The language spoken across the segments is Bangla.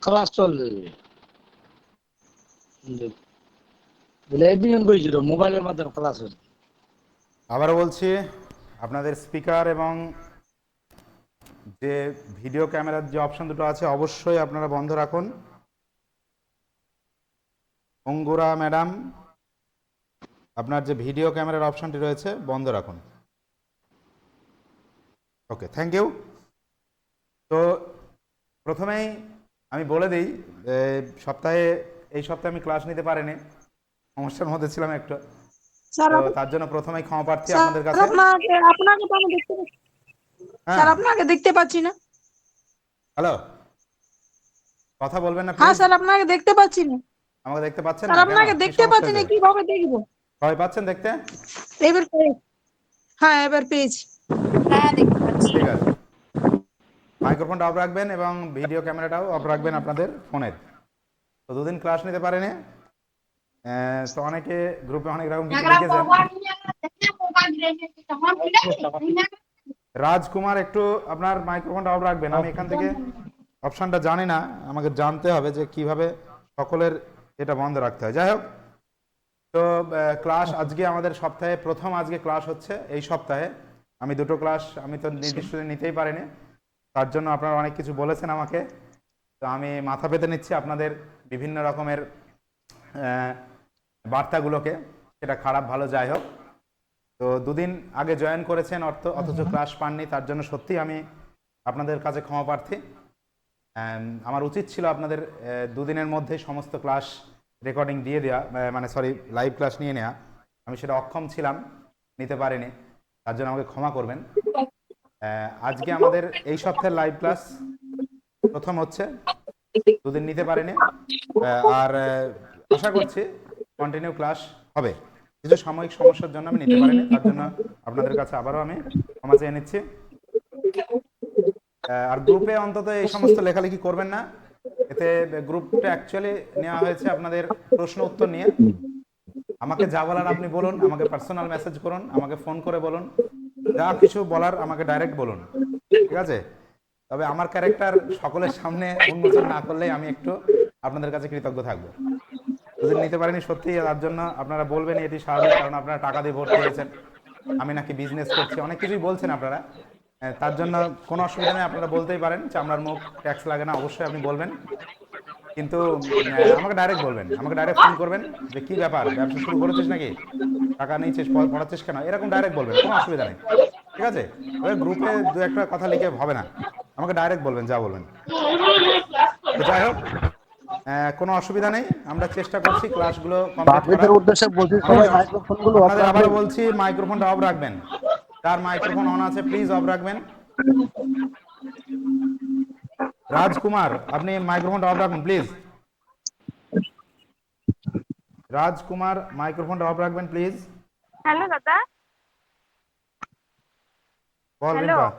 ক্লাস চলে এডমিশন করেছিল মোবাইলের মাধ্যমে ক্লাস হচ্ছে। আবারও বলছি, আপনাদের স্পিকার এবং যে ভিডিও ক্যামেরার যে অপশন দুটো আছে অবশ্যই আপনারা বন্ধ রাখুন। অঙ্গুরা ম্যাডাম, আপনার যে ভিডিও ক্যামেরার অপশনটি রয়েছে বন্ধ রাখুন। ওকে, থ্যাংক ইউ। তো প্রথমেই আমি বলে দিই, এই সপ্তাহে আমি ক্লাস নিতে পারিনি, সমস্যার মধ্যে ছিলাম একটু। স্যার তো তার জন্য প্রথমেই ক্ষমা প্রার্থী স্যার আপনাদের কাছে। আপনাকে আপনাকে তো আমি দেখতে পাচ্ছি। হ্যাঁ, স্যার আপনাকে দেখতে পাচ্ছি না। হ্যালো, কথা বলবেন না হ্যাঁ প্লিজ। স্যার আপনাকে দেখতে পাচ্ছি না। আমাকে দেখতে পাচ্ছেন স্যার না কেন? আপনাকে কি দেখতে সমস্যা পাচ্ছি না, হয়েছে? কিভাবে দেখবো? সবাই পাচ্ছেন দেখতে? এবার হ্যাঁ এবার পেয়েছি। হ্যাঁ দেখতে পাচ্ছি। ঠিক আছে, মাইক্রোফোনটা অফ রাখবেন এবং ভিডিও ক্যামেরাটাও অফ রাখবেন আপনাদের ফোনের। তো দুদিন ক্লাস নিতে পারেনি, তো অনেকে গ্রুপে অনেক রকম কিছু লিখেছেন। রাজকুমার, একটু আপনার মাইক্রোফোনটা অফ রাখবেন। আমি এখান থেকে অপশানটা জানি না, আমাকে জানতে হবে যে কিভাবে সকলের এটা বন্ধ রাখতে হয়। যাই হোক, তো ক্লাস আজকে আমাদের সপ্তাহে প্রথম আজকে ক্লাস হচ্ছে এই সপ্তাহে। আমি দুটো ক্লাস আমি তো নির্দিষ্ট দিন নিতেই পারিনি, তার জন্য আপনারা অনেক কিছু বলেছেন আমাকে। তো আমি মাথা পেতে নিচ্ছি আপনাদের বিভিন্ন রকমের বার্তাগুলোকে, সেটা খারাপ ভালো যাই হোক। তো দুদিন আগে জয়েন করেছেন অথচ ক্লাস পাননি, তার জন্য সত্যি আমি আপনাদের কাছে ক্ষমা প্রার্থী। আমার উচিত ছিল আপনাদের দুদিনের মধ্যে সমস্ত ক্লাস রেকর্ডিং দিয়ে দেওয়া, মানে সরি লাইভ ক্লাস নিয়ে নেওয়া। আমি সেটা অক্ষম ছিলাম, নিতে পারিনি, তার জন্য আমাকে ক্ষমা করবেন। আজকে আমাদের এই সপ্তাহের লাইভ ক্লাস প্রথম হচ্ছে, দুদিন নিতে পারিনি, আর আশা করছি কন্টিনিউ ক্লাস হবে। কিছু সাময়িক সমস্যার জন্য আমি নিতে পারিনি, তার জন্য আপনাদের কাছে আবারও আমি ক্ষমা চেয়ে নিচ্ছি। আর গ্রুপে অন্তত এই সমস্ত লেখালেখি করবেন না, এতে গ্রুপটা অ্যাকচুয়ালি নেওয়া হয়েছে আপনাদের প্রশ্ন উত্তর নিয়ে। আমাকে যা বলার আপনি বলুন, আমাকে পার্সোনাল মেসেজ করুন, আমাকে ফোন করে বলুন, যা কিছু বলার আমাকে ডাইরেক্ট বলুন, ঠিক আছে? তবে আমার ক্যারেক্টার সকলের সামনে উন্মোচন না করলেই আমি একটু আপনাদের কাছে কৃতজ্ঞ থাকবো। যদি নিতে পারেনি সত্যি, তার জন্য আপনারা বলবেন, এটি স্বাভাবিক, কারণ আপনারা টাকা দিয়ে ভর্তি হয়েছেন, আমি নাকি বিজনেস করছি, অনেক কিছুই বলছেন আপনারা। তার জন্য কোনো অসুবিধা নেই, আপনারা বলতেই পারেন, চামড়ার মুখ, ট্যাক্স লাগে না, অবশ্যই আপনি বলবেন। কিন্তু আমাকে ডাইরেক্ট বলবেন, আমাকে ডাইরেক্ট ফোন করবেন যে কী ব্যাপার, ব্যবসা শুরু করেছিস নাকি, টাকা নিয়েছিস, পড়াচ্ছিস কেন, এরকম ডাইরেক্ট বলবেন, কোনো অসুবিধা নেই, ঠিক আছে? ওই গ্রুপে দু একটা কথা লিখে হবে না, আমাকে ডাইরেক্ট বলবেন, যা বলবেন। তো যাই হোক, কোনো অসুবিধা নেই, আমরা চেষ্টা করছি ক্লাসগুলো কমপ্লিট করার। উদ্দেশ্যে বলছি সবাই মাইক্রোফোনগুলো অফ আপনাদের আবারও রাখবেন। বলছি, মাইক্রোফোনটা অফ রাখবেন, যার মাইক্রোফোন অন আছে প্লিজ অফ রাখবেন। রাজকুমার, আপনি মাইক্রোফোনটা অফ রাখুন প্লিজ। রাজকুমার, মাইক্রোফোনটা অফ রাখবেন প্লিজ। হ্যালো দাদা। বল হ্যালো, রিম্পা।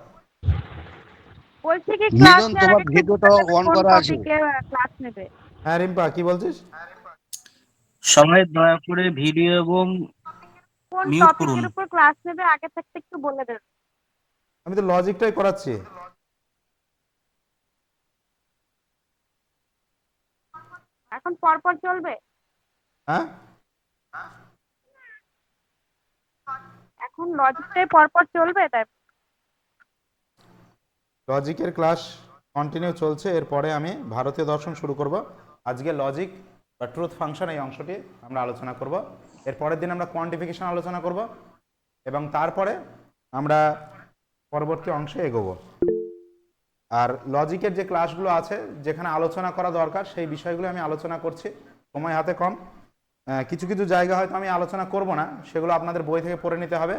বলছি কি ক্লাস মিলন, নেওয়ার তোমার আগে একটু ভিডিওটা বলে দেবে অন কোন করা আছে? টপিকে ক্লাস নেবে? হ্যাঁ রিম্পা, কি বলছিস? সবাই দয়া করে ভিডিও এবং কোন মিউট করুন। টপিকের উপর ক্লাস নেবে আগে থাকতে একটু বলে দেবে। আমি তো লজিকটাই করাচ্ছি। এখন পরপর চলবে? হ্যাঁ, এখন লজিকটাই পরপর চলবে তাই? লজিকের ক্লাস কন্টিনিউ চলছে, এরপরে আমি ভারতীয় দর্শন শুরু করব। আজকে লজিক বা ট্রুথ ফাংশন এই অংশটি আমরা আলোচনা করব। এর পরের দিন আমরা কোয়ান্টিফিকেশন আলোচনা করব এবং তারপরে আমরা পরবর্তী অংশে এগোবো। আর লজিকের যে ক্লাসগুলো আছে, যেখানে আলোচনা করা দরকার সেই বিষয়গুলো আমি আলোচনা করছি, সময় হাতে কম। কিছু কিছু জায়গা হয়তো আমি আলোচনা করব না, সেগুলো আপনাদের বই থেকে পড়ে নিতে হবে,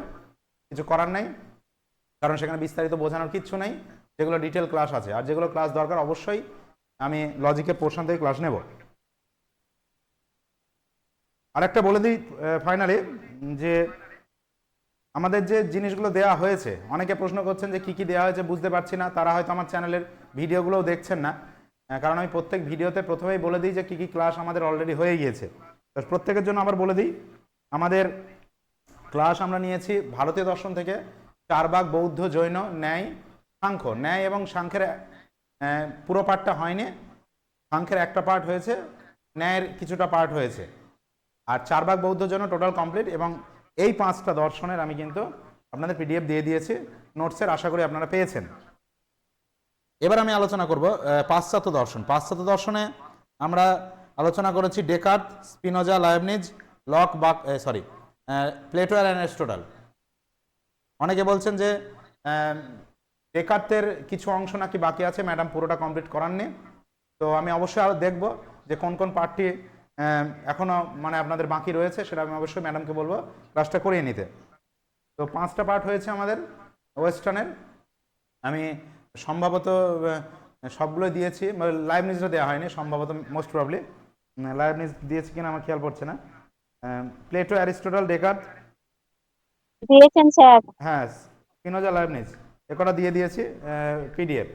কিছু করার নেই, কারণ সেখানে বিস্তারিত বোঝানোর কিচ্ছু নেই, যেগুলো ডিটেল ক্লাস আছে। আর যেগুলো ক্লাস দরকার অবশ্যই আমি লজিকের পোর্শন থেকে ক্লাস নেব। আরেকটা বলে দিই ফাইনালি, যে আমাদের যে জিনিসগুলো দেওয়া হয়েছে, অনেকে প্রশ্ন করছেন যে কী কী দেওয়া হয়েছে বুঝতে পারছি না, তারা হয়তো আমার চ্যানেলের ভিডিওগুলোও দেখছেন না, কারণ আমি প্রত্যেক ভিডিওতে প্রথমেই বলে দিই যে কী কী ক্লাস আমাদের অলরেডি হয়ে গিয়েছে। তো প্রত্যেকের জন্য আবার বলে দিই, আমাদের ক্লাস আমরা নিয়েছি ভারতীয় দর্শন থেকে 4 ভাগ, বৌদ্ধ, জৈন, ন্যায়, সাংখ্য। ন্যায় এবং সাংখ্যের পুরো পাঠটা হয়নি, সাংখ্যের একটা পার্ট হয়েছে, ন্যায়ের কিছুটা পার্ট হয়েছে, আর 4 ভাগ বৌদ্ধর জন্য টোটাল কমপ্লিট। এবং এই 5টা দর্শনের আমি কিন্তু আপনাদের পিডিএফ দিয়ে দিয়েছি নোটসের, আশা করি আপনারা পেয়েছেন। এবার আমি আলোচনা করব পাশ্চাত্য দর্শন। পাশ্চাত্য দর্শনে আমরা আলোচনা করেছি Descartes, Spinoza, Leibniz, Locke, Plato আর অ্যারিস্টটল। অনেকে বলছেন যে ডেকার্টের কিছু অংশ নাকি বাকি আছে, ম্যাডাম পুরোটা কমপ্লিট করাননি। তো আমি অবশ্যই আরও দেখব যে কোন কোন পার্টটি এখনও মানে আপনাদের বাকি রয়েছে, সেটা আমি অবশ্যই ম্যাডামকে বলবো ক্লাসটা করিয়ে নিতে। তো 5টা পার্ট হয়েছে আমাদের ওয়েস্টার্নের, আমি সম্ভবত সবগুলো দিয়েছি, লাইবনিজটা দেওয়া হয়নি সম্ভবত, মোস্ট প্রবলি লাইবনিজ দিয়েছি কিনা আমার খেয়াল পড়ছে না। প্লেটো, অ্যারিস্টটল, ডেকার্ট দিয়েছেন স্যার। হ্যাঁ, স্পিনোজা, লাইবনিজ এ কটা দিয়ে দিয়েছি পিডিএফ।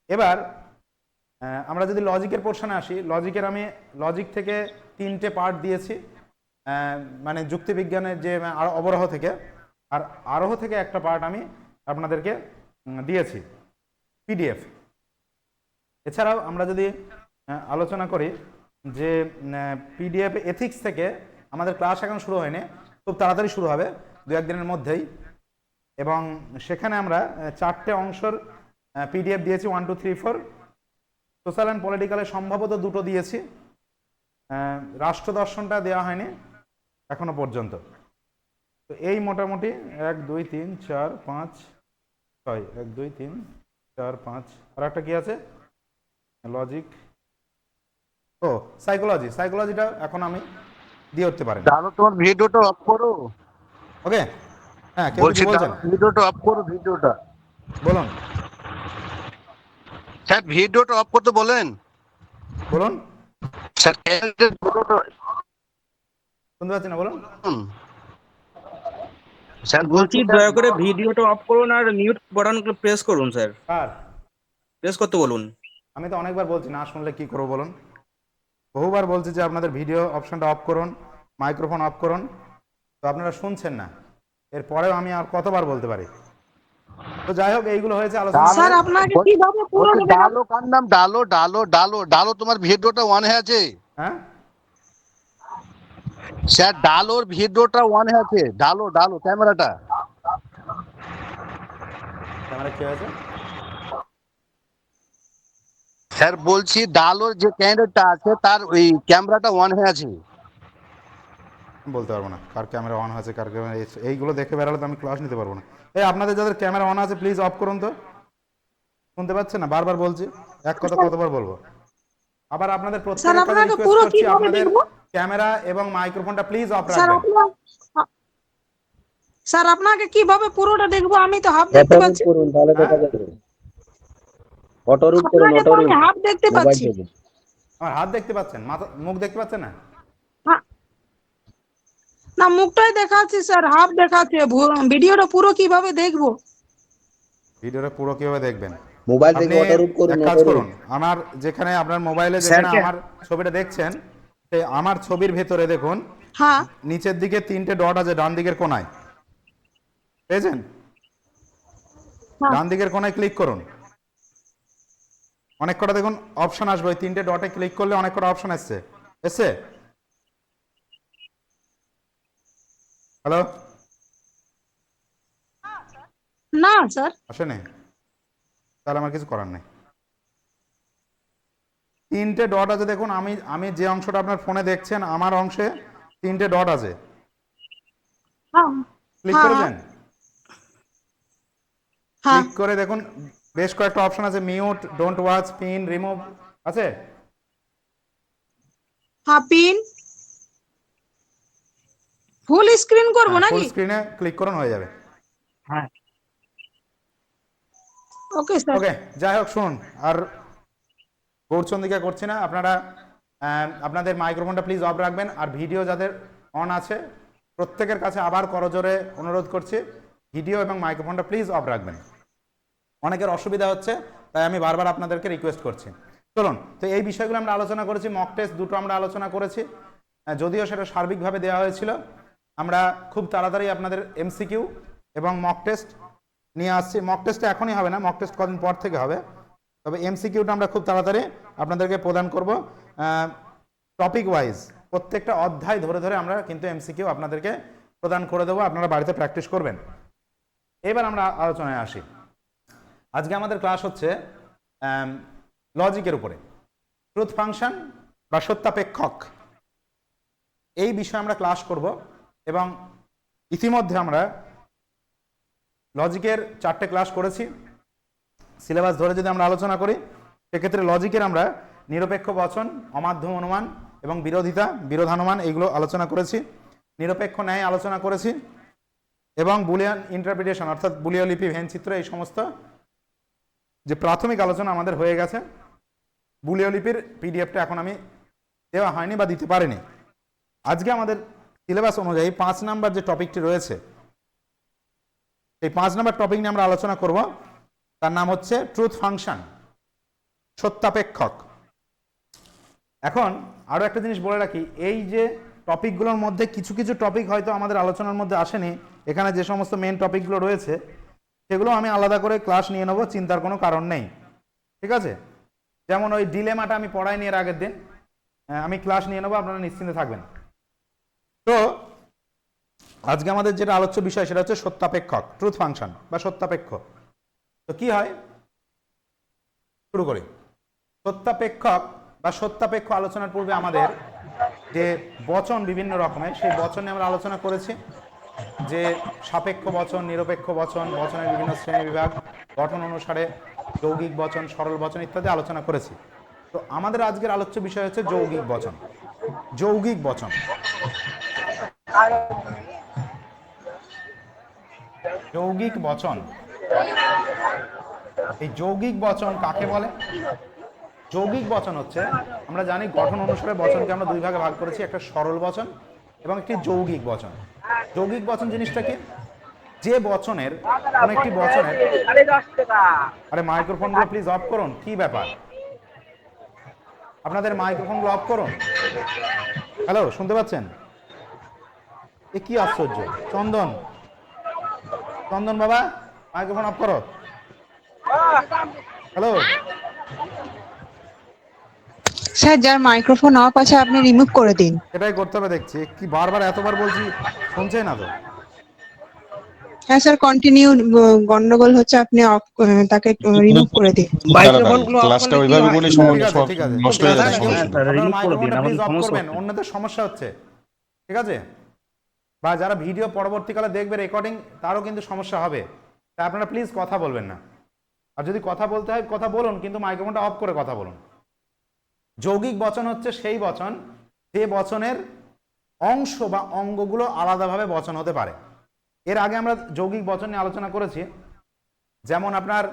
এবার আমরা যদি লজিকের পোর্শনে আসি, লজিক থেকে 3টে পার্ট দিয়েছি, মানে যুক্তিবিজ্ঞানের যে অবরোহ থেকে, আর আরোহ থেকে একটা পার্ট আমি আপনাদেরকে দিয়েছি পিডিএফ। এছাড়াও আমরা যদি আলোচনা করি যে পিডিএফ এথিক্স থেকে আমাদের ক্লাস এখন শুরু হয়নি, খুব তাড়াতাড়ি শুরু হবে 2-1 দিনের মধ্যেই, এবং সেখানে আমরা 4টে অংশের পিডিএফ দিয়েছি, 1, 2, 3, 4। সোশ্যাল অ্যান্ড পলিটিক্যালে সম্ভবত 2টো দিয়েছি, রাষ্ট্র দর্শনটা দেওয়া হয়নি এখনো পর্যন্ত। তো এই মোটামুটি 1, 2, 3, 4, 5, 6, 1, 2, 3, 4, 5, আর একটা কি আছে লজিক, ও সাইকোলজিটা এখন আমি দিয়ে উঠতে পারেন। ডালো তোমার ভিডিওটা অফ করো। ওকে, হ্যাঁ, কেউ বলছি কিছু বলছেন? ভিডিওটা অফ করো, ভিডিওটা। বলুন স্যার ভিডিওটা অফ করতে বলেন। বলুন, স্যার শুনতে পাচ্ছি না, বলুন। স্যার বলছি দয়া করে ভিডিওটা অফ করুন আর মিউট বাটন প্রেস করুন স্যার, স্যার প্রেস করতে বলুন। আমি তো অনেকবার বলছি, না শুনলে কি করবো বলুন? বহুবার বলছি যে আপনাদের ভিডিও অপশনটা অফ করুন, মাইক্রোফোন অফ করুন, তো আপনারা শুনছেন না। এরপরেও আমি আর কতবার বলতে পারি? তো যাই হোক, এইগুলো হয়েছে আলোচনা। স্যার আপনাকে কিভাবে পুরোটা দেখাবো? ডালো কার নাম? ডালো তোমার ভিডিওটা অন হয়ে আছে। হ্যাঁ স্যার ডালোর ভিডিওটা অন হয়ে আছে। ডালো ক্যামেরাটা। ক্যামেরা কি হয়েছে? স্যার বলছি ডালোর যে ক্যামেরাটা আছে তার ওই ক্যামেরাটা অন হয়ে আছে। বলতে পারবো না কার ক্যামেরা অন আছে, কার ক্যামেরা, এইগুলো দেখে বেড়ালে তো আমি ক্লাস নিতে পারবো না। এই আপনাদের যাদের ক্যামেরা অন আছে প্লিজ অফ করুন তো। শুনতে পাচ্ছেন না? বারবার বলছি, এক কথা কতবার বলবো? আবার আপনাদের স্যার প্রত্যেকের কাছে আপনাকে রিকোয়েস্ট পুরো করছি, কিভাবে আপনাদের দেখবো? ক্যামেরা এবং মাইক্রোফোনটা প্লিজ অফ স্যার রাখবেন। স্যার আপনাকে কিভাবে পুরোটা দেখবো? আমি তো হাফ দেখতে পাচ্ছি। করুন তাহলে দেখা যাবে। অটোরূপ করুন, আপনাকে তো আমি অটোরূপ হাফ দেখতে মোবাইল পাচ্ছি। থেকে। আমার হাত দেখতে পাচ্ছেন, মাথা মুখ দেখতে পাচ্ছেন না? হ্যাঁ। না, মুখটাই দেখাচ্ছি স্যার, হাফ দেখাচ্ছে। ভিডিওটা পুরো কিভাবে দেখবো? ভিডিওটা পুরো কিভাবে দেখবেন? মোবাইল থেকে আপনি অটোরূপ করুন, এক কাজ অটোরূপ। করুন, আমার যেখানে আপনার মোবাইলে যেখানে স্যারকে- আমার ছবিটা দেখছেন, সেই আমার ছবির ভেতরে দেখুন হ্যাঁ নিচের দিকে 3টে ডট আছে ডান দিকের কোণায়, পেয়েছেন? হ্যাঁ। ডান দিকের কোণায় ক্লিক করুন, অনেক কটা দেখুন অপশন আসবে, ওই 3টে ডটে ক্লিক করলে অনেক কটা অপশন এসছে। হ্যালো, না স্যার। আসেনি? তাহলে আমার কিছু করার নেই। 3টে ডট আছে দেখুন, আমি যে অংশটা আপনার ফোনে দেখছেন, আমার অংশে 3টে ডট আছে, হ্যাঁ ক্লিক হ্যাঁ করেছেন? হ্যাঁ ক্লিক করে দেখুন বেশ কয়েকটা অপশন আছে, mute, don't watch, pin, remove আছে। হ্যাঁ, পিন ফুল স্ক্রিন করবো ফুল নাকি? স্ক্রিনে ক্লিক করুন, হয়ে যাবে। হ্যাঁ ওকে স্যার। ওকে, যাই হোক শুনুন, আর গৌরচন্দিকা করছি না, আপনারা আপনাদের মাইক্রোফোনটা প্লিজ অফ রাখবেন, আর ভিডিও যাদের অন আছে প্রত্যেকের কাছে আবার করজোরে অনুরোধ করছি, ভিডিও এবং মাইক্রোফোনটা প্লিজ অফ রাখবেন। অনেকের অসুবিধা হচ্ছে, তাই আমি বারবার আপনাদেরকে রিকোয়েস্ট করছি। চলুন, তো এই বিষয়গুলো আমরা আলোচনা করেছি, মক টেস্ট 2টো আমরা আলোচনা করেছি, যদিও সেটা সার্বিকভাবে দেওয়া হয়েছিল। আমরা খুব তাড়াতাড়ি আপনাদের এমসিকিউ এবং মক টেস্ট নিয়ে আসছি। মক টেস্টটা এখনই হবে না, মক টেস্ট কদিন পর থেকে হবে। তবে এমসিকিউটা আমরা খুব তাড়াতাড়ি আপনাদেরকে প্রদান করব টপিক ওয়াইজ, প্রত্যেকটা অধ্যায় ধরে ধরে আমরা কিন্তু এমসিকিউ আপনাদেরকে প্রদান করে দেবো, আপনারা বাড়িতে প্র্যাকটিস করবেন। এবার আমরা আলোচনায় আসি। আজকে আমাদের ক্লাস হচ্ছে লজিকের উপরে, ট্রুথ ফাংশন বা সত্যাপেক্ষক, এই বিষয়ে আমরা ক্লাস করব। এবং ইতিমধ্যে আমরা লজিকের 4টে ক্লাস করেছি। সিলেবাস ধরে যদি আমরা আলোচনা করি সেক্ষেত্রে লজিকের আমরা নিরপেক্ষ বচন, অমাধ্যম অনুমান এবং বিরোধিতা, বিরোধানুমান এইগুলো আলোচনা করেছি। নিরপেক্ষ ন্যায় আলোচনা করেছি এবং বুলিয়ান ইন্টারপ্রিটেশন অর্থাৎ বুলীয় লিপি, ভেনচিত্র, এই সমস্ত যে প্রাথমিক আলোচনা আমাদের হয়ে গেছে। বুলীয় লিপির পিডিএফটা এখন আমি দেওয়া হয়নি বা দিতে পারিনি। আজকে আমাদের সিলেবাস অনুযায়ী 5 নাম্বার যে টপিকটি রয়েছে এই 5 নাম্বার টপিক নিয়ে আমরা আলোচনা করব। তার নাম হচ্ছে ট্রুথ ফাংশন, সত্যাপেক্ষক। এখন আরো একটা জিনিস বলে রাখি, এই যে টপিকগুলোর মধ্যে কিছু কিছু টপিক হয়তো আমাদের আলোচনার মধ্যে আসেনি, এখানে যে সমস্ত মেন টপিকগুলো রয়েছে সেগুলো আমি আলাদা করে ক্লাস নিয়ে নেব, চিন্তার কোনো কারণ নেই, ঠিক আছে? যেমন ওই ডিলেমাটা আমি পড়াইনি এর আগের দিন, আমি ক্লাস নিয়ে নেবো, আপনারা নিশ্চিন্তে থাকবেন। তো আজকে আমাদের যেটা আলোচ্য বিষয় সেটা হচ্ছে সত্যাপেক্ষক, ট্রুথ ফাংশন বা সত্যাপেক্ষ। তো কি হয়, শুরু করি। সত্যাপেক্ষক বা সত্যাপেক্ষ আলোচনার পূর্বে আমাদের যে বচন বিভিন্ন রকমের, সেই বচন নিয়ে আমরা আলোচনা করেছি, যে সাপেক্ষ বচন, নিরপেক্ষ বচন, বচনের বিভিন্ন শ্রেণী বিভাগ, গঠন অনুসারে যৌগিক বচন, সরল বচন ইত্যাদি আলোচনা করেছি। তো আমাদের আজকের আলোচ্য বিষয় হচ্ছে যৌগিক বচন। যৌগিক বচন, যৌগিক বচন। এই যৌগিক বচন কাকে বলে? যৌগিক বচন হচ্ছে, আমরা জানি গঠন অনুসারে বচনকে আমরা দুই ভাগে ভাগ করেছি, একটা সরল বচন এবং একটি যৌগিক বচন। যৌগিক বচন জিনিসটা কি? যে বচনের কোন একটি বচনের, আরে মাইক্রোফোনগুলো প্লিজ অফ করুন, কি ব্যাপার আপনাদের মাইক্রোফোনগুলো অফ করুন। হ্যালো, শুনতে পাচ্ছেন? এ কি আশ্চর্য! চন্দন, চন্দন বাবা মাইক্রোফোন অফ করো। হ্যালো স্যার, যার মাইক্রোফোন অফ আছে আপনি রিমুভ করে দিন। এটাই করতে হবে দেখছি, কি বারবার এতবার বলছি শুনছেই না তো। হ্যাঁ স্যার, কন্টিনিউ, গন্ডগোল হচ্ছে, আপনি অফ তাকে রিমুভ করে দিন। মাইক্রোফোনগুলো অফ করলে কি হয়? ঠিক আছে, ঠিক আছে, নষ্ট হয়ে যাচ্ছে সমস্যা। আপনারা রিমুভ করে দিন, মাইক্রোফোনটা আমাদের প্লিজ অফ সমস্যা করবেন, হচ্ছে। অন্যদের সমস্যা হচ্ছে, ঠিক আছে? বা যারা ভিডিও পরবর্তীকালে দেখবে রেকর্ডিং, তারও কিন্তু সমস্যা হবে, তাই আপনারা প্লিজ কথা বলবেন না। আর যদি কথা বলতে হয় কথা বলুন, কিন্তু মাইক্রোফোনটা অফ করে কথা বলুন। যৌগিক বচন হচ্ছে সেই বচন যে বচনের অংশ বা অঙ্গগুলো আলাদাভাবে বচন হতে পারে। এর আগে আমরা যৌগিক বচন নিয়ে আলোচনা করেছি, যেমন আপনার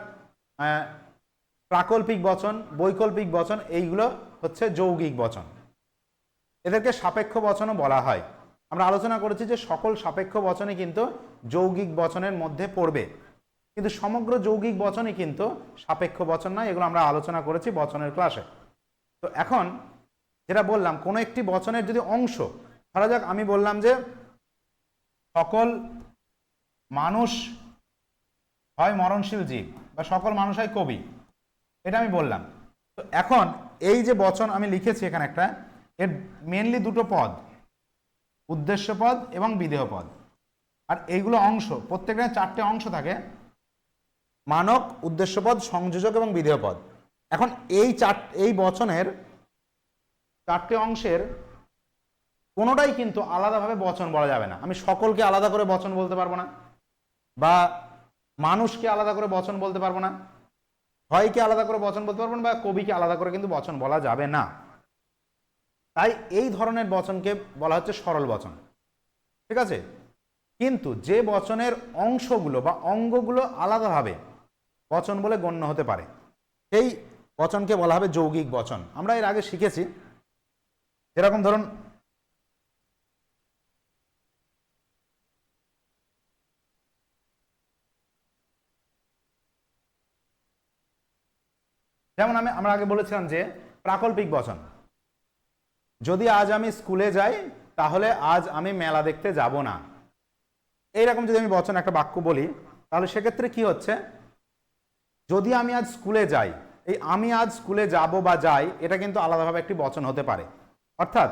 প্রাকল্পিক বচন, বৈকল্পিক বচন, এইগুলো হচ্ছে যৌগিক বচন। এদেরকে সাপেক্ষ বচনও বলা হয়। আমরা আলোচনা করেছি যে সকল সাপেক্ষ বচনই কিন্তু যৌগিক বচনের মধ্যে পড়বে, কিন্তু সমগ্র যৌগিক বচনই কিন্তু সাপেক্ষ বচন নয়। এগুলো আমরা আলোচনা করেছি বচনের ক্লাসে। তো এখন যেটা বললাম, কোনো একটি বচনের যদি অংশ, ধরা যাক আমি বললাম যে সকল মানুষ হয় মরণশীল জীব বা সকল মানুষ হয় কবি, এটা আমি বললাম। তো এখন এই যে বচন আমি লিখেছি এখানে একটা, এর মেনলি দুটো পদ, উদ্দেশ্য পদ এবং বিধেয় পদ। আর এইগুলো অংশ, প্রত্যেকটা 4টে অংশ থাকে, মানক, উদ্দেশ্য পদ, সংযোজক এবং বিধেয় পদ। এখন এই বচনের 4টে অংশের কোনোটাই কিন্তু আলাদাভাবে বচন বলা যাবে না। আমি সকলকে আলাদা করে বচন বলতে পারবো না, বা মানুষকে আলাদা করে বচন বলতে পারবো না, ভয়কে আলাদা করে বচন বলতে পারবো না, বা কবিকে আলাদা করে কিন্তু বচন বলা যাবে না। তাই এই ধরনের বচনকে বলা হচ্ছে সরল বচন, ঠিক আছে? কিন্তু যে বচনের অংশগুলো বা অঙ্গগুলো আলাদাভাবে বচন বলে গণ্য হতে পারে, সেই বচনকে বলা হবে যৌগিক বচন। আমরা এর আগে শিখেছি, যেরকম ধরুন যেমন আমরা আগে বলেছিলাম যে প্রাকল্পিক বচন, যদি আজ আমি স্কুলে যাই তাহলে আজ আমি মেলা দেখতে যাব না, এইরকম যদি আমি বচন একটা বাক্য বলি, তাহলে সেক্ষেত্রে কি হচ্ছে, যদি আমি আজ স্কুলে যাই, এই আমি আজ স্কুলে যাব বা যাই এটা কিন্তু আলাদাভাবে একটি বচন হতে পারে। অর্থাৎ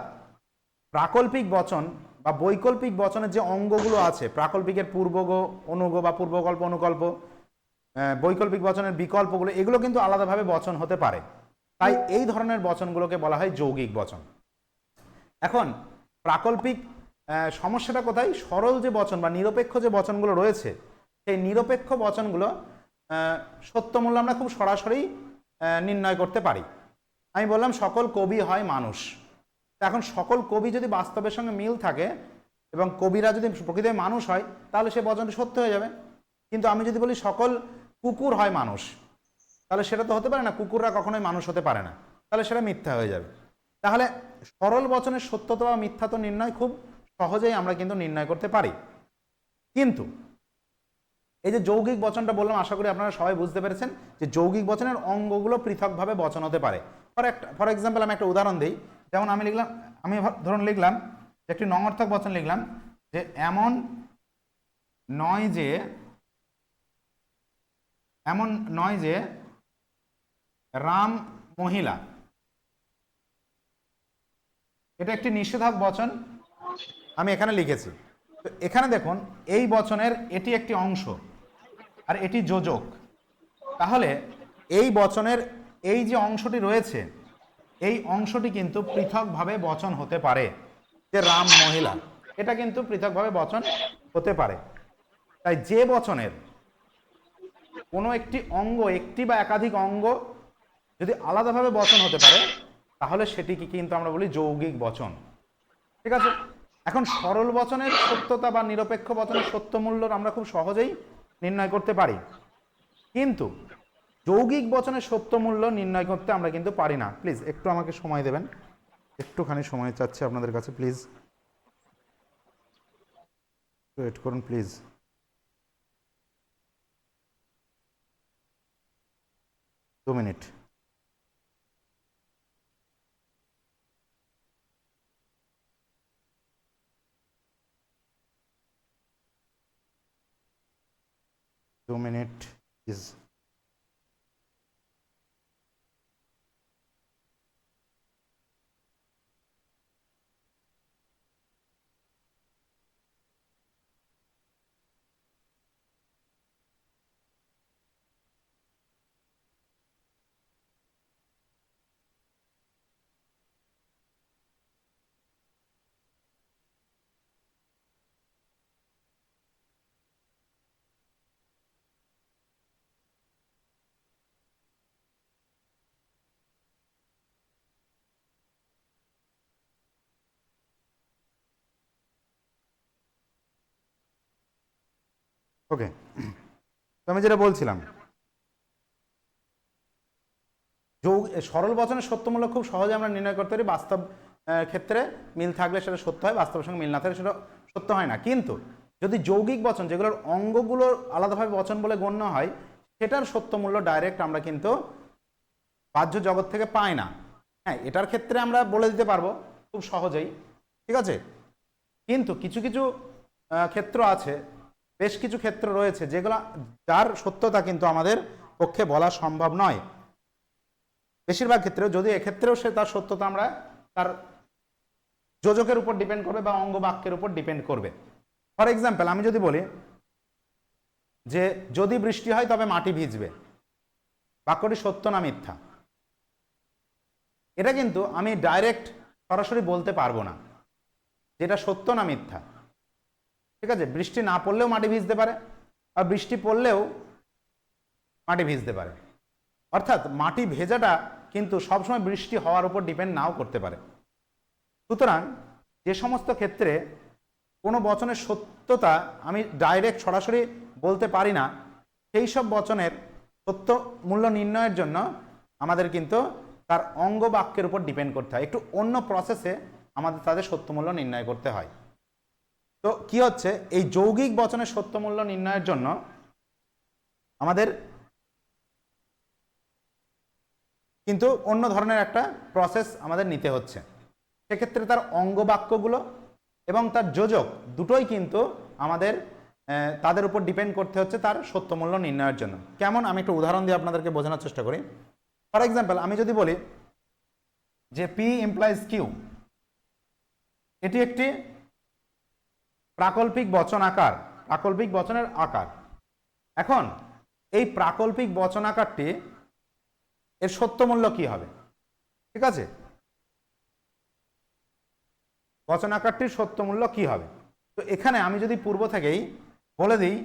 প্রাকল্পিক বচন বা বৈকল্পিক বচনের যে অঙ্গগুলো আছে, প্রাকল্পিকের পূর্বগ, অনুগ বা পূর্বকল্প, অনুকল্প, বৈকল্পিক বচনের বিকল্পগুলো, এগুলো কিন্তু আলাদাভাবে বচন হতে পারে। তাই এই ধরনের বচনগুলোকে বলা হয় যৌগিক বচন। এখন প্রাকল্পিক সমস্যাটা কোথায়? সরল যে বচন বা নিরপেক্ষ যে বচনগুলো রয়েছে, সেই নিরপেক্ষ বচনগুলো সত্যমূল্য আমরা খুব সরাসরি নির্ণয় করতে পারি। আমি বললাম সকল কবি হয় মানুষ। এখন সকল কবি যদি বাস্তবের সঙ্গে মিল থাকে এবং কবিরা যদি প্রকৃত মানুষ হয়, তাহলে সে বচনটি সত্য হয়ে যাবে। কিন্তু আমি যদি বলি সকল কুকুর হয় মানুষ, তাহলে সেটা তো হতে পারে না, কুকুররা কখনোই মানুষ হতে পারে না, তাহলে সেটা মিথ্যা হয়ে যাবে। তাহলে সরল বচনের সত্যতা বা মিথ্যাত্ব নির্ণয় খুব সহজেই আমরা কিন্তু নির্ণয় করতে পারি। কিন্তু এই যে যৌগিক বচনটা বললাম, আশা করি আপনারা সবাই বুঝতে পেরেছেন যে যৌগিক বচনের অঙ্গগুলো পৃথকভাবে বচন হতে পারে। ফর এক্সাম্পল আমি একটা উদাহরণ দিই। যেমন আমি ধরুন লিখলাম যে একটি নঙর্থক বচন লিখলাম যে এমন নয় যে রাম মহিলা। এটা একটি নিষেধক বচন আমি এখানে লিখেছি। তো এখানে দেখুন এই বচনের এটি একটি অংশ আর এটি যোজক। তাহলে এই বচনের এই যে অংশটি রয়েছে, এই অংশটি কিন্তু পৃথকভাবে বচন হতে পারে। যে রাম মহিলা, এটা কিন্তু পৃথকভাবে বচন হতে পারে। তাই যে বচনের কোনো একটি অঙ্গ, একটি বা একাধিক অঙ্গ যদি আলাদাভাবে বচন হতে পারে, তাহলে সেটিকে কিন্তু আমরা বলি যৌগিক বচন। ঠিক আছে? এখন সরল বচনের সত্যতা বা নিরপেক্ষ বচনের সত্য মূল্য আমরা খুব সহজেই নির্ণয় করতে পারি, কিন্তু যৌগিক বচনের সত্য মূল্য নির্ণয় করতে আমরা কিন্তু পারি না। প্লিজ একটু আমাকে সময় দেবেন, একটুখানি সময় চাচ্ছি আপনাদের কাছে, প্লিজ ওয়েট করুন প্লিজ। দু মিনিট। is ওকে। তো আমি যেটা বলছিলাম, সরল বচনের সত্যমূল্য খুব সহজে আমরা নির্ণয় করতে পারি। বাস্তব ক্ষেত্রে মিল থাকলে সেটা সত্য হয়, বাস্তবের সঙ্গে মিল না থাকলে সেটা সত্য হয় না। কিন্তু যদি যৌগিক বচন, যেগুলোর অঙ্গগুলো আলাদাভাবে বচন বলে গণ্য হয়, সেটার সত্যমূল্য ডাইরেক্ট আমরা কিন্তু বাহ্য জগৎ থেকে পাই না। হ্যাঁ, এটার ক্ষেত্রে আমরা বলে দিতে পারবো খুব সহজেই, ঠিক আছে? কিন্তু কিছু কিছু ক্ষেত্র আছে, বেশ কিছু ক্ষেত্র রয়েছে যেগুলো, যার সত্যতা কিন্তু আমাদের পক্ষে বলা সম্ভব নয়। বেশিরভাগ ক্ষেত্রে, যদি এক্ষেত্রেও সে তার সত্যতা আমরা তার যোজকের উপর ডিপেন্ড করবে বা অঙ্গ বাক্যের উপর ডিপেন্ড করবে। ফর এক্সাম্পল আমি যদি বলি যে যদি বৃষ্টি হয় তবে মাটি ভিজবে, বাক্যটি সত্য না মিথ্যা, এটা কিন্তু আমি ডাইরেক্ট সরাসরি বলতে পারবো না যেটা সত্য না মিথ্যা। ঠিক আছে? বৃষ্টি না পড়লেও মাটি ভিজতে পারে, আর বৃষ্টি পড়লেও মাটি ভিজতে পারে। অর্থাৎ মাটি ভেজাটা কিন্তু সবসময় বৃষ্টি হওয়ার উপর ডিপেন্ড নাও করতে পারে। সুতরাং যে সমস্ত ক্ষেত্রে কোনো বচনের সত্যতা আমি ডাইরেক্ট সরাসরি বলতে পারি না, সেই সব বচনের সত্য মূল্য নির্ণয়ের জন্য আমাদের কিন্তু তার অঙ্গ বাক্যের উপর ডিপেন্ড করতে হয়, একটু অন্য প্রসেসে আমাদের তাদের সত্যমূল্য নির্ণয় করতে হয়। তো কি হচ্ছে, এই যৌগিক বচনের সত্যমূল্য নির্ণয়ের জন্য আমাদের কিন্তু অন্য ধরনের একটা প্রসেস আমাদের নিতে হচ্ছে। সেক্ষেত্রে তার অঙ্গ বাক্যগুলো এবং তার যোজক দুটোই কিন্তু আমাদের তাদের উপর ডিপেন্ড করতে হচ্ছে তার সত্যমূল্য নির্ণয়ের জন্য। কেমন, আমি একটু উদাহরণ দিয়ে আপনাদেরকে বোঝানোর চেষ্টা করি। ফর এক্সাম্পল আমি যদি বলি যে পি ইমপ্লাইজ কিউ, এটি একটি প্রাকল্পিক বচন আকার, প্রাকল্পিক বচনের আকার। এখন এই প্রাকল্পিক বচন আকারটি এর সত্য মূল্য কি হবে? ঠিক আছে, বচন আকারটির সত্য মূল্য কি হবে? তো এখানে আমি যদি পূর্ব থেকেই বলে দিই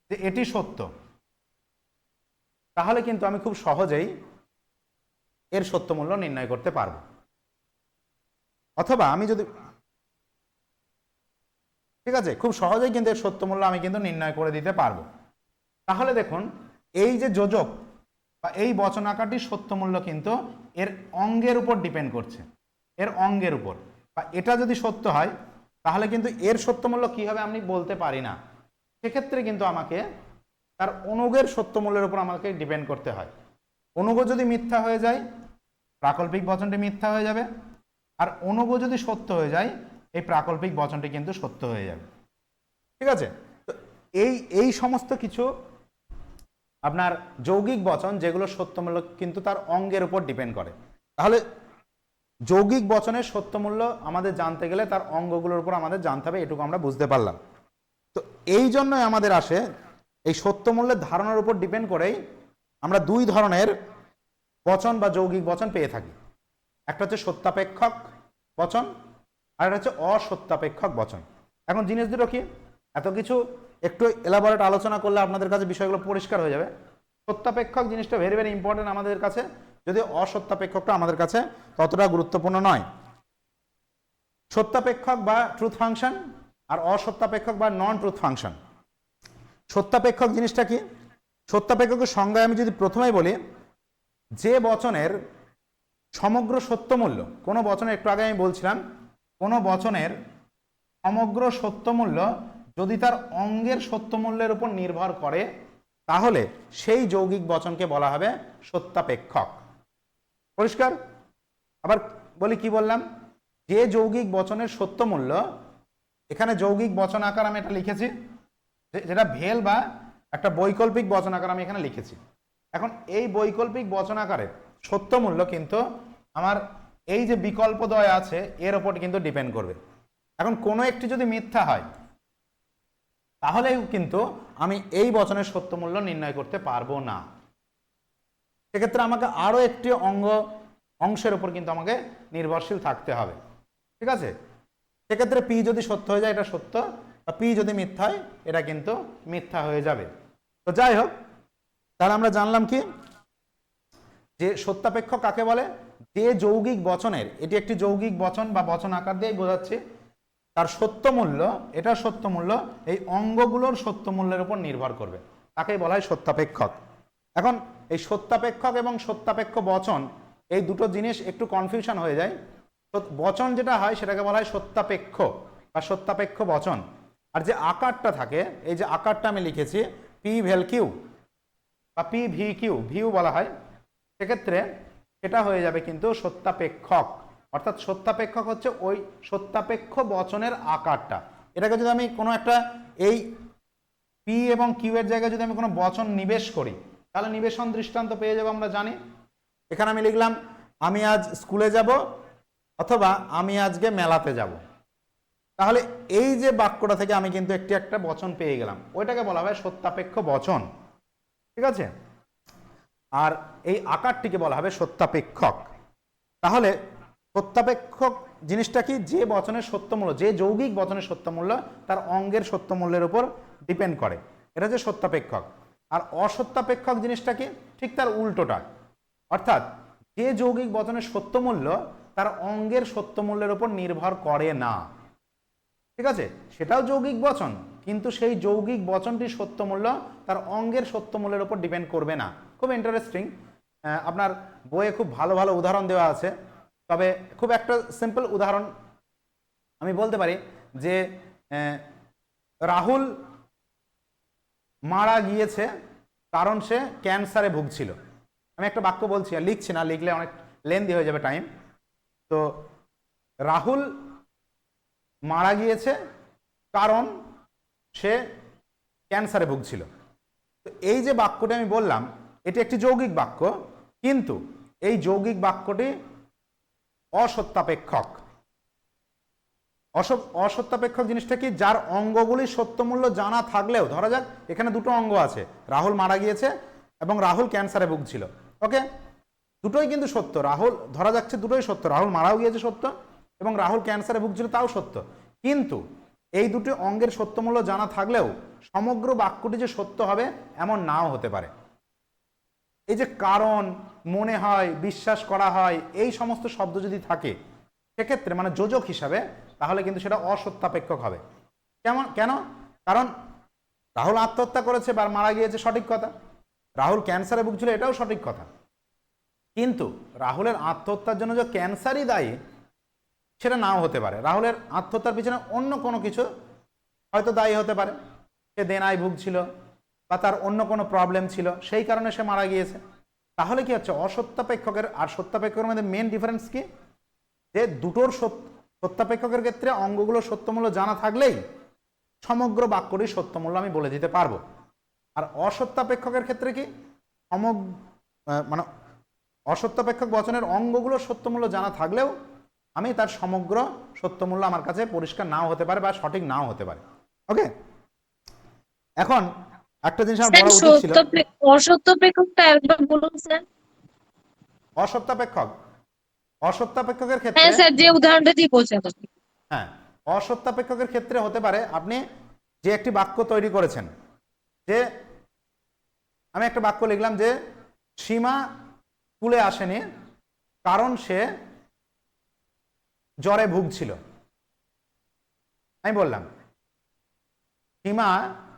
যে এটি সত্য, তাহলে কিন্তু আমি খুব সহজেই এর সত্য মূল্য নির্ণয় করতে পারবো। অথবা আমি যদি, ঠিক আছে, খুব সহজেই কিন্তু এর সত্য মূল্য আমি কিন্তু নির্ণয় করে দিতে পারবো। তাহলে দেখুন এই যে যোজক বা এই বচন আকারটির সত্য মূল্য কিন্তু এর অঙ্গের উপর ডিপেন্ড করছে, এর অঙ্গের উপর। বা এটা যদি সত্য হয় তাহলে কিন্তু এর সত্য মূল্য কি হবে আমি বলতে পারি না। সেক্ষেত্রে কিন্তু আমাকে তার অনুগের সত্য মূল্যের উপর আমাকে ডিপেন্ড করতে হয়। অনুগ যদি মিথ্যা হয়ে যায় প্রাকল্পিক বচনটি মিথ্যা হয়ে যাবে, আর অনুগ যদি সত্য হয়ে যায় এই প্রাকল্পিক বচনটি কিন্তু সত্য হয়ে যাবে। ঠিক আছে, তো এই সমস্ত কিছু আপনার যৌগিক বচন যেগুলো সত্যমূল্য কিন্তু তার অঙ্গের উপর ডিপেন্ড করে। তাহলে যৌগিক বচনের সত্যমূল্য আমাদের জানতে গেলে তার অঙ্গগুলোর উপর আমাদের জানতে হবে, এটুকু আমরা বুঝতে পারলাম। তো এই জন্যই আমাদের আসে এই সত্যমূল্যের ধারণার উপর ডিপেন্ড করেই আমরা দুই ধরনের বচন বা যৌগিক বচন পেয়ে থাকি। একটা হচ্ছে সত্যাপেক্ষক বচন, আর একটা হচ্ছে অসত্যাপেক্ষক বচন। এখন জিনিস দুটো কি, এত কিছু একটু এলাবোরেট আলোচনা করলে আপনাদের কাছে বিষয়গুলো পরিষ্কার হয়ে যাবে। সত্যাপেক্ষক জিনিসটা ভেরি ভেরি ইম্পর্টেন্ট আমাদের কাছে, যদি অসত্যাপেক্ষকটা আমাদের কাছে ততটা গুরুত্বপূর্ণ নয়। সত্যাপেক্ষক বা ট্রুথ ফাংশন আর অসত্যাপেক্ষক বা নন ট্রুথ ফাংশন। সত্যাপেক্ষক জিনিসটা কি? সত্যাপেক্ষকের সংজ্ঞায় আমি যদি প্রথমেই বলি, যে বচনের সমগ্র সত্যমূল্য, কোনো বচনের, একটু আগে আমি বলছিলাম, কোনো বচনের সমগ্র সত্যমূল্য যদি তার অঙ্গের সত্যমূল্যের উপর নির্ভর করে তাহলে সেই যৌগিক বচনকে বলা হবে সত্যাপেক্ষক। পরিষ্কার? আবার বলি, কি বললাম, যে যৌগিক বচনের সত্যমূল্য, এখানে যৌগিক বচন আকার আমি এটা লিখেছি, যেটা ভেল বা একটা বৈকল্পিক বচন আকার আমি এখানে লিখেছি। এখন এই বৈকল্পিক বচন আকারের সত্যমূল্য কিন্তু আমার এই যে বিকল্পদ্বয় আছে এর ওপর কিন্তু ডিপেন্ড করবে। এখন কোনো একটি যদি মিথ্যা হয় তাহলেও কিন্তু আমি এই বচনের সত্যমূল্য নির্ণয় করতে পারবো না। সেক্ষেত্রে আমাকে আরো একটি অংশের উপর কিন্তু আমাকে নির্ভরশীল থাকতে হবে। ঠিক আছে, সেক্ষেত্রে পি যদি সত্য হয়ে যায় এটা সত্য, বা পি যদি মিথ্যা হয় এটা কিন্তু মিথ্যা হয়ে যাবে। তো যাই হোক, তাহলে আমরা জানলাম কি, যে সত্যাপেক্ষক কাকে বলে? যে যৌগিক বচনের, এটি একটি যৌগিক বচন বা বচন আকার দিয়েই বোঝাচ্ছি, তার সত্যমূল্য, এটা সত্যমূল্য এই অঙ্গগুলোর সত্যমূল্যের উপর নির্ভর করবে, তাকেই বলা হয় সত্যাপেক্ষক। এখন এই সত্যাপেক্ষক এবং সত্যাপেক্ষ বচন এই দুটো জিনিস একটু কনফিউশন হয়ে যায়। বচন যেটা হয় সেটাকে বলা হয় সত্যাপেক্ষ বা সত্যাপেক্ষ বচন, আর যে আকারটা থাকে, এই যে আকারটা আমি লিখেছি পি ভেল কিউ বা পি ভি কিউ, ভিউ বলা হয়, সেক্ষেত্রে এটা হয়ে যাবে কিন্তু সত্যাপেক্ষক। অর্থাৎ সত্যাপেক্ষক হচ্ছে ওই সত্যাপেক্ষ বচনের আকারটা। এটাকে যদি আমি কোনো একটা এই পি এবং কিউ এর জায়গায় যদি আমি কোনো বচন নিবেশ করি তাহলে নিবেশন দৃষ্টান্ত পেয়ে যাবো। আমরা জানি, এখানে আমি লিখলাম আমি আজ স্কুলে যাব অথবা আমি আজকে মেলাতে যাব, তাহলে এই যে বাক্যটা থেকে আমি কিন্তু একটা বচন পেয়ে গেলাম, ওইটাকে বলা হয় সত্যাপেক্ষ বচন। ঠিক আছে, আর এই আকারটিকে বলা হবে সত্যাপেক্ষক। তাহলে সত্যাপেক্ষক জিনিসটা কি? যে বচনের সত্যমূল্য, যে যৌগিক বচনের সত্যমূল্য তার অঙ্গের সত্যমূল্যের উপর ডিপেন্ড করে, এটা হচ্ছে সত্যাপেক্ষক। আর অসত্যাপেক্ষক জিনিসটা কি? ঠিক তার উল্টোটা, অর্থাৎ যে যৌগিক বচনের সত্যমূল্য তার অঙ্গের সত্যমূল্যের উপর নির্ভর করে না। ঠিক আছে, সেটাও যৌগিক বচন, কিন্তু সেই যৌগিক বচনটির সত্যমূল্য তার অঙ্গের সত্যমূল্যের উপর ডিপেন্ড করবে না। খুব ইন্টারেস্টিং, আপনার বইয়ে খুব ভালো ভালো উদাহরণ দেওয়া আছে, তবে খুব একটা সিম্পল উদাহরণ আমি বলতে পারি যে রাহুল মারা গিয়েছে কারণ সে ক্যান্সারে ভুগছিল। আমি একটা বাক্য বলছি, আর লিখছি না, লিখলে অনেক লেন্দি হয়ে যাবে টাইম। তো রাহুল মারা গিয়েছে কারণ সে ক্যান্সারে ভুগছিল। তো এই যে বাক্যটা আমি বললাম এটি একটি যৌগিক বাক্য, কিন্তু এই যৌগিক বাক্যটি অসত্যাপেক্ষক। অসত্যাপেক্ষক জিনিসটা কি? যার অঙ্গগুলি সত্যমূল্য জানা থাকলেও, ধরা যাক এখানে দুটো অঙ্গ আছে, রাহুল মারা গিয়েছে এবং রাহুল ক্যান্সারে ভুগছিল, ওকে, দুটোই কিন্তু সত্য। রাহুল ধরা যাচ্ছে দুটোই সত্য, রাহুল মারাও গিয়েছে সত্য এবং রাহুল ক্যান্সারে ভুগছিল তাও সত্য। কিন্তু এই দুটি অঙ্গের সত্যমূল্য জানা থাকলেও সমগ্র বাক্যটি যে সত্য হবে এমন নাও হতে পারে। এই যে কারণ, মনে হয়, বিশ্বাস করা হয়, এই সমস্ত শব্দ যদি থাকে সেক্ষেত্রে মানে যোজক হিসাবে, তাহলে কিন্তু সেটা অসত্যাপেক্ষক হবে। কেন? কারণ রাহুল আত্মহত্যা করেছে বা মারা গিয়েছে সঠিক কথা, রাহুল ক্যান্সারে ভুগছিল এটাও সঠিক কথা, কিন্তু রাহুলের আত্মহত্যার জন্য যে ক্যান্সারই দায়ী সেটা নাও হতে পারে। রাহুলের আত্মহত্যার পিছনে অন্য কোনো কিছু হয়তো দায়ী হতে পারে, সে দেনায় ভুগছিল বা তার অন্য কোনো প্রবলেম ছিল, সেই কারণে সে মারা গিয়েছে। তাহলে কি হচ্ছে, অসত্যাপেক্ষকের আর সত্যাপেক্ষকের মধ্যে মেন ডিফারেন্স কি? যে দুটোর সত্যাপেক্ষকের ক্ষেত্রে অঙ্গগুলো সত্যমূল্য জানা থাকলেই সমগ্র বাক্যটির সত্যমূল্য আমি বলে দিতে পারবো, আর অসত্যাপেক্ষকের ক্ষেত্রে কি, মানে অসত্যাপেক্ষক বচনের অঙ্গগুলো সত্যমূল্য জানা থাকলেও আমি তার সমগ্র সত্যমূল্য আমার কাছে পরিষ্কার নাও হতে পারে বা সঠিক নাও হতে পারে। ওকে, এখন একটা জিনিস আমার বলা উচিত ছিল। অসত্যাপেক্ষকটা একবার বলুন স্যার। অসত্যাপেক্ষকের ক্ষেত্রে, হ্যাঁ স্যার, যে উদাহরণটা দিয়ে বলছেন। হ্যাঁ, অসত্যাপেক্ষকের ক্ষেত্রে হতে পারে আপনি যে একটি বাক্য তৈরি করেছেন, যে আমি একটা বাক্য লিখলাম যে সীমা স্কুলে আসেনি কারণ সে জ্বরে ভুগছিল। আমি বললাম সীমা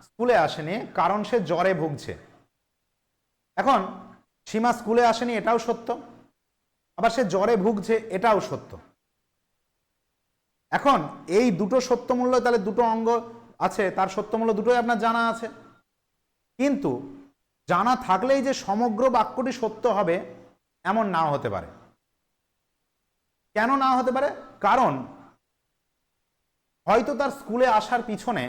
স্কুলে আসেনি কারণ সে জ্বরে ভুগছে। এখন সীমা স্কুলে আসেনি এটাও সত্য, আবার সে জ্বরে ভুগছে এটাও সত্য। এখন এই দুটো সত্যমূল্য, তাহলে দুটো অঙ্গ আছে, তার সত্যমূল্য দুটোই আপনার জানা আছে, কিন্তু জানা থাকলেই যে সমগ্র বাক্যটি সত্য হবে এমন নাও হতে পারে। কেন নাও হতে পারে? কারণ হয়তো তার স্কুলে আসার পিছনে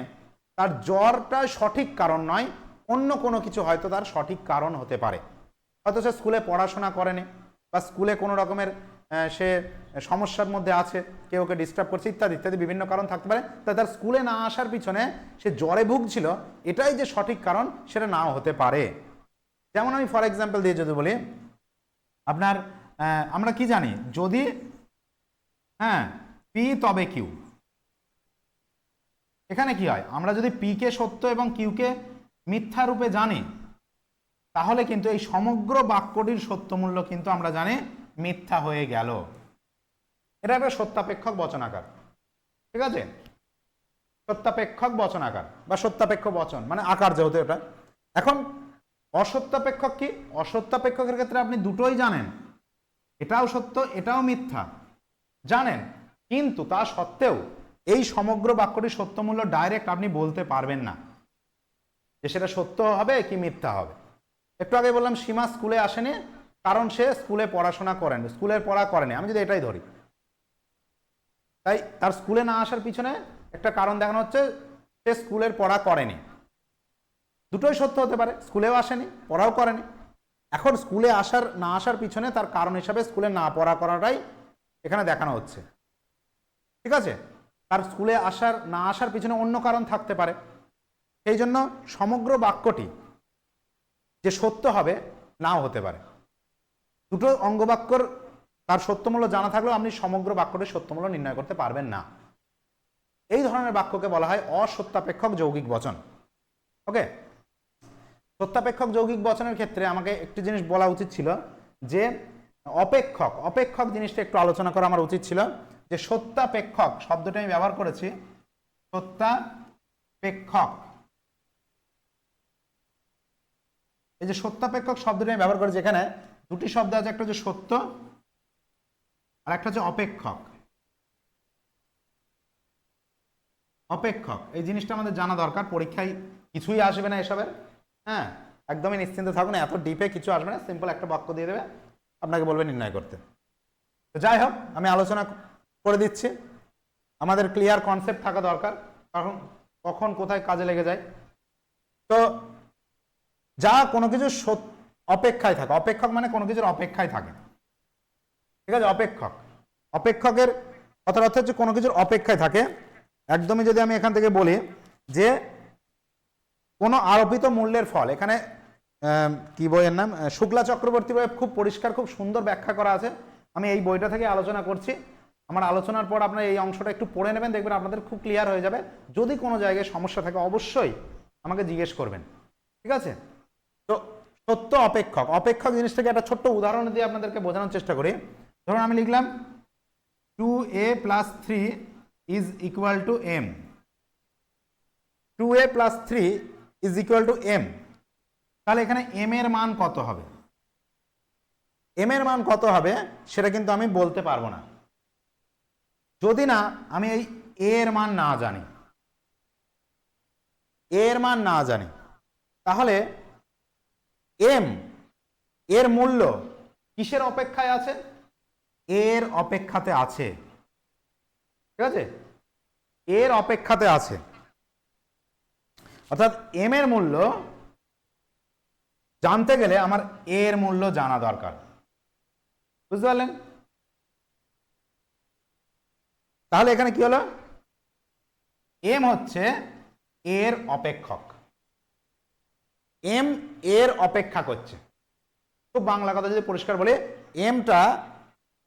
তার জ্বরটা সঠিক কারণ নয়, অন্য কোনো কিছু হয়তো তার সঠিক কারণ হতে পারে। হয়তো সে স্কুলে পড়াশোনা করেনি বা স্কুলে কোনো রকমের সে সমস্যার মধ্যে আছে, কেউ ওকে ডিস্টার্ব করছে, ইত্যাদি ইত্যাদি বিভিন্ন কারণ থাকতে পারে। তাই তার স্কুলে না আসার পিছনে সে জ্বরে ভুগছিল এটাই যে সঠিক কারণ সেটা নাও হতে পারে। যেমন আমি ফর এক্সাম্পল দিয়ে যদি বলি, আপনার আমরা কি জানি, যদি পি তবে কিউ, এখানে কি হয়, আমরা যদি পি কে সত্য এবং কিউ কে মিথ্যা রূপে জানি, তাহলে কিন্তু এই সমগ্র বাক্যটির সত্যমূল্য কিন্তু আমরা জানি মিথ্যা হয়ে গেল। এটা একটা সত্যাপেক্ষক বচনাকার, ঠিক আছে, সত্যাপেক্ষক বচনাকার বা সত্যাপেক্ষ বচন মানে আকার যেহেতু এটা। এখন অসত্যাপেক্ষক কি? অসত্যাপেক্ষকের ক্ষেত্রে আপনি দুটোই জানেন, এটাও সত্য এটাও মিথ্যা জানেন, কিন্তু তা সত্ত্বেও এই সমগ্র বাক্যটির সত্যমূল্য ডাইরেক্ট আপনি বলতে পারবেন না যে সেটা সত্য হবে কি মিথ্যা হবে। একটু আগে বললাম সীমা স্কুলে আসেনি কারণ সে স্কুলে পড়াশোনা করেন, স্কুলের পড়া করেনি, আমি যদি এটাই ধরি, তাই তার স্কুলে না আসার পিছনে একটা কারণ দেখানো হচ্ছে, সে স্কুলের পড়া করেনি। দুটোই সত্য হতে পারে, স্কুলেও আসেনি পড়াও করেনি। এখন স্কুলে আসার না আসার পিছনে তার কারণ হিসাবে স্কুলে না পড়া করাটাই এখানে দেখানো হচ্ছে, ঠিক আছে। তার স্কুলে আসার না আসার পিছনে অন্য কারণ থাকতে পারে, সেই জন্য সমগ্র বাক্যটি যে সত্য হবে নাও হতে পারে। দুটো অঙ্গবাক্যর তার সত্যমূল্য জানা থাকলেও আপনি সমগ্র বাক্যটির সত্যমূল্য নির্ণয় করতে পারবেন না। এই ধরনের বাক্যকে বলা হয় অসত্যাপেক্ষক যৌগিক বচন। ওকে, সত্যাপেক্ষক যৌগিক বচনের ক্ষেত্রে আমাকে একটি জিনিস বলা উচিত ছিল যে অপেক্ষক জিনিসটা একটু আলোচনা করা আমার উচিত ছিল, যে সত্যাপেক্ষক শব্দটা আমি ব্যবহার করেছি, সত্যাপেক্ষক, এই যে সত্যাপেক্ষক শব্দটা আমি ব্যবহার করেছি, এখানে দুটি শব্দ আছে, একটা হচ্ছে সত্য আর একটা হচ্ছে অপেক্ষক। অপেক্ষক এই জিনিসটা আমাদের জানা দরকার, পরীক্ষায় কিছুই আসবে না এসবের, হ্যাঁ একদমই নিশ্চিন্ত থাকুন, এত ডিপে কিছু আসবে না, সিম্পল একটা বাক্য দিয়ে দেবে, আপনাকে বলবে নির্ণয় করতে। তো যাই হোক, আমি আলোচনা করে দিচ্ছি, আমাদের ক্লিয়ার কনসেপ্ট থাকা দরকার কখন কোথায় কাজে লেগে যায়। তো যা কোনো কিছু অপেক্ষায় থাকে, অপেক্ষক মানে কোনো কিছুর অপেক্ষায় থাকে, ঠিক আছে, অপেক্ষক। অপেক্ষকের কথার অর্থ হচ্ছে কোনো কিছুর অপেক্ষায় থাকে। একদমই যদি আমি এখান থেকে বলি যে কোনো আরোপিত মূল্যের ফল, এখানে কি বইয়ের নাম, শুক্লা চক্রবর্তী বইয়ে খুব পরিষ্কার খুব সুন্দর ব্যাখ্যা করা আছে। আমি এই বইটা থেকে আলোচনা করছি। আমার আলোচনার পর আপনারা এই অংশটা একটু পড়ে নেবেন, দেখবেন আপনাদের খুব ক্লিয়ার হয়ে যাবে। যদি কোনো জায়গায় সমস্যা থাকে অবশ্যই আমাকে জিজ্ঞেস করবেন, ঠিক আছে? তো সত্য অপেক্ষক, অপেক্ষক জিনিসটাকে একটা ছোট্ট উদাহরণ দিয়ে আপনাদেরকে বোঝানোর চেষ্টা করি। ধরুন আমি লিখলাম 2a + 3 is equal two m। 2a + 3 is equal two m। তাহলে এখানে m এর মান কত হবে? m এর মান কত হবে সেটা কিন্তু আমি বলতে পারবো না যদি না আমি এই a এর মান না জানি। a এর মান না জানি তাহলে m এর মূল্য কিসের অপেক্ষায় আছে? এর অপেক্ষাতে আছে, ঠিক আছে? এর অপেক্ষাতে আছে, অর্থাৎ m এর মূল্য জানতে গেলে আমার এর মূল্য জানা দরকার। বুঝতে পারলেন? তাহলে এখানে কি হলো? m হচ্ছে এর অপেক্ষক, m এর অপেক্ষা করছে। খুব বাংলা কথা যদি পরিষ্কার বলে, mটা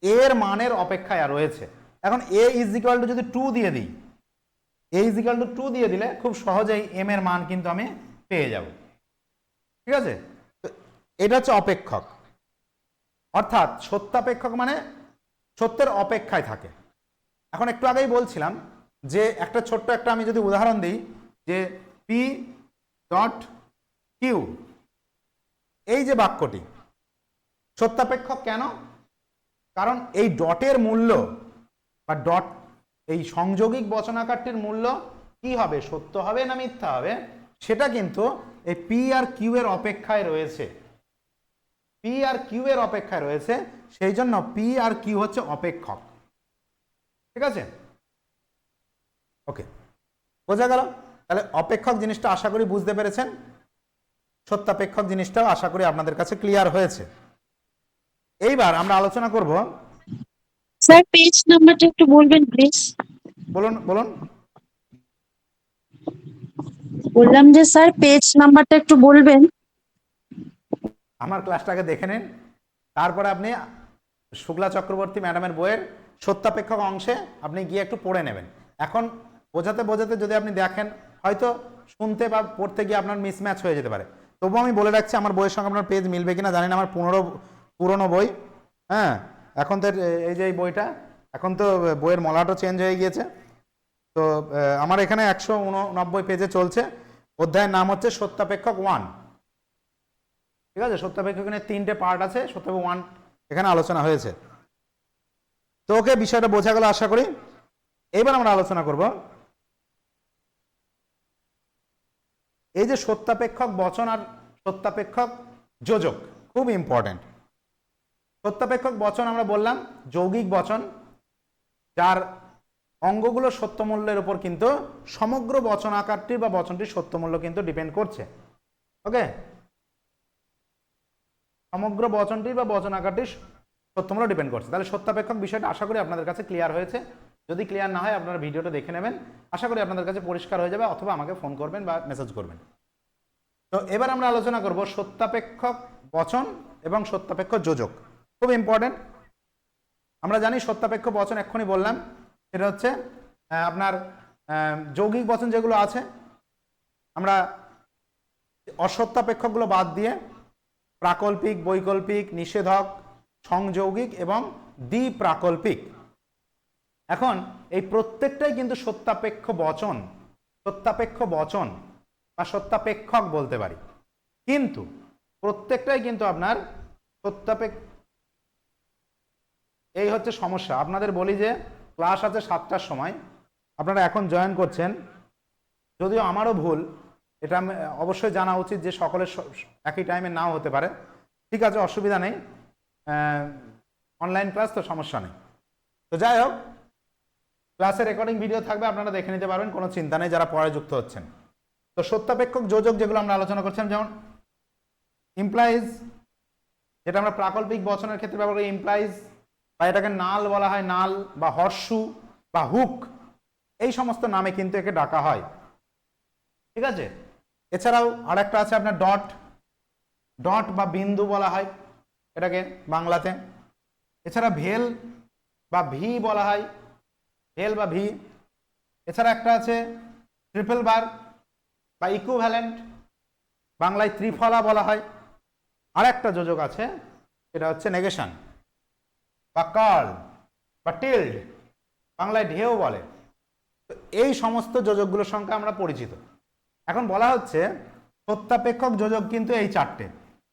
এর মানের অপেক্ষায় রয়েছে। এখন a = যদি 2 দিয়ে দিই, a = 2 দিয়ে দিলে খুব সহজেই m এর মান কিন্তু আমি পেয়ে যাব, ঠিক আছে? এটা হচ্ছে অপেক্ষক, অর্থাৎ সত্যাপেক্ষক মানে সত্যের অপেক্ষায় থাকে। এখন একটু আগেই বলছিলাম যে একটা ছোট্ট একটা আমি যদি উদাহরণ দিই যে P.Q, এই যে বাক্যটি সত্যাপেক্ষক কেন? কারণ এই ডটের মূল্য বা ডট এই সংযোগিক বচনাকারটির মূল্য কি হবে, সত্য হবে না মিথ্যা হবে, সেটা কিন্তু এই P আর Q এর অপেক্ষায় রয়েছে। P আর Q এর অপেক্ষায় রয়েছে, সেই জন্য P আর Q হচ্ছে অপেক্ষক, ঠিক আছে? ওকে, বোঝা গেল? তাহলে অপেক্ষক জিনিসটা আশা করি বুঝতে পেরেছেন। সত্যাপেক্ষক জিনিসটাও আশা করি আপনাদের কাছে ক্লিয়ার হয়েছে। এইবার আমরা আলোচনা করব। স্যার পেজ নাম্বারটা একটু বলবেন প্লিজ। বলুন বলুন। বললাম যে স্যার পেজ নাম্বারটা একটু বলবেন। আমার ক্লাসটাকে দেখে নিন, তারপরে আপনি শুক্লা চক্রবর্তী ম্যাডামের বইয়ের সত্যাপেক্ষক অংশে আপনি গিয়ে একটু পড়ে নেবেন। এখন বোঝাতে বোঝাতে যদি আপনি দেখেন হয়তো শুনতে বা পড়তে গিয়ে আপনার মিসম্যাচ হয়ে যেতে পারে। তবুও আমি বলে রাখছি আমার বইয়ের সঙ্গে আপনার পেজ মিলবে কিনা জানি না, আমার পুরনো বই। হ্যাঁ, এখন তো এই যে এই বইটা, এখন তো বইয়ের মলাটও চেঞ্জ হয়ে গিয়েছে। তো আমার এখানে 189 পেজে চলছে। অধ্যায়ের নাম হচ্ছে সত্যাপেক্ষক 1, ঠিক আছে? সত্যাপেক্ষকের 3টে পার্ট আছে, সত্যাপেক্ষক 1 এখানে আলোচনা হয়েছে। তো ওকে, বিষয়টা বোঝা গেল আশা করি। এবার আমরা আলোচনা করব এই যে সত্যাপেক্ষক বচন আর সত্যাপেক্ষক যোজক, খুব ইম্পর্টেন্ট। সত্যাপেক্ষক বচন আমরা বললাম যৌগিক বচন, যার অঙ্গগুলো সত্যমূল্যের উপর কিন্তু সমগ্র বচন আকারটির বা বচনটির সত্যমূল্য কিন্তু ডিপেন্ড করছে। ওকে, সমগ্র বচনটির বা বচন আকারটির সত্যমূল্য ডিপেন্ড করছে। তাহলে সত্যাপেক্ষক বিষয়টা আশা করি আপনাদের কাছে ক্লিয়ার হয়েছে। যদি ক্লিয়ার না হয় আপনারা ভিডিওটা দেখে নেবেন, আশা করি আপনাদের কাছে পরিষ্কার হয়ে যাবে, অথবা আমাকে ফোন করবেন বা মেসেজ করবেন। তো এবার আমরা আলোচনা করব সত্যাপেক্ষক বচন এবং সত্যাপেক্ষ যোজক, খুব ইম্পর্টেন্ট। আমরা জানি সত্যাপেক্ষ বচন এক্ষুনি বললাম, সেটা হচ্ছে আপনার যৌগিক বচন যেগুলো আছে, আমরা অসত্যাপেক্ষকগুলো বাদ দিয়ে প্রাকল্পিক, বৈকল্পিক, নিষেধক, সংযৌগিক এবং দ্বিপ্রাকল্পিক, এখন এই প্রত্যেকটাই কিন্তু সত্যাপেক্ষ বচন, সত্যাপেক্ষ বচন বা সত্যাপেক্ষক বলতে পারি। কিন্তু প্রত্যেকটাই কিন্তু আপনার সত্যাপেক্ষ। এই হচ্ছে সমস্যা। আপনাদের বলি যে ক্লাস আছে 7টার সময়, আপনারা এখন জয়েন করছেন, যদিও আমারও ভুল, এটা অবশ্যই জানা উচিত যে সকলের একই টাইমে নাও হতে পারে। ঠিক আছে, অসুবিধা নেই, অনলাইন ক্লাস তো সমস্যা নেই। তো যাই হোক, ক্লাসের রেকর্ডিং ভিডিও থাকবে, আপনারা দেখে নিতে পারবেন, কোনো চিন্তা নেই যারা পরে যুক্ত হচ্ছেন। তো সত্যাপেক্ষক যোজক যেগুলো আমরা আলোচনা করছিলাম, যেমন ইমপ্লাইজ, যেটা আমরা প্রাকল্পিক বচনের ক্ষেত্রে ব্যবহার করি, ইমপ্লাইজ বা এটাকে নাল বলা হয়, নাল বা হর্ষু বা হুক, এই সমস্ত নামে কিন্তু একে ডাকা হয়। ঠিক আছে, এছাড়াও আরেকটা আছে আপনার ডট, ডট বা বিন্দু বলা হয় এটাকে বাংলাতে। এছাড়া ভেল বা ভি বলা হয়, ভেল বা ভি। এছাড়া একটা আছে ট্রিপল বার বা ইকুইভ্যালেন্ট, বাংলায় ত্রিফলা বলা হয়। আর একটা যোজক আছে, এটা হচ্ছে নেগেশন বা কার্ল বা টিল্ড, বাংলায় ঢেউ বলে। তো এই সমস্ত যোজকগুলোর সঙ্গে আমরা পরিচিত। এখন বলা হচ্ছে সত্যাপেক্ষক যোজক কিন্তু এই চারটে,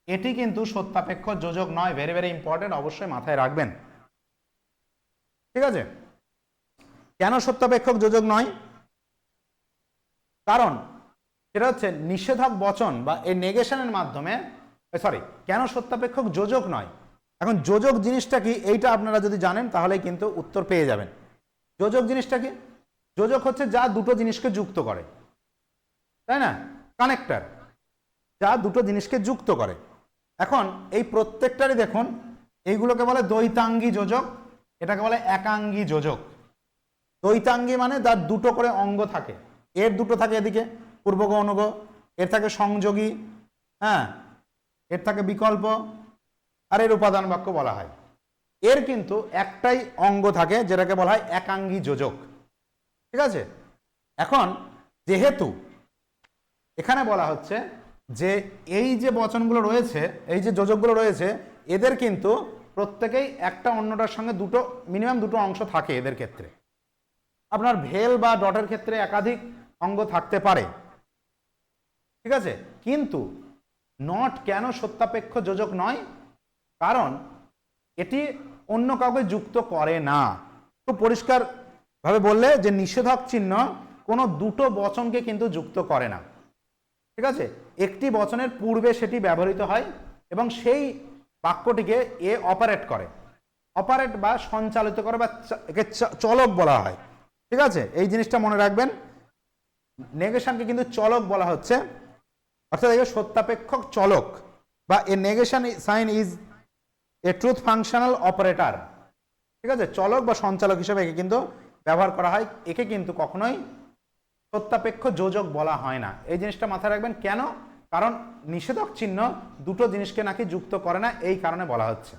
এটি কিন্তু সত্যাপেক্ষ যোজক নয়। ভেরি ভেরি ইম্পর্টেন্ট, অবশ্যই মাথায় রাখবেন। ঠিক আছে, কেন সত্যাপেক্ষক যোজক নয়? কারণ সেটা হচ্ছে নিষেধক বচন বা এই নেগেশনের মাধ্যমে, সরি, কেন সত্যাপেক্ষক যোজক নয়? এখন যোজক জিনিসটা কি, এইটা আপনারা যদি জানেন তাহলেই কিন্তু উত্তর পেয়ে যাবেন। যোজক জিনিসটা কি? যোজক হচ্ছে যা দুটো জিনিসকে যুক্ত করে, তাই না? কানেক্টর, যা দুটো জিনিসকে যুক্ত করে। এখন এই প্রত্যেকটারই দেখুন, এইগুলোকে বলে দ্বৈতাঙ্গী যোজক, এটাকে বলে একাঙ্গী যোজক। দ্বৈতাঙ্গী মানে তার দুটো করে অঙ্গ থাকে, এর দুটো থাকে এদিকে পূর্বগ অনুগ, এর থাকে সংযোগী, হ্যাঁ, এর থাকে বিকল্প, আর এর উপাদান বাক্য বলা হয়। এর কিন্তু একটাই অঙ্গ থাকে যেটাকে বলা হয় একাঙ্গী যোজক। ঠিক আছে, এখন যেহেতু এখানে বলা হচ্ছে যে এই যে বচনগুলো রয়েছে, এই যে যোজকগুলো রয়েছে, এদের কিন্তু প্রত্যেকেই একটা অন্যটার সঙ্গে দুটো, মিনিমাম দুটো অংশ থাকে এদের ক্ষেত্রে। আপনার ভেল বা ডটের ক্ষেত্রে একাধিক অঙ্গ থাকতে পারে। ঠিক আছে, কিন্তু নট কেন সত্যাপেক্ষ যোজক নয়? কারণ এটি অন্য কাউকে যুক্ত করে না। খুব পরিষ্কার ভাবে বললে যে নিষেধক চিহ্ন কোনো দুটো বচনকে কিন্তু যুক্ত করে না। ঠিক আছে, একটি বচনের পূর্বে সেটি ব্যবহৃত হয় এবং সেই বাক্যটিকে এ অপারেট করে, অপারেট বা সঞ্চালিত করে, বা একে চলক বলা হয়। ঠিক আছে, এই জিনিসটা মনে রাখবেন। নেগেশনকে কিন্তু চলক বলা হচ্ছে, অর্থাৎ একে সত্যাপেক্ষক চলক, বা a negation sign is a truth functional operator. ঠিক আছে, চলক বা সঞ্চালক হিসেবে একে কিন্তু ব্যবহার করা হয়। একে কিন্তু কখনোই সত্যাপেক্ষ যোজক বলা হয় না। এই জিনিসটা মাথায় রাখবেন। কেন? কারণ নিষেধক চিহ্ন দুটো জিনিসকে নাকি যুক্ত করে না, এই কারণে বলা হচ্ছে।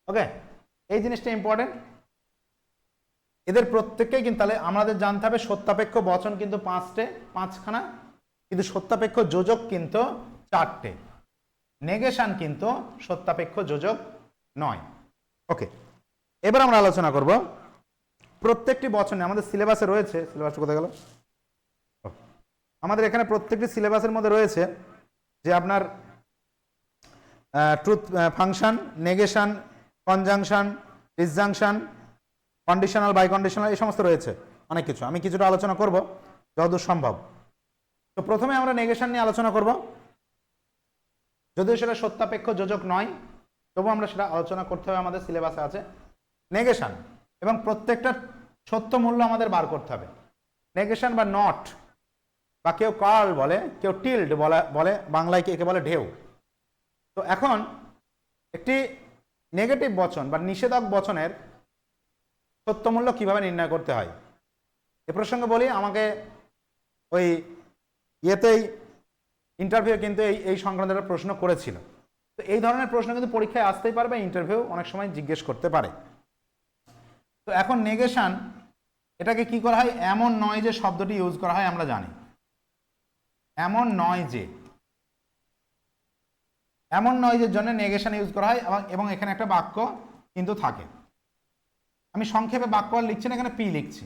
ওকে, এই জিনিসটা ইম্পর্টেন্ট। এদের প্রত্যেককেই কিন্তু, তাহলে আমাদের জানতে হবে সত্যাপেক্ষ বচন কিন্তু পাঁচখানা, কিন্তু সত্যাপেক্ষ যোজক কিন্তু চারটে। নেগেশন কিন্তু সত্যাপেক্ষ যোজক নয়। ওকে, এবার আমরা আলোচনা করব প্রত্যেকটি বচনে, আমাদের সিলেবাসে রয়েছে, সিলেবাসটা কোথায় গেল? আমাদের এখানে প্রত্যেকটি সিলেবাসের মধ্যে রয়েছে যে আপনার truth function, negation, conjunction, disjunction, conditional, biconditional, এই সমস্ত রয়েছে অনেক কিছু। আমি কিছুটা আলোচনা করব যতদূর সম্ভব। তো প্রথমে আমরা নেগেশন নিয়ে আলোচনা করব, যদিও সেটা সত্যাপেক্ষ যোজক নয়, তবু আমরা সেটা আলোচনা করতে হবে, আমাদের সিলেবাসে আছে নেগেশন, এবং প্রত্যেকটা সত্য মূল্য আমাদের বার করতে হবে। নেগেশন বা নট, বা কেউ কার্ল বলে, কেউ টিল্ড বলে, বাংলায় একে বলে ঢেউ। তো এখন একটি নেগেটিভ বচন বা নিষেধক বচনের সত্যমূল্য কিভাবে নির্ণয় করতে হয় এ প্রসঙ্গে বলি। আমাকে ওই ইয়েতেই ইন্টারভিউ কিন্তু এই সংক্রান্ত একটা প্রশ্ন করেছিল। তো এই ধরনের প্রশ্ন কিন্তু পরীক্ষায় আসতেই পারবে, ইন্টারভিউ অনেক সময় জিজ্ঞেস করতে পারে। তো এখন নেগেশন, এটাকে কি করা হয়? এমন নয় যে শব্দটি ইউজ করা হয়, আমরা জানি এমন নয় যে, এমন নয় যে জন্য নেগেশন ইউজ করা হয়, এবং এখানে একটা বাক্য কিন্তু থাকে। আমি সংক্ষেপে বাক্য আর লিখছি না, এখানে পি লিখছি।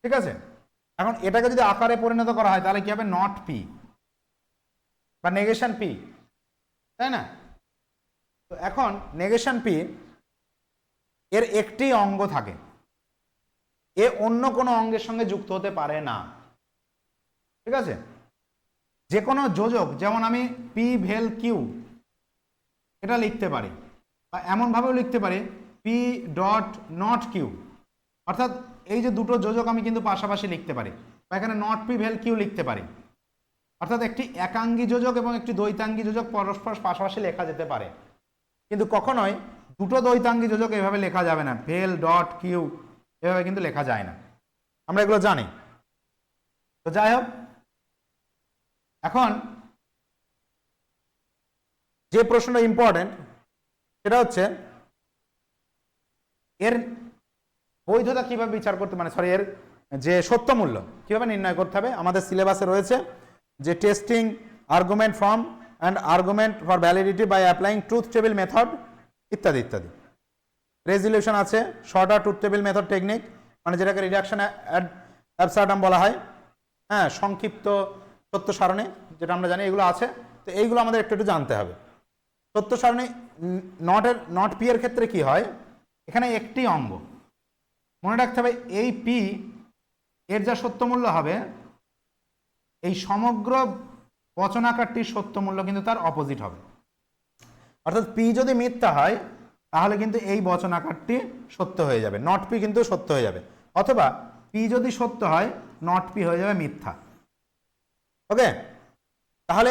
ঠিক আছে, এখন এটাকে যদি আকারে পরিণত করা হয় তাহলে কি হবে? নট পি বা নেগেশন পি, তাই না? তো এখন নেগেশন পি এর একটি অঙ্গ থাকে, এ অন্য কোনো অঙ্গের সঙ্গে যুক্ত হতে পারে না। ঠিক আছে, যে কোনো যোজক, যেমন আমি পি ভেল কিউ এটা লিখতে পারি, বা এমনভাবেও লিখতে পারি পি ডট নট কিউ, অর্থাৎ এই যে দুটো যোজক আমি কিন্তু পাশাপাশি লিখতে পারি, বা এখানে নট পি ভেল কিউ লিখতে পারি। অর্থাৎ একটি একাঙ্গী যোজক এবং একটি দ্বৈতাঙ্গী যোজক পরস্পর পাশাপাশি লেখা যেতে পারে, কিন্তু কখনোই দুটো দ্বৈতাঙ্গী যোজক এভাবে লেখা যাবে না, ভেল ডট কিউ এভাবে কিন্তু লেখা যায় না, আমরা এগুলো জানি। তো যাই হোক, এখন যে প্রশ্নটা ইম্পর্টেন্ট সেটা হচ্ছে এর বৈধতা কিভাবে বিচার করতে, মানে সরি এর যে সত্য মূল্য কিভাবে নির্ণয় করতে হবে। আমাদের সিলেবাসে রয়েছে যে testing argument form and argument for validity by applying truth table method ইত্যাদি ইত্যাদি। রেজলিউশন আছে, shorter truth table method technique, মানে যেটাকে রিডাকশন অ্যাবসার্ডাম বলা হয়, হ্যাঁ, সংক্ষিপ্ত সত্য সারণী যেটা আমরা জানি, এগুলো আছে। তো এইগুলো আমাদের একটু একটু জানতে হবে। সত্য সারণী নট পি এর ক্ষেত্রে কি হয়, এখানে একটি অঙ্গ মনে রাখতে হবে, এই পি এর যা সত্য মূল্য হবে, এই সমগ্র বচনাকারটির সত্য মূল্য কিন্তু তার অপোজিট হবে। অর্থাৎ পি যদি মিথ্যা হয় তাহলে কিন্তু এই বচনাকারটি সত্য হয়ে যাবে, নট পি কিন্তু সত্য হয়ে যাবে, অথবা পি যদি সত্য হয় নট পি হয়ে যাবে মিথ্যা। ওকে, তাহলে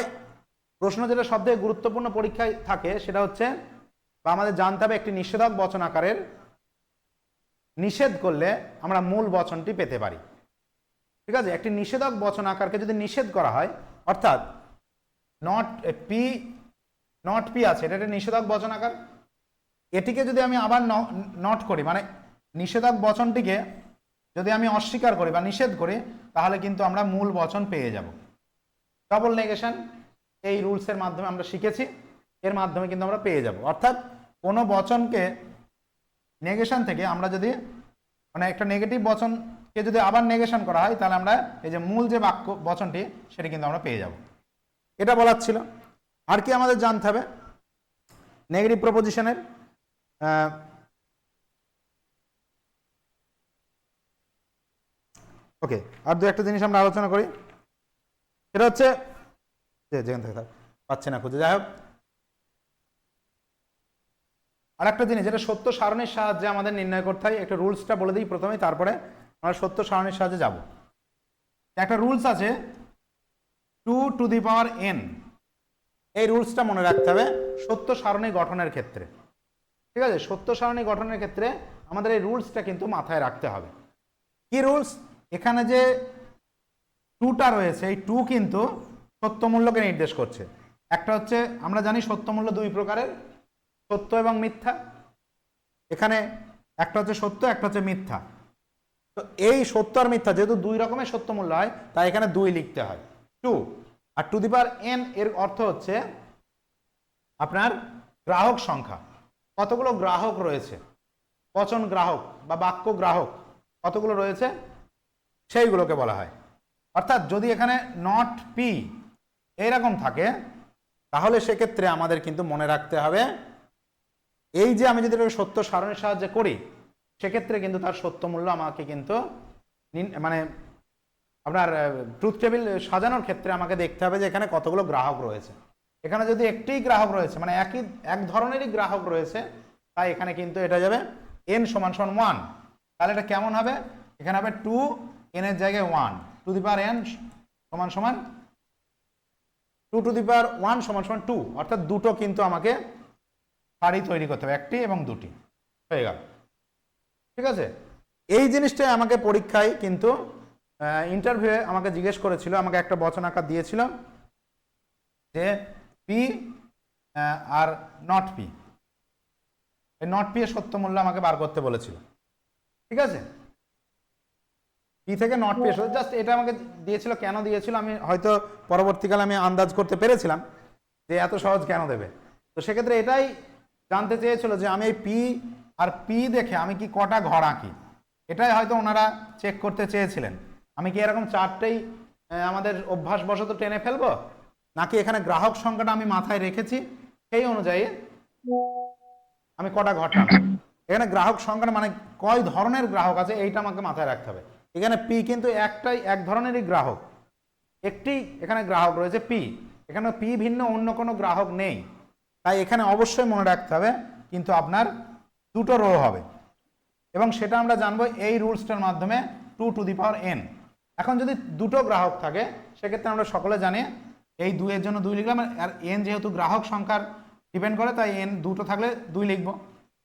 প্রশ্ন যেটা সবথেকে গুরুত্বপূর্ণ পরীক্ষায় থাকে সেটা হচ্ছে, বা আমাদের জানতে হবে, একটি নিষেধক বচন আকারের নিষেধ করলে আমরা মূল বচনটি পেতে পারি। ঠিক আছে, একটি নিষেধক বচন আকারকে যদি নিষেধ করা হয়, অর্থাৎ নট পি আছে, এটা একটা নিষেধক বচন আকার, এটিকে যদি আমি আবার নট করি, মানে নিষেধক বচনটিকে যদি আমি অস্বীকার করি বা নিষেধ করি, তাহলে কিন্তু আমরা মূল বচন পেয়ে যাব। ডবল নেগেশন এই রুলসের মাধ্যমে আমরা শিখেছি, এর মাধ্যমে কিন্তু আমরা পেয়ে যাব। অর্থাৎ কোনো বচনকে নেগেশন থেকে আমরা যদি, মানে একটা নেগেটিভ বচনকে যদি আবার নেগেশন করা হয়, তাহলে আমরা এই যে মূল যে বাক্য বচনটি সেটি কিন্তু আমরা পেয়ে যাব। এটা বলার ছিল। আর কি আমাদের জানতে হবে নেগেটিভ প্রপোজিশনের, ওকে, আর দু একটা জিনিস আমরা আলোচনা করি। সেটা হচ্ছে যেখান থেকে পাচ্ছে না খুঁজে, যাই হোক, আর একটা জিনিস যেটা সত্য সারণীর সাহায্যে আমাদের নির্ণয় করতে হয়, একটা রুলসটা বলে দিই প্রথমেই, তারপরে আমরা সত্য সারণীর সাহায্যে যাব। একটা রুলস আছে 2 টু দি পাওয়ার n, এই রুলসটা মনে রাখতে হবে সত্য সারণী গঠনের ক্ষেত্রে। ঠিক আছে, সত্য সারণী গঠনের ক্ষেত্রে আমাদের এই রুলসটা কিন্তু মাথায় রাখতে হবে। কি রুলস, এখানে যে 2টা রয়েছে, এই 2 কিন্তু সত্য মূল্যকে নির্দেশ করছে। একটা হচ্ছে, আমরা জানি সত্য মূল্য দুই প্রকারের, সত্য এবং মিথ্যা। এখানে একটা হচ্ছে সত্য, একটা হচ্ছে মিথ্যা। তো এই সত্য আর মিথ্যা যেহেতু দুই রকমের সত্য মূল্য হয়, তাই এখানে 2 লিখতে হয়, 2। আর টু দি পাওয়ার n এর অর্থ হচ্ছে আপনার গ্রাহক সংখ্যা, কতগুলো গ্রাহক রয়েছে, বচন গ্রাহক বা বাক্য গ্রাহক কতগুলো রয়েছে সেইগুলোকে বলা হয়। অর্থাৎ যদি এখানে নট পি এইরকম থাকে, তাহলে সেক্ষেত্রে আমাদের কিন্তু মনে রাখতে হবে, এই যে আমি যদি সত্য সারণীর সাহায্যে করি, সেক্ষেত্রে কিন্তু তার সত্য মূল্য আমাকে কিন্তু, মানে আপনার ট্রুথ টেবিল সাজানোর ক্ষেত্রে আমাকে দেখতে হবে যে এখানে কতগুলো গ্রাহক রয়েছে। এখানে যদি একটিই গ্রাহক রয়েছে, মানে এক ধরনেরই গ্রাহক রয়েছে, তাই এখানে কিন্তু এটা যাবে n সমান সমান 1। তাহলে এটা কেমন হবে, এখানে হবে 2 n এর জায়গায় 1, টু দি পাওয়ার n সমান সমান 2 টু দি পাওয়ার 1 সমান সমান 2। অর্থাৎ দুটো কিন্তু আমাকে সারি তৈরি করতে হবে, একটি এবং দুটি হয়ে গেল। ঠিক আছে, এই জিনিসটাই আমাকে পরীক্ষায় কিন্তু ইন্টারভিউয়ে আমাকে জিজ্ঞেস করেছিল, আমাকে একটা বচন আকার দিয়েছিল যে পি আর নট পি, এই নট পি এর সত্য মূল্য আমাকে বার করতে বলেছিল। ঠিক আছে, পি থেকে নট পি এর, জাস্ট এটা আমাকে দিয়েছিল। কেন দিয়েছিল আমি হয়তো পরবর্তীকালে আমি আন্দাজ করতে পেরেছিলাম যে এত সহজ কেন দেবে। তো সেক্ষেত্রে এটাই জানতে চেয়েছিল যে আমি এই পি আর পি দেখে আমি কি কটা ঘর আঁকি, এটাই হয়তো ওনারা চেক করতে চেয়েছিলেন। আমি কি এরকম 4টেই আমাদের অভ্যাসবশত টেনে ফেলবো, নাকি এখানে গ্রাহক সংখ্যাটা আমি মাথায় রেখেছি, সেই অনুযায়ী আমি কটা ঘর টানবো। এখানে গ্রাহক সংখ্যাটা মানে কয় ধরনের গ্রাহক আছে এইটা আমাকে মাথায় রাখতে হবে। এখানে পি কিন্তু এক ধরনেরই গ্রাহক, একটি এখানে গ্রাহক রয়েছে পি, এখানে পি ভিন্ন অন্য কোনো গ্রাহক নেই। তাই এখানে অবশ্যই মনে রাখতে হবে কিন্তু আপনার দুটো রো হবে, এবং সেটা আমরা জানবো এই রুলসটার মাধ্যমে 2 টু দি পাওয়ার n। এখন যদি দুটো গ্রাহক থাকে, সেক্ষেত্রে আমরা সকলে জানি এই 2 এর জন্য 2 লিখলাম, আর n যেহেতু গ্রাহক সংখ্যার ডিপেন্ড করে, তাই n দুটো থাকলে 2 লিখবো।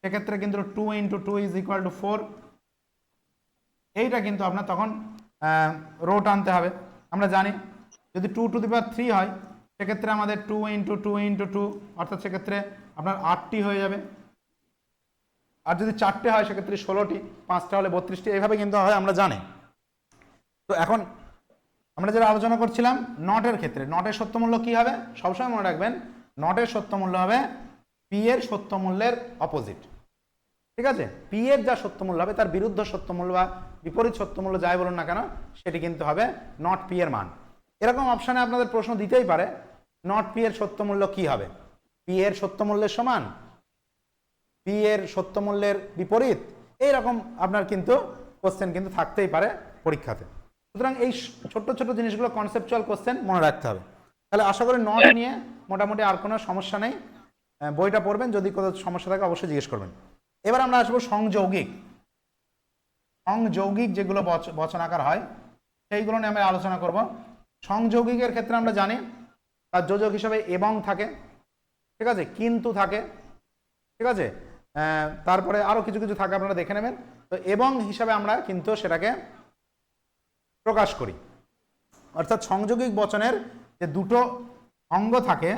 সেক্ষেত্রে কিন্তু 2 × 2 = 4। এইটা কিন্তু আপনার তখন রো টানতে হবে। আমরা জানি যদি 2⁻³ হয় সেক্ষেত্রে আমাদের 2 × 2 × 2 অর্থাৎ সেক্ষেত্রে আপনার 8টি হয়ে যাবে। আর যদি 4টে হয় সেক্ষেত্রে 16টি, 5টা হলে 32টি, এইভাবে কিন্তু হয়, আমরা জানি। তো এখন আমরা যেটা আলোচনা করছিলাম নটের ক্ষেত্রে, নটের সত্য মূল্য কি হবে? সবসময় মনে রাখবেন নটের সত্য মূল্য হবে পি এর সত্য মূল্যের অপোজিট। ঠিক আছে, পি এর যা সত্য মূল্য হবে তার বিরুদ্ধ সত্য মূল্য বা বিপরীত সত্য মূল্য যাই বলুন না কেন সেটি কিন্তু হবে নট পি এর মান। এরকম অপশানে আপনাদের প্রশ্ন দিতেই পারে নট পি এর সত্য মূল্য কি হবে? পি এর সত্য মূল্যের সমান, পি এর সত্য মূল্যের বিপরীত, এইরকম আপনার কিন্তু কোশ্চেন কিন্তু থাকতেই পারে পরীক্ষাতে। সুতরাং এই ছোট্ট ছোট্ট জিনিসগুলো কনসেপচুয়াল কোশ্চেন মনে রাখতে হবে। তাহলে আশা করি নট নিয়ে মোটামুটি আর কোনো সমস্যা নেই। বইটা পড়বেন, যদি কোনো সমস্যা থাকে অবশ্যই জিজ্ঞেস করবেন। এবার আমরা আসবো সংযৌগিক। সংযৌগিক যেগুলো বচনাকার হয় সেইগুলো নিয়ে আমরা আলোচনা করব। সংযৌগিকের ক্ষেত্রে আমরা জানি তার যোজক হিসাবে এবং থাকে, ঠিক আছে, কিন্তু থাকে, ঠিক আছে, তারপরে আরো কিছু কিছু থাকে, আপনারা দেখে নেবেন। তো এবং হিসাবে আমরা কিন্তু সেটাকে প্রকাশ করি। অর্থাৎ সংযৌগিক বচনের যে দুটো অঙ্গ থাকে,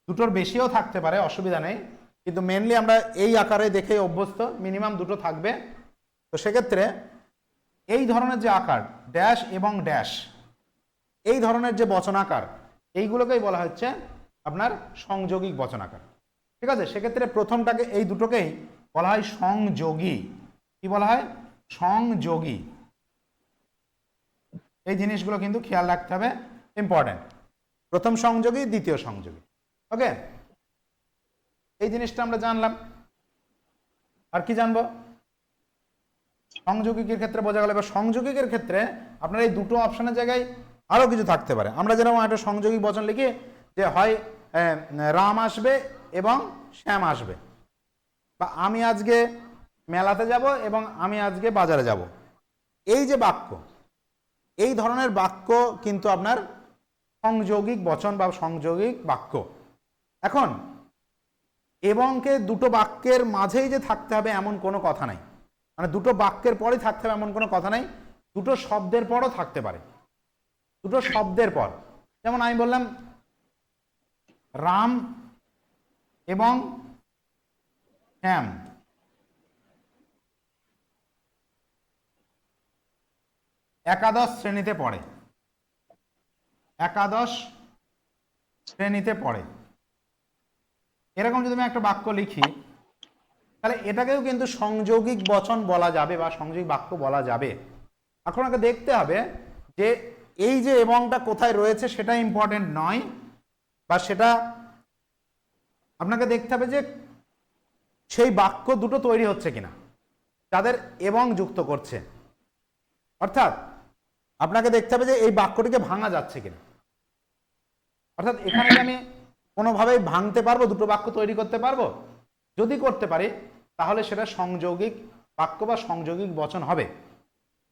দুটোর বেশিও থাকতে পারে, অসুবিধা নেই, কিন্তু মেনলি আমরা এই আকারে দেখে অভ্যস্ত, মিনিমাম দুটো থাকবে। তো সেক্ষেত্রে এই ধরনের যে আকার ড্যাশ এবং ড্যাশ, এই ধরনের যে বচনাকার, এইগুলোকেই বলা হচ্ছে আপনার সংযৌগিক বচনাকার। ঠিক আছে, সেক্ষেত্রে প্রথমটাকে, এই দুটোকেই বলা হয় সংযোগী। কি বলা হয়? সংযোগী। এই জিনিসগুলো কিন্তু খেয়াল রাখতে হবে, ইম্পর্টেন্ট। প্রথম সংযোগী, দ্বিতীয় সংযোগী। ওকে, এই জিনিসটা আমরা জানলাম। আর কি জানবো? সংযোগিকের ক্ষেত্রে বোঝা গেল। এবার সংযোগিকের ক্ষেত্রে আপনার এই দুটো অপশনের জায়গায় আরো কিছু থাকতে পারে। আমরা যেরকম একটা সংযোগিক বচন লিখি যে হয় রাম আসবে এবং শ্যাম আসবে, বা আমি আজকে মেলাতে যাব এবং আমি আজকে বাজারে যাব, এই যে বাক্য, এই ধরনের বাক্য কিন্তু আপনার সংযোগিক বচন বা সংযোগিক বাক্য। এখন এবংকে দুটো বাক্যের মাঝেই যে থাকতে হবে এমন কোনো কথা নাই, মানে দুটো বাক্যের পরই থাকতে হবে এমন কোনো কথা নাই, দুটো শব্দের পরও থাকতে পারে। দুটো শব্দের পর, যেমন আমি বললাম রাম এবং শ্যাম, একাদশ শ্রেণীতে পড়ে, একাদশ শ্রেণীতে পড়ে, এরকম যদি আমি একটা বাক্য লিখি তাহলে এটাকেও কিন্তু সংযোগিক বচন বলা যাবে বা সংযোগিক বাক্য বলা যাবে। এখন আগে দেখতে হবে যে এই যে এবংটা কোথায় রয়েছে সেটা ইম্পর্টেন্ট নয়, বা সেটা আপনাকে দেখতে হবে যে সেই বাক্য দুটো তৈরি হচ্ছে কিনা যাদের এবং যুক্ত করছে। অর্থাৎ আপনাকে দেখতে হবে যে এই বাক্যটিকে ভাঙা যাচ্ছে কিনা। অর্থাৎ এখানে আমি কোনোভাবেই ভাঙতে পারবো, দুটো বাক্য তৈরি করতে পারবো? যদি করতে পারি তাহলে সেটা সংযোগিক বাক্য বা সংযোগিক বচন হবে।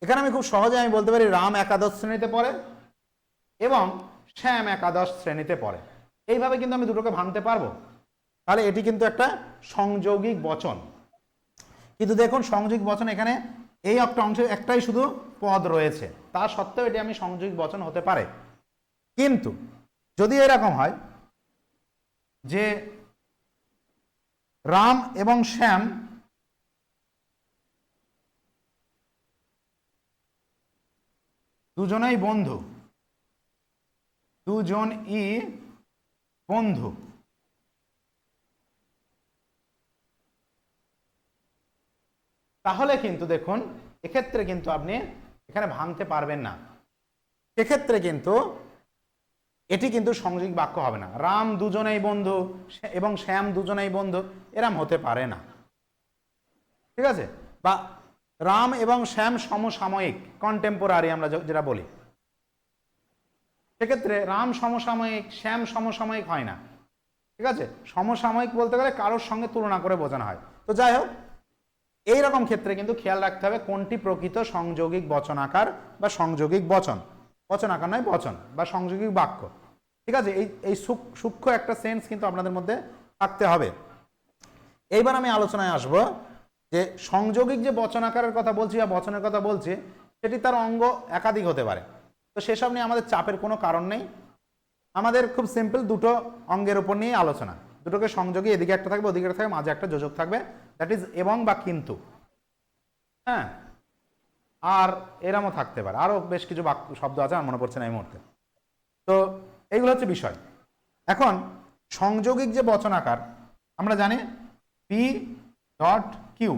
এখানে আমি খুব সহজে আমি বলতে পারি রাম একাদশ শ্রেণীতে পড়ে এবং শ্যাম একাদশ শ্রেণীতে পড়ে, এইভাবে কিন্তু আমি দুটোকে ভাঙতে পারবো। তাহলে এটি কিন্তু একটা সংযোগিক বচন। কিন্তু দেখুন সংযোগিক বচন এখানে এই একটা অংশে একটাই শুধু পদ রয়েছে, তা সত্ত্বেও এটি আমি সংযোগিক বচন হতে পারে। কিন্তু যদি এরকম হয় যে রাম এবং শ্যাম দুজনেই বন্ধু, দুজনই বন্ধু, তাহলে কিন্তু দেখুন এক্ষেত্রে কিন্তু আপনি এখানে ভাঙতে পারবেন না। সেক্ষেত্রে কিন্তু এটি কিন্তু সংযোগিক বাক্য হবে না। রাম দুজনেই বন্ধু এবং শ্যাম দুজনেই বন্ধু, এরম হতে পারে না। ঠিক আছে, বা রাম এবং শ্যাম সমসাময়িক, কন্টেম্পোরারি আমরা যেটা বলি, সেক্ষেত্রে রাম সমসাময়িক শ্যাম সমসাময়িক হয় না। ঠিক আছে, সমসাময়িক বলতে গেলে কারোর সঙ্গে তুলনা করে বোঝানো হয়। তো যাই হোক, এইরকম ক্ষেত্রে কিন্তু খেয়াল রাখতে হবে কোনটি প্রকৃত সংযোগিক বচনাকার বা সংযোগিক বচন, বচনাকার নয় বচন বা সংযোগিক বাক্য। ঠিক আছে, এই সূক্ষ্ম একটা সেন্স কিন্তু আপনাদের মধ্যে থাকতে হবে। এইবার আমি আলোচনায় আসব যে সংযোগিক যে বচন আকারের কথা বলছি বা বচনের কথা বলছি সেটি তার অঙ্গ একাধিক হতে পারে। তো সেসব নিয়ে আমাদের চাপের কোনো কারণ নেই, আমাদের খুব সিম্পল দুটো অঙ্গের উপর নিয়ে আলোচনা, দুটোকে সংযোগী, এদিকে একটা থাকবে ওদিকে একটা থাকবে, মাঝে একটা যোজক থাকবে, দ্যাট ইজ এবং বা কিন্তু। হ্যাঁ, আর এরমও থাকতে পারে, আরও বেশ কিছু বাক্য শব্দ আছে আমার মনে পড়ছে না এই মুহূর্তে। তো এইগুলো হচ্ছে বিষয়। এখন সংযোগিক যে বচন আকার আমরা জানি পি ডট কিউ,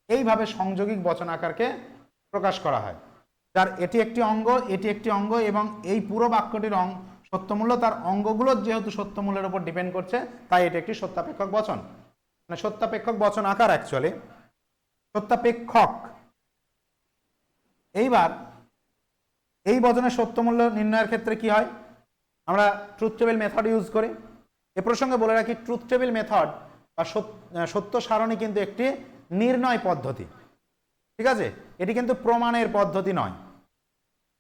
এইভাবে সংযোগিক বচন আকারকে প্রকাশ করা হয়, যার এটি একটি অঙ্গ, এটি একটি অঙ্গ, এবং এই পুরো বাক্যটির সত্যমূল্য তার অঙ্গগুলো যেহেতু সত্যমূল্যের উপর ডিপেন্ড করছে, তাই এটি একটি সত্যাপেক্ষক বচন, মানে সত্যাপেক্ষক বচন আকার অ্যাকচুয়ালি সত্যাপেক্ষক। এইবার এই বচনের সত্যমূল্য নির্ণয়ের ক্ষেত্রে কি হয়, আমরা ট্রুথ টেবিল মেথড ইউজ করি। এ প্রসঙ্গে বলে রাখি, ট্রুথ টেবিল মেথড বা সত্য সারণী কিন্তু একটি নির্ণয় পদ্ধতি, ঠিক আছে? এটি কিন্তু প্রমাণের পদ্ধতি নয়,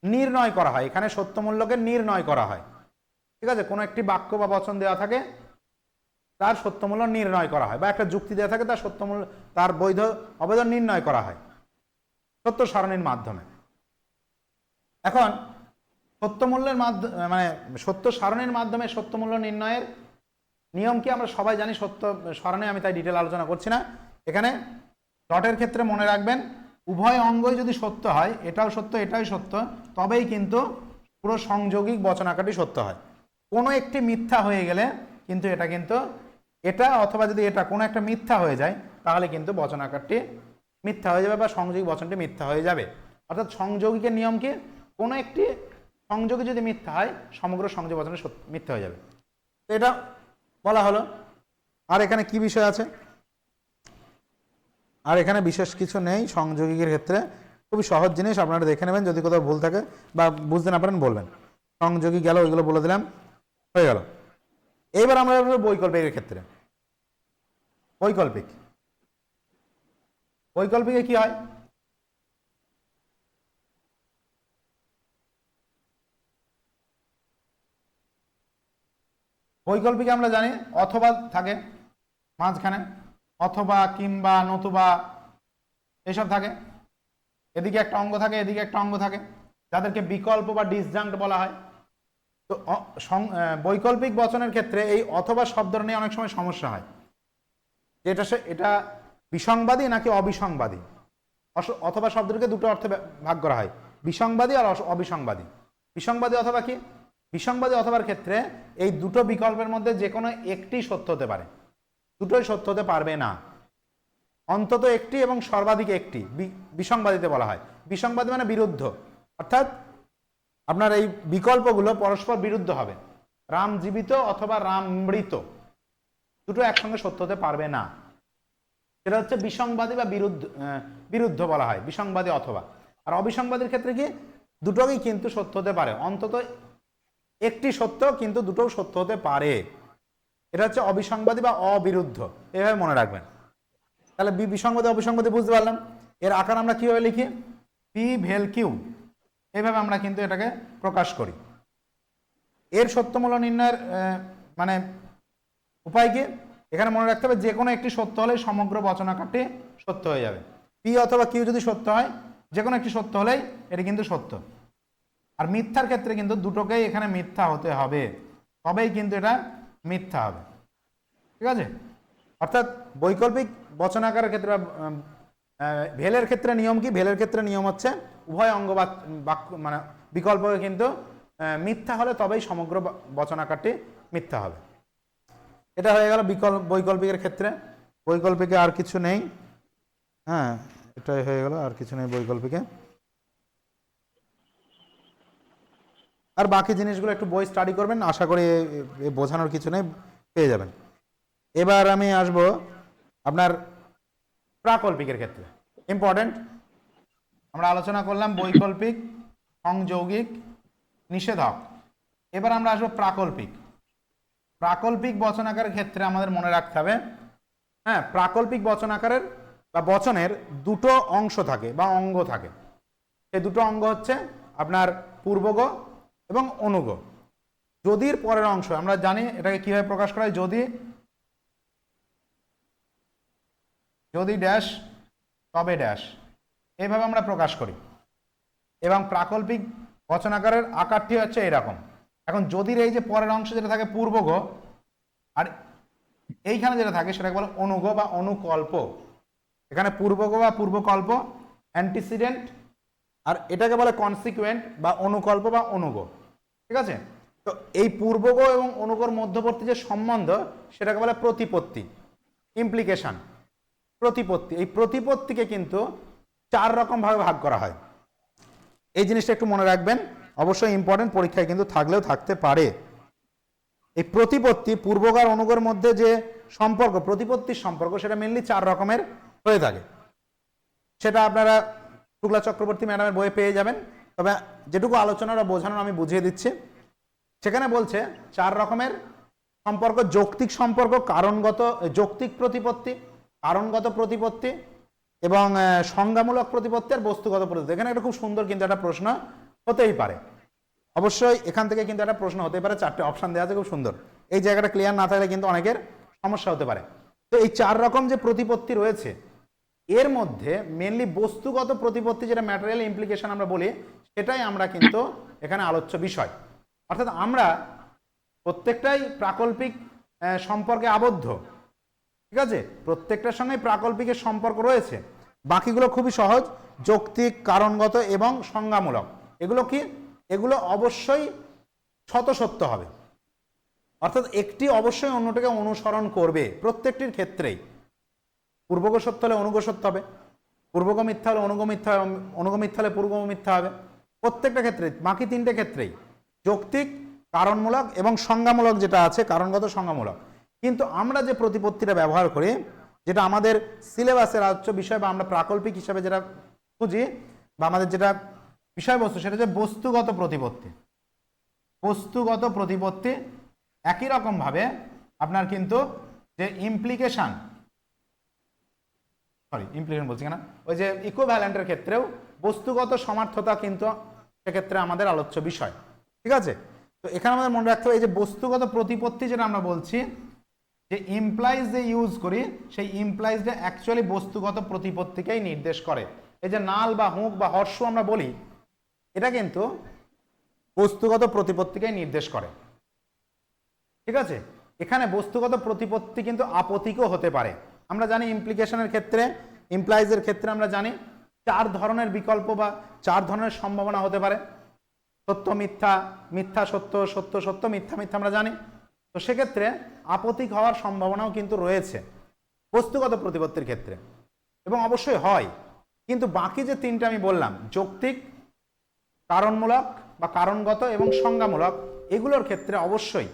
নির্ণয় করা হয়, এখানে সত্যমূল্যকে নির্ণয় করা হয়, ঠিক আছে? কোনো একটি বাক্য বা বচন দেওয়া থাকে, তার সত্যমূল্য নির্ণয় করা হয়, বা একটা যুক্তি দেওয়া থাকে, তার সত্যমূল্য, তার বৈধ অবৈধ নির্ণয় করা হয় সত্য সারণীর মাধ্যমে। এখন সত্যমূল্যের মাধ্যমে, মানে সত্য সারণীর মাধ্যমে সত্যমূল্য নির্ণয়ের নিয়ম কি আমরা সবাই জানি, সত্য সারণী, আমি তাই ডিটেল আলোচনা করছি না। এখানে ডটের ক্ষেত্রে মনে রাখবেন, উভয় অঙ্গই যদি সত্য হয়, এটাও সত্য এটাই সত্য, তবেই কিন্তু পুরো সংযোগিক বচন আকারটি সত্য হয়। কোনো একটি মিথ্যা হয়ে গেলে কিন্তু এটা অথবা যদি এটা কোনো একটা মিথ্যা হয়ে যায়, তাহলে কিন্তু বচন আকারটি মিথ্যা হয়ে যাবে বা সংযোগিক বচনটি মিথ্যা হয়ে যাবে। অর্থাৎ সংযোগিকের নিয়ম কি, কোনো একটি সংযোগে যদি মিথ্যা হয়, সমগ্র সংযোগ বচনে মিথ্যা হয়ে যাবে। তো এটা বলা হলো। আর এখানে কি বিষয় আছে, আর এখানে বিশেষ কিছু নেই সংযোগিকের ক্ষেত্রে, খুবই সহজ জিনিস, আপনারা দেখে নেবেন, যদি কোথাও ভুল থাকে বা বুঝতে না পারেন বলবেন। সংযোগী গেল, ওইগুলো বলে দিলাম, হয়ে গেল। এইবার আমরা বৈকল্পিকের ক্ষেত্রে, বৈকল্পিকে কি হয়, বৈকল্পিকে আমরা জানি অথবা থাকে মাঝখানে, অথবা কিংবা নতুবা এসব থাকে, এদিকে একটা অঙ্গ থাকে এদিকে একটা অঙ্গ থাকে, যাদেরকে বিকল্প বা ডিসজাঙ্ক্ট বলা হয়। তো বৈকল্পিক বচনের ক্ষেত্রে এই অথবা শব্দটা নিয়ে অনেক সময় সমস্যা হয়, যে এটা বিসংবাদী নাকি অবিসংবাদী। অথবা শব্দটিকে দুটো অর্থে ভাগ করা হয়, বিসংবাদী আর অবিসংবাদী। বিসংবাদী অথবা কি, বিসংবাদী অথবার ক্ষেত্রে এই দুটো বিকল্পের মধ্যে যে কোনো একটি সত্য হতে পারে, দুটোই সত্য হতে পারবে না, অন্তত একটি এবং সর্বাধিক একটি বিসংবাদীতে বলা হয়। বিসংবাদী মানে বিরুদ্ধ, অর্থাৎ আপনার এই বিকল্পগুলো পরস্পর বিরুদ্ধ হবে, রাম জীবিত অথবা রাম মৃত, দুটো একসঙ্গে সত্য হতে পারবে না, সেটা হচ্ছে বিসংবাদী বা বিরুদ্ধ বলা হয়, বিসংবাদী অথবা। আর অবিসংবাদীর ক্ষেত্রে কি, দুটোই কিন্তু সত্য হতে পারে, অন্তত একটি সত্য কিন্তু দুটোও সত্য হতে পারে, এটা হচ্ছে অবিসংবাদী বা অবিরুদ্ধ, এভাবে মনে রাখবেন। তাহলে বিসংবাদী অবিসংবাদী বুঝতে পারলাম। এর আকার আমরা কিভাবে লিখি, পি ভেল কিউ, এইভাবে আমরা কিন্তু এটাকে প্রকাশ করি। এর সত্যমূল্য নির্ণয়ের মানে উপায় কি, এখানে মনে রাখতে হবে যে কোনো একটি সত্য হলে সমগ্র বচন আকারটি সত্য হয়ে যাবে। পি অথবা কিউ যদি সত্য হয়, যে কোনো একটি সত্য হলেই এটি কিন্তু সত্য। আর মিথ্যার ক্ষেত্রে কিন্তু দুটোকেই এখানে মিথ্যা হতে হবে, তবেই কিন্তু এটা মিথ্যা হবে, ঠিক আছে? অর্থাৎ বৈকল্পিক বচন আকারের ক্ষেত্রে ভেলের ক্ষেত্রে নিয়ম কি, ভেলের ক্ষেত্রে নিয়ম হচ্ছে উভয় অঙ্গ বা বাক্য মানে বিকল্পকে কিন্তু মিথ্যা হলে তবেই সমগ্র বচন আকারটি মিথ্যা হবে। এটা হয়ে গেল বৈকল্পিকের ক্ষেত্রে। বৈকল্পিকে আর কিছু নেই, হ্যাঁ এটাই হয়ে গেল, আর কিছু নেই বৈকল্পিকে। আর বাকি জিনিসগুলো একটু বই স্টাডি করবেন, আশা করি বোঝানোর কিছু নেই, পেয়ে যাবেন। এবার আমি আসব আপনার প্রাকল্পিকের ক্ষেত্রে, ইম্পর্টেন্ট। আমরা আলোচনা করলাম বৈকল্পিক, সংযৌগিক, নিষেধক। এবার আমরা আসবো প্রাকল্পিক। প্রাকল্পিক বচন আকারের ক্ষেত্রে আমাদের মনে রাখতে হবে, হ্যাঁ, প্রাকল্পিক বচন আকারের বা বচনের দুটো অংশ থাকে বা অঙ্গ থাকে। এই দুটো অঙ্গ হচ্ছে আপনার পূর্বগ এবং অনুগ। যদির পরের অংশ আমরা জানি এটাকে কিভাবে প্রকাশ করা হয়, যদি যদি ড্যাশ তবে ড্যাশ, এইভাবে আমরা প্রকাশ করি। এবং প্রাকল্পিক বচনাকারের আকারটি হচ্ছে এরকম। এখন যদির এই যে পরের অংশ যেটা থাকে পূর্বগ, আর এইখানে যেটা থাকে সেটাকে বলে অনুগ বা অনুকল্প। এখানে পূর্বগ বা পূর্বকল্প, অ্যান্টিসিডেন্ট, আর এটাকে বলে কনসিকুয়েন্ট বা অনুকল্প বা অনুগ। ঠিক আছে? তো এই পূর্বগ এবং অনুগর মধ্যবর্তী যে সম্বন্ধ সেটাকে বলে প্রতিপত্তি, ইমপ্লিকেশন। প্রতিপত্তি, এই প্রতিপত্তিকে কিন্তু 4 রকম ভাবে ভাগ করা হয়। এই জিনিসটা একটু মনে রাখবেন, অবশ্যই ইম্পর্টেন্ট, পরীক্ষায় কিন্তু থাকলেও থাকতে পারে। এই প্রতিপত্তি পূর্বগ আর অনুগের মধ্যে যে সম্পর্ক, প্রতিপত্তির সম্পর্ক, সেটা মেনলি 4 রকমের হয়ে থাকে। সেটা আপনারা শুক্লা চক্রবর্তী ম্যাডামের বইয়ে পেয়ে যাবেন। তবে যেটুকু আলোচনা বা বোঝানোর আমি বুঝিয়ে দিচ্ছি। সেখানে বলছে 4 রকমের সম্পর্ক: যৌক্তিক সম্পর্ক, কারণগত যৌক্তিক প্রতিপত্তি, কারণগত প্রতিপত্তি এবং সংজ্ঞামূলক প্রতিপত্তি আর বস্তুগত প্রতিপত্তি। এখানে একটা খুব সুন্দর কিন্তু একটা প্রশ্ন হতেই পারে, অবশ্যই এখান থেকে কিন্তু একটা প্রশ্ন হতে পারে। 4টে অপশন দেওয়া আছে, খুব সুন্দর। এই জায়গাটা ক্লিয়ার না থাকলে কিন্তু অনেকের সমস্যা হতে পারে। তো এই 4 রকম যে প্রতিপত্তি রয়েছে, এর মধ্যে মেনলি বস্তুগত প্রতিপত্তি, যেটা ম্যাটেরিয়াল ইমপ্লিকেশন আমরা বলি, সেটাই আমরা কিন্তু এখানে আলোচ্য বিষয়। অর্থাৎ আমরা প্রত্যেকটাই প্রাকল্পিক সম্পর্কে আবদ্ধ। ঠিক আছে? প্রত্যেকটার সঙ্গে প্রাকল্পিকের সম্পর্ক রয়েছে। বাকিগুলো খুবই সহজ, যৌক্তিক, কারণগত এবং সংজ্ঞামূলক। এগুলো কি? এগুলো অবশ্যই শতসত্য হবে, অর্থাৎ একটি অবশ্যই অন্যটাকে অনুসরণ করবে প্রত্যেকটির ক্ষেত্রেই। পূর্বগ সত্য হলে অনুগ সত্য হবে, পূর্বগ মিথ্যা হলে অনুগ মিথ্যা হবে, অনুগ মিথ্যা হলে পূর্বগ মিথ্যা হবে। প্রত্যেকটা ক্ষেত্রে, বাকি 3টে ক্ষেত্রেই যৌক্তিক, কারণমূলক এবং সংজ্ঞামূলক যেটা আছে, কারণগত, সংজ্ঞামূলক। কিন্তু আমরা যে প্রতিপত্তিটা ব্যবহার করি, যেটা আমাদের সিলেবাসের আলোচ্য বিষয় বা আমরা প্রাকল্পিক হিসাবে যেটা খুঁজি বা আমাদের যেটা বিষয়বস্তু, সেটা হচ্ছে বস্তুগত প্রতিপত্তি। বস্তুগত প্রতিপত্তি একই রকম ভাবে আপনার কিন্তু যে ইমপ্লিকেশন বলছি কেন, ওই যে ইকুইভ্যালেন্টের ক্ষেত্রেও বস্তুগত সমার্থতা কিন্তু সেক্ষেত্রে আমাদের আলোচ্য বিষয়। ঠিক আছে? তো এখানে আমাদের মনে রাখতে হবে, এই যে বস্তুগত প্রতিপত্তি যেটা আমরা বলছি, যে ইমপ্লাইজ যে ইউজ করি, সেই ইমপ্লাইজটা অ্যাকচুয়ালি বস্তুগত প্রতিপত্তিকেই নির্দেশ করে। এই যে নাল বা হুঁক বা হর্ষ আমরা বলি, এটা কিন্তু বস্তুগত প্রতিপত্তিকেই নির্দেশ করে। ঠিক আছে? এখানে বস্তুগত প্রতিপত্তি কিন্তু আপতিকও হতে পারে। আমরা জানি ইমপ্লিকেশনের ক্ষেত্রে, ইমপ্লাইজের ক্ষেত্রে আমরা জানি 4 ধরনের বিকল্প বা 4 ধরনের সম্ভাবনা হতে পারে: সত্য মিথ্যা, মিথ্যা সত্য, সত্য সত্য, মিথ্যা মিথ্যা, আমরা জানি। তো সেক্ষেত্রে আপতিক হওয়ার সম্ভাবনাও কিন্তু রয়েছে বস্তুগত প্রতিপত্তির ক্ষেত্রে, এবং অবশ্যই হয়। কিন্তু বাকি যে 3টে আমি বললাম, যৌক্তিক, কারণমূলক বা কারণগত এবং সংজ্ঞামূলক, এগুলোর ক্ষেত্রে অবশ্যই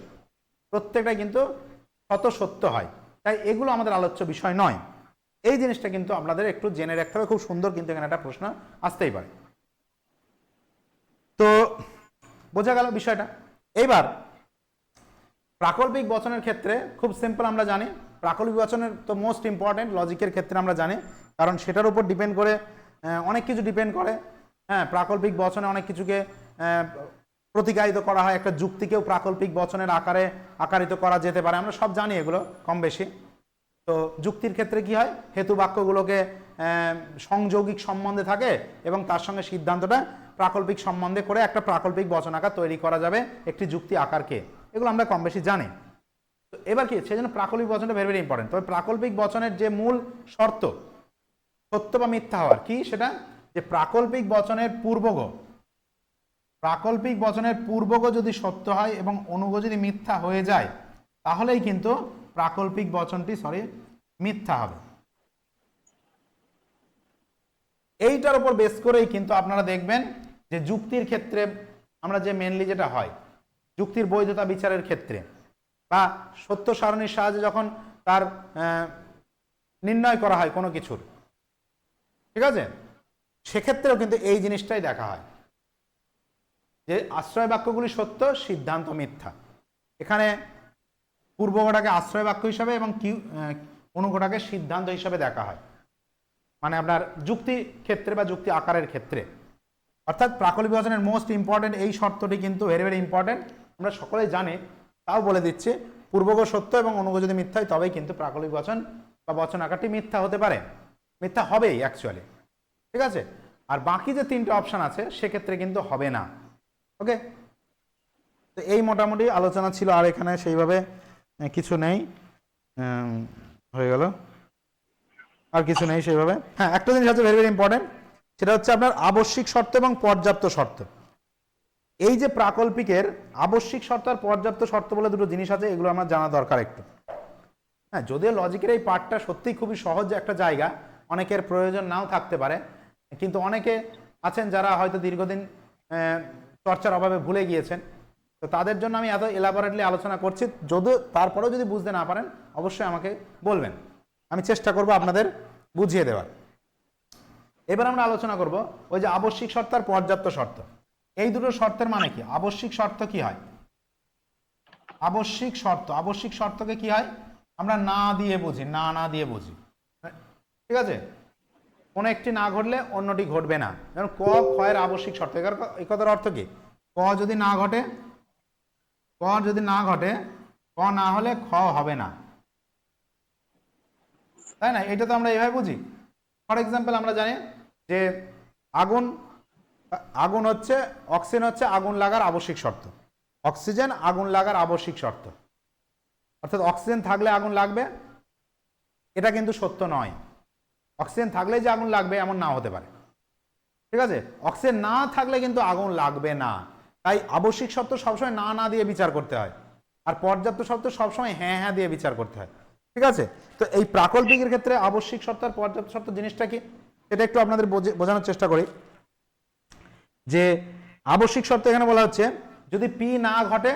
প্রত্যেকটাই কিন্তু শতসত্য হয়। তাই এগুলো আমাদের আলোচ্য বিষয় নয়। এই জিনিসটা কিন্তু আপনাদের একটু জেনে রাখতে হবে, খুব সুন্দর, কিন্তু এখানে একটা প্রশ্ন আসতেই পারে। তো বোঝা গেল বিষয়টা। এইবার প্রাকল্পিক বচনের ক্ষেত্রে খুব সিম্পল, আমরা জানি প্রাকল্পিক বচনের তো মোস্ট ইম্পর্টেন্ট লজিকের ক্ষেত্রে আমরা জানি, কারণ সেটার উপর ডিপেন্ড করে অনেক কিছু ডিপেন্ড করে। হ্যাঁ, প্রাকল্পিক বচনে অনেক কিছুকে প্রতিকায়িত করা হয়। একটা যুক্তিকেও প্রাকল্পিক বচনের আকারে আকারিত করা যেতে পারে, আমরা সব জানি এগুলো কম বেশি। তো যুক্তির ক্ষেত্রে কি হয়, হেতু বাক্যগুলোকে সংযৌগিক সম্বন্ধে থাকে এবং তার সঙ্গে সিদ্ধান্তটা প্রাকল্পিক সম্বন্ধে করে একটা প্রাকল্পিক বচন আকার তৈরি করা যাবে একটি যুক্তি আকারকে। এগুলো আমরা কম বেশি জানি। তো এবার কি, সেই জন্য প্রাকল্পিক বচনটা ভেরি ভেরি ইম্পর্টেন্ট। তবে প্রাকল্পিক বচনের যে মূল শর্ত সত্য বা মিথ্যা হওয়ার, কি সেটা, যে প্রাকল্পিক বচনের পূর্বগ, প্রাকল্পিক বচনের পূর্বগ যদি সত্য হয় এবং অনুগ যদি মিথ্যা হয়ে যায়, তাহলেই কিন্তু প্রাকল্পিক বচনটি মিথ্যা হবে। এইটার উপর বেস করেই কিন্তু আপনারা দেখবেন যে যুক্তির ক্ষেত্রে আমরা যে মেনলি যেটা হয়, যুক্তির বৈধতা বিচারের ক্ষেত্রে বা সত্য সারণীর সাহায্যে যখন তার নির্ণয় করা হয় কোনো কিছুর, ঠিক আছে, সেক্ষেত্রেও কিন্তু এই জিনিসটাই দেখা হয় যে আশ্রয় বাক্যগুলি সত্য, সিদ্ধান্ত মিথ্যা। এখানে পূর্বগটাকে আশ্রয় বাক্য হিসাবে এবং অনুগটাকে সিদ্ধান্ত হিসাবে দেখা হয়, মানে আপনার যুক্তি ক্ষেত্রে বা যুক্তি আকারের ক্ষেত্রে। অর্থাৎ প্রাকল্পিক বচনের মোস্ট ইম্পর্টেন্ট এই শর্তটি কিন্তু ভেরি ভেরি ইম্পর্টেন্ট, আমরা সকলেই জানি, তাও বলে দিচ্ছি। পূর্বগ সত্য এবং অনুগ যদি মিথ্যা হয় তবেই কিন্তু প্রাকল্পিক বচন বা বচন আকারটি মিথ্যা হতে পারে, মিথ্যা হবেই অ্যাকচুয়ালি, ঠিক আছে। আর বাকি যে তিনটে অপশন আছে সেক্ষেত্রে কিন্তু হবে না। ওকে, তো এই মোটামুটি আলোচনা ছিল, আর এখানে সেইভাবে কিছু নেই, হয়ে গেল, আর কিছু নেই সেইভাবে। হ্যাঁ, একটা জিনিস আছে ভেরি ভেরি ইম্পর্টেন্ট, সেটা হচ্ছে আপনার আবশ্যিক শর্ত এবং পর্যাপ্ত শর্ত। এই যে প্রাকল্পিকের আবশ্যিক শর্ত আর পর্যাপ্ত শর্ত বলে দুটো জিনিস আছে, এগুলো আমার জানা দরকার একটু। হ্যাঁ, যদিও লজিকের এই পার্টটা সত্যিই খুবই সহজ একটা জায়গা, অনেকের প্রয়োজন নাও থাকতে পারে, কিন্তু অনেকে আছেন যারা হয়তো দীর্ঘদিন চর্চার অভাবে ভুলে গিয়েছেন, তো তাদের জন্য আমি এত এলাবোরেটলি আলোচনা করছি। যদিও তারপরেও যদি বুঝতে না পারেন অবশ্যই আমাকে বলবেন, আমি চেষ্টা করব আপনাদের বুঝিয়ে দেওয়ার। এবার আমরা আলোচনা করব ওই যে আবশ্যিক শর্ত আর পর্যাপ্ত শর্ত। এই দুটো শর্তের মানে কি? আবশ্যিক শর্ত কি হয়? আবশ্যিক শর্ত, আবশ্যিক শর্তকে কি হয় আমরা না দিয়ে বুঝি, না দিয়ে বুঝি, ঠিক আছে। কোনো একটি না ঘটলে অন্যটি ঘটবে না, যেমন ক ক্ষয়ের আবশ্যিক শর্ত। এই কথার অর্থ কি? ক যদি না ঘটে, ক যদি না ঘটে, ক না হলে খ হবে না, তাই না? এটা তো আমরা এইভাবে বুঝি। ফর এক্সাম্পল আমরা জানি যে আগুন, আগুন হচ্ছে, অক্সিজেন হচ্ছে আগুন লাগার আবশ্যিক শর্ত। অক্সিজেন আগুন লাগার আবশ্যিক শর্ত, অর্থাৎ অক্সিজেন থাকলে আগুন লাগবে, এটা কিন্তু সত্য নয়। অক্সিজেন থাকলে যে আগুন লাগবে এমন নাও হতে পারে, ঠিক আছে। অক্সিজেন না থাকলে কিন্তু আগুন লাগবে না। তাই আবশ্যিক শর্ত সবসময় না দিয়ে বিচার করতে হয়, আর পর্যাপ্ত শর্ত সবসময় হ্যাঁ দিয়ে বিচার করতে হয়, ঠিক আছে। তো এই প্রাকল্পিকের ক্ষেত্রে আবশ্যিক শর্ত আর পর্যাপ্ত শর্ত জিনিসটা কি, এটা একটু আপনাদের বোঝানোর চেষ্টা করি। যে আবশ্যিক শর্ত এখানে বলা হচ্ছে যদি পি না ঘটে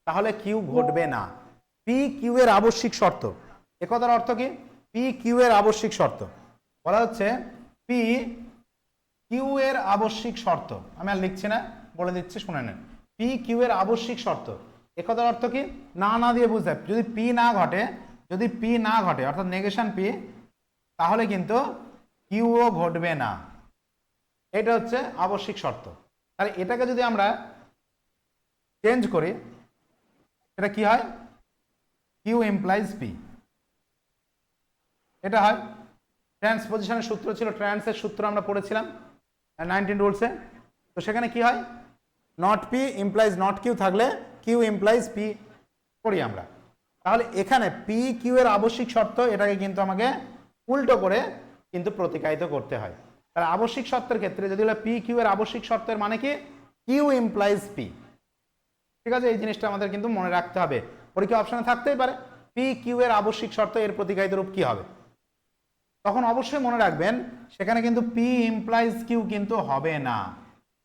তাহলে কিউ ঘটবে না। পি কিউ এর আবশ্যিক শর্ত, একথার অর্থ কি? পি কিউ এর আবশ্যিক শর্ত বলা হচ্ছে পি কিউ এর আবশ্যিক শর্ত। আমি আর লিখছি না, বলে দিচ্ছি, শুনে নেন। পি কিউ এর আবশ্যিক শর্ত, একথার অর্থ কি? না দিয়ে বুঝতে হয়। যদি পি না ঘটে, যদি পি না ঘটে অর্থাৎ নেগেশন পি, তাহলে কিন্তু কিউও ঘটবে না। এটা হচ্ছে আবশ্যিক শর্ত। তাহলে এটাকে যদি আমরা চেঞ্জ করি, এটা কি হয়? কিউ ইমপ্লাইজ পি, এটা হয়। ট্রান্সপোজিশনের সূত্র ছিল, ট্রান্সের সূত্র আমরা পড়েছিলাম 19 রুলসে। তো সেখানে কি হয়? Not P implies not Q থাকলে কিউ ইমপ্লাইজ পি করি আমরা। তাহলে এখানে পি কিউ এর আবশ্যিক শর্ত, এটাকে কিন্তু আমাকে উল্টো করে কিন্তু প্রতিকায়িত করতে হয়। তাহলে আবশ্যিক শর্তের ক্ষেত্রে যদি হলো পি কিউ এর আবশ্যিক শর্তের মানে কি? কিউ ইমপ্লাইজ পি, ঠিক আছে। এই জিনিসটা আমাদের কিন্তু মনে রাখতে হবে, পরীক্ষা অপশনে থাকতেই পারে পি কিউ এর আবশ্যিক শর্ত এর প্রতিকায়িত রূপ কি হবে। তখন অবশ্যই মনে রাখবেন সেখানে কিন্তু পি ইমপ্লাইজ কিউ কিন্তু হবে না,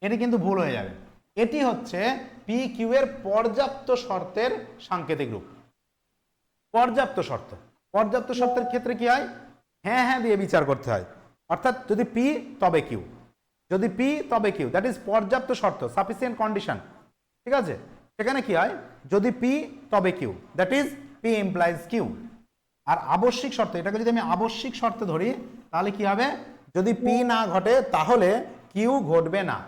এটি কিন্তু ভুল হয়ে যাবে। এটি হচ্ছে পি কিউ এর পর্যাপ্ত শর্তের সাংকেতিক রূপ। পর্যাপ্ত শর্ত, পর্যাপ্ত শর্তের ক্ষেত্রে কি হয়? হ্যাঁ দিয়ে বিচার করতে হয়, অর্থাৎ যদি পি তবে কিউ, যদি পি তবে কিউ, দ্যাট ইজ পর্যাপ্ত শর্ত, সাফিসিয়েন্ট কন্ডিশন, ঠিক আছে। সেখানে কি হয়? যদি পি তবে Q, that is P implies Q. আর আবশ্যিক শর্ত, এটাকে যদি আমি আবশ্যিক শর্ত ধরি তাহলে কি হবে? যদি পি না ঘটে তাহলে কিউ ঘটবে না।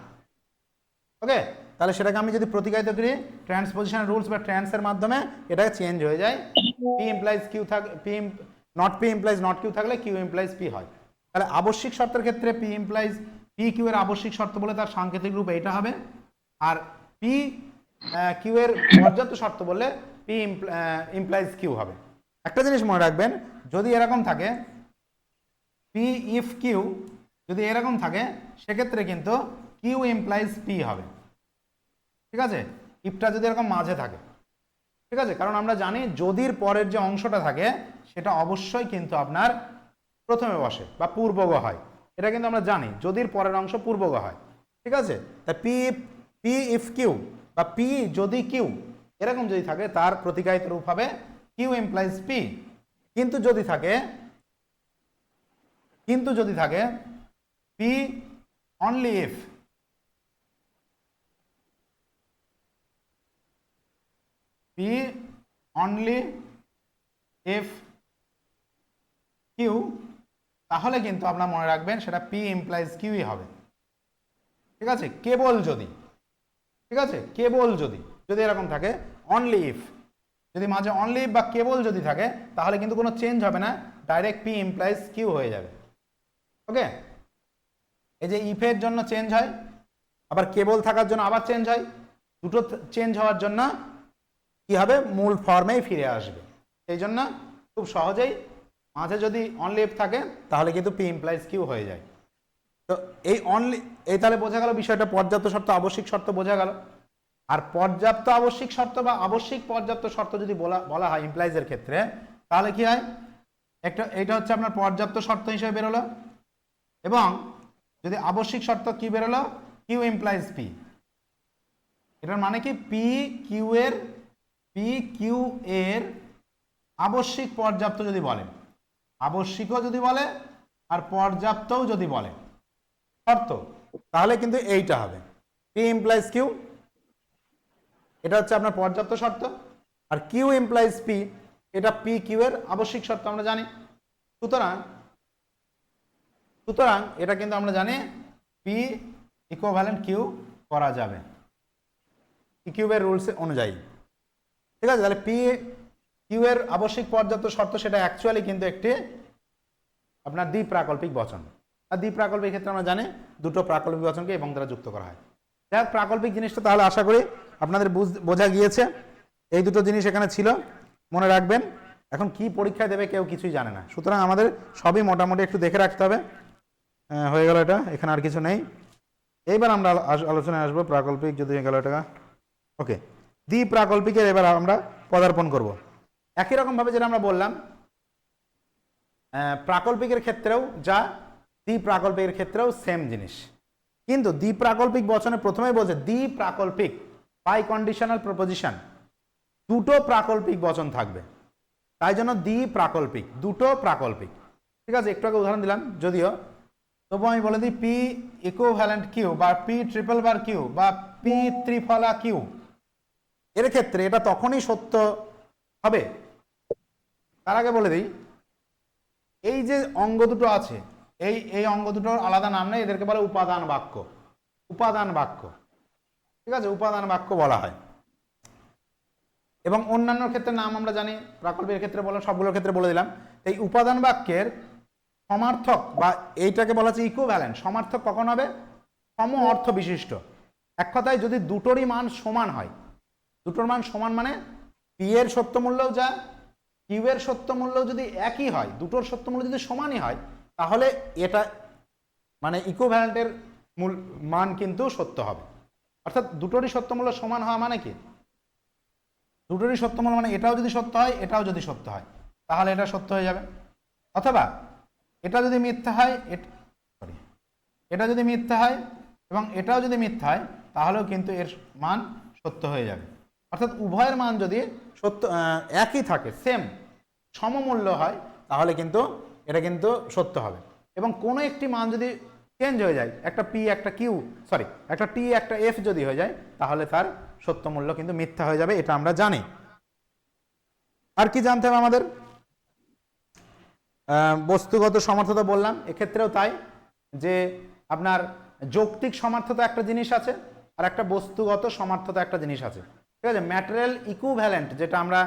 ওকে, তাহলে সেটাকে আমি যদি প্রতিকায়িত করি ট্রান্সপোজিশন রুলস বা ট্রান্সের মাধ্যমে, এটাকে চেঞ্জ হয়ে যায়। পি ইমপ্লাইজ কিউ থাক, পি ইমপ্লাইজ নট কিউ থাকলে কিউ ইমপ্লাইজ পি হয়। তাহলে আবশ্যিক শর্তের ক্ষেত্রে পি ইমপ্লাইজ পি কিউ এর আবশ্যিক শর্ত বলে তার সাংকেতিক রূপ এইটা হবে। আর পি কিউ এর পর্যাপ্ত শর্ত বললে পি ইমপ্লাইজ কিউ হবে। একটা জিনিস মনে রাখবেন, যদি এরকম থাকে পি ইফ কিউ, যদি এরকম থাকে সেক্ষেত্রে কিন্তু কিউ ইমপ্লাইজ পি হবে, ঠিক আছে। ইফটা যদি এরকম মাঝে থাকে, ঠিক আছে। কারণ আমরা জানি যদির পরের যে অংশটা থাকে সেটা অবশ্যই কিন্তু আপনার প্রথমে বসে বা পূর্বগ হয়, এটা কিন্তু আমরা জানি। যদির পরের অংশ পূর্বগ হয়, ঠিক আছে। তা পি ইফ কিউ বা পি যদি কিউ এরকম যদি থাকে তার প্রতিকায়িত রূপ হবে কিউ ইমপ্লাইজ পি। কিন্তু যদি থাকে P only if, P only if Q, তাহলে কিন্তু আপনার মনে রাখবেন সেটা পি ইমপ্লাইজ কিউই হবে, ঠিক আছে। কেবল যদি, ঠিক আছে, কেবল যদি এরকম থাকে অনলি ইফ, যদি মাঝে অনলি ইফ বা কেবল যদি থাকে তাহলে কিন্তু কোনো চেঞ্জ হবে না, ডাইরেক্ট পি ইমপ্লাইজ কিউ হয়ে যাবে। ওকে, এই যে ইফের জন্য চেঞ্জ হয়, আবার কেবল থাকার জন্য আবার চেঞ্জ হয়, দুটো চেঞ্জ হওয়ার জন্য কি হবে, মূল ফর্মেই ফিরে আসবে। সেই জন্য খুব সহজেই মাঝে যদি অনলি ইফ থাকে তাহলে কিন্তু পি ইমপ্লাইজ কিউ হয়ে যায়। তো এই তাহলে বোঝা গেল বিষয়টা, পর্যাপ্ত শর্ত আবশ্যিক শর্ত বোঝা গেল। আর পর্যাপ্ত আবশ্যিক শর্ত বা আবশ্যিক পর্যাপ্ত শর্ত যদি বলা হয় ইমপ্লাইজের ক্ষেত্রে, তাহলে কি হয়, এইটা হচ্ছে আপনার পর্যাপ্ত শর্ত হিসেবে বেরোলো, এবং যদি আবশ্যিক শর্ত কি বেরোলো, কিউ ইমপ্লাইজ পি। এটার মানে কি, পি কিউ এর আবশ্যিক পর্যাপ্ত যদি বলে, আবশ্যিকও যদি বলে আর পর্যাপ্তও যদি বলে শর্ত, তাহলে কিন্তু এইটা হবে পি ইমপ্লাইজ কিউ। এটা হচ্ছে আপনার পর্যাপ্ত শর্ত। আর কিউ ইমপ্লাইজ পি, এটা পি কিউ এর আবশ্যিক শর্ত আমরা জানি। সুতরাং এটা কিন্তু আমরা জানি পি ইকুইভ্যালেন্ট কিউ করা যাবে পি কিউ এর রুলস অনুযায়ী। ঠিক আছে, তাহলে পি কিউ এর আবশ্যিক পর্যাপ্ত শর্ত সেটা অ্যাকচুয়ালি কিন্তু একটি আপনার দ্বি প্রাকল্পিক বচন। আর দ্বি প্রাকল্পিক ক্ষেত্রে আমরা জানি দুটো প্রাকল্পিক বচনকে এবং দ্বারা যুক্ত করা হয়। যাই প্রাকল্পিক জিনিসটা তাহলে আশা করি আপনাদের বোঝা গিয়েছে। এই দুটো জিনিস এখানে ছিল, মনে রাখবেন। এখন কি পরীক্ষায় দেবে কেউ কিছুই জানে না, সুতরাং আমাদের সবই মোটামুটি একটু দেখে রাখতে হবে। হয়ে গেল এটা, এখানে আর কিছু নেই। এইবার আমরা আলোচনায় আসবো প্রাকল্পিক, যদি হয়ে গেল এটা। ওকে, দ্বি প্রাকল্পিকের এবার আমরা পদার্পণ করব। একই রকম ভাবে যেটা আমরা বললাম প্রাকল্পিকের ক্ষেত্রেও যা, দ্বি প্রাকল্পিকের ক্ষেত্রেও সেম জিনিস। কিন্তু দ্বি প্রাকল্পিক বচনে প্রথমেই বলছে দ্বি প্রাকল্পিক বাই কন্ডিশনাল প্রপোজিশন, দুটো প্রাকল্পিক বচন থাকবে, তাই জন্য দ্বি প্রাকল্পিক, দুটো প্রাকল্পিক। ঠিক আছে, একটু আগে উদাহরণ দিলাম যদিও, তবু আমি বলে দিই পি ইকুইভ্যালেন্ট কিউ বা পি ট্রিপল বার কিউ বা পি ত্রিফলা কিউ, এর ক্ষেত্রে এটা তখনই সত্য হবে। তার আগে বলে দিই, এই যে অঙ্গ দুটো আছে, এই অঙ্গ দুটোর আলাদা নাম নেই, এদেরকে বলে উপাদান বাক্য। উপাদান বাক্য, ঠিক আছে, উপাদান বাক্য বলা হয়। এবং অন্যান্য ক্ষেত্রে নাম আমরা জানি, প্রাকল্পিকের ক্ষেত্রে বললাম, সবগুলোর ক্ষেত্রে বলে দিলাম। এই উপাদান বাক্যের সমার্থক বা এইটাকে বলা হচ্ছে ইকুইভ্যালেন্ট। সমার্থক কখন হবে, সম অর্থ বিশিষ্ট। এক কথায় যদি দুটোরই মান সমান হয়, দুটোর মান সমান মানে পি এর সত্য মূল্যও যা, কিউ এর সত্য মূল্য যদি একই হয়, দুটোর সত্য মূল্য যদি সমানই হয়, তাহলে এটা মানে ইকুইভ্যালেন্টের মূল মান কিন্তু সত্য হবে। অর্থাৎ দুটোরই সত্য মূল্য সমান হওয়া মানে কি, দুটোরই সত্য মূল্য মানে এটাও যদি সত্য হয় এটাও যদি সত্য হয় তাহলে এটা সত্য হয়ে যাবে। অথবা এটা যদি মিথ্যা হয়, এটা যদি মিথ্যা হয় এবং এটাও যদি মিথ্যা হয় তাহলেও কিন্তু এর মান সত্য হয়ে যাবে। অর্থাৎ উভয়ের মান যদি সত্য একই থাকে, সেম সমমূল্য হয়, তাহলে কিন্তু এটা কিন্তু সত্য হবে। এবং কোনো একটি মান যদি চেঞ্জ হয়ে যায়, একটা পি একটা কিউ একটা টি একটা এফ যদি হয়ে যায়, তাহলে তার সত্য মূল্য কিন্তু মিথ্যা হয়ে যাবে, এটা আমরা জানি। আর কি জানতে হবে আমাদের, বস্তুগত সমর্থতা বললাম, এক্ষেত্রেও তাই, যে আপনার যৌক্তিক সমর্থতা একটা জিনিস আছে আর একটা বস্তুগত সমর্থতা একটা জিনিস আছে। ঠিক আছে, ম্যাটেরিয়াল ইকুইভ্যালেন্ট যেটা আমরা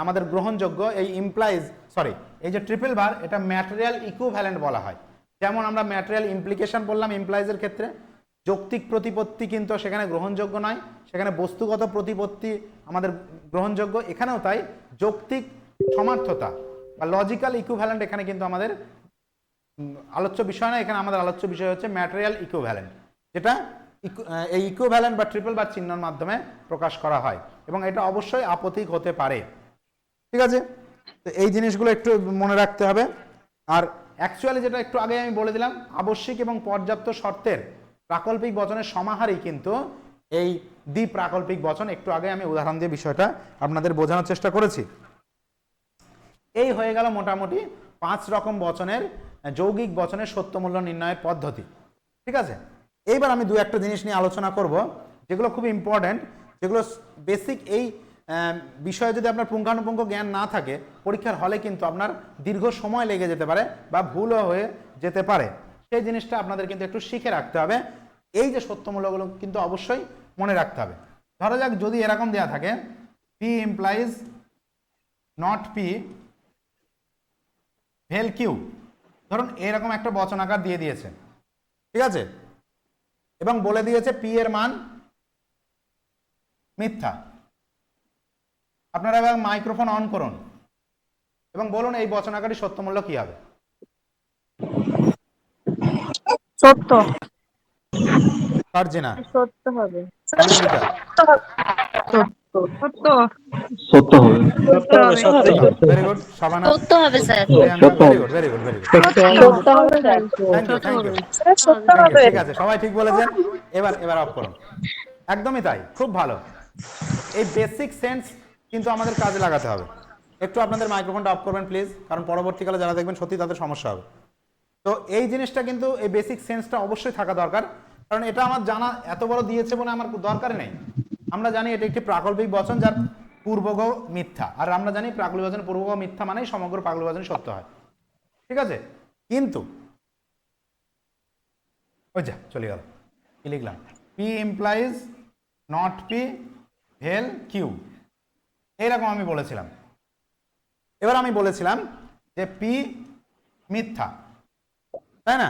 আমাদের গ্রহণযোগ্য, এই ইমপ্লাইজ এই যে ট্রিপল বার, এটা ম্যাটেরিয়াল ইকুইভ্যালেন্ট বলা হয়। যেমন আমরা ম্যাটেরিয়াল ইমপ্লিকেশন বললাম ইমপ্লাইজের ক্ষেত্রে, যৌক্তিক প্রতিপত্তি কিন্তু সেখানে গ্রহণযোগ্য নয়, সেখানে বস্তুগত প্রতিপত্তি আমাদের গ্রহণযোগ্য। এখানেও তাই, যৌক্তিক সমার্থতা বা লজিক্যাল ইকুইভ্যালেন্ট এখানে কিন্তু আমাদের আলোচ্য বিষয় না। এখানে আমাদের আলোচ্য বিষয় হচ্ছে ম্যাটেরিয়াল ইকুইভ্যালেন্ট, যেটা এই ইকুইভ্যালেন্ট বা ট্রিপল বার চিহ্নের মাধ্যমে প্রকাশ করা হয়, এবং এটা অবশ্যই আপতিক হতে পারে। ঠিক আছে, তো এই জিনিসগুলো একটু মনে রাখতে হবে। আর অ্যাকচুয়ালি যেটা একটু আগে আমি বলে দিলাম, আবশ্যিক এবং পর্যাপ্ত শর্তের প্রাকল্পিক বচনের সমাহারই কিন্তু এই দ্বি প্রাকল্পিক বচন। একটু আগে আমি উদাহরণ দিয়ে বিষয়টা আপনাদের বোঝানোর চেষ্টা করেছি। এই হয়ে গেল মোটামুটি 5 রকম বচনের, যৌগিক বচনের সত্যমূল্য নির্ণয়ের পদ্ধতি। ঠিক আছে, এইবার আমি দু একটা জিনিস নিয়ে আলোচনা করব যেগুলো খুব ইম্পর্ট্যান্ট, যেগুলো বেসিক। এই বিষয়ে যদি আপনার পুঙ্খানুপুঙ্খ জ্ঞান না থাকে, পরীক্ষার হলে কিন্তু আপনার দীর্ঘ সময় লেগে যেতে পারে বা ভুলও হয়ে যেতে পারে। সেই জিনিসটা আপনাদের কিন্তু একটু শিখে রাখতে হবে। এই যে সত্যমূল্যগুলো কিন্তু অবশ্যই মনে রাখতে হবে। ধরা যাক যদি এরকম দেওয়া থাকে, P implies not P vel Q, ধরুন এরকম একটা বচনাকার দিয়ে দিয়েছে, ঠিক আছে, এবং বলে দিয়েছে পি এর মান মিথ্যা। আপনারা এবার মাইক্রোফোন অন করুন এবং বলুন এই বচনাকারী সত্য মূল্য কি হবে। সত্য। সার্জিনা, সত্য হবে। অনামিকা, সত্য সত্য হবে। সত্য হবে ভেরি গুড। শাবানা, সত্য হবে sir. Priyanka, very good, very good, very good. সত্য হবে sir. Thank you, thank you, সত্য থ্যাংক ইউ। হবে। ঠিক আছে, সবাই ঠিক বলেছেন। এবার অফ করুন। একদমই তাই, খুব ভালো। এই বেসিক সেন্স কিন্তু আমাদের কাজে লাগাতে হবে। একটু আপনাদের মাইক্রোফোনটা অফ করবেন প্লিজ, কারণ পরবর্তীকালে যারা দেখবেন সত্যি তাদের সমস্যা হবে। তো এই জিনিসটা কিন্তু, এই বেসিক সেন্সটা অবশ্যই থাকা দরকার, কারণ এটা আমার জানা এত বড় দিয়েছে বলে আমার দরকারই নেই। আমরা জানি এটা একটি প্রাকল্পিক বচন যার পূর্বগ মিথ্যা, আর আমরা জানি প্রাকল্পিক বচন পূর্বগ মিথ্যা মানেই সমগ্র প্রাকল্পিক বচন সত্য হয়, ঠিক আছে। কিন্তু ওই যা চলে গেল, কি লিখলাম, P implies not P vel Q, এইরকম আমি বলেছিলাম। এবার আমি বলেছিলাম যে পি মিথ্যা, তাই না,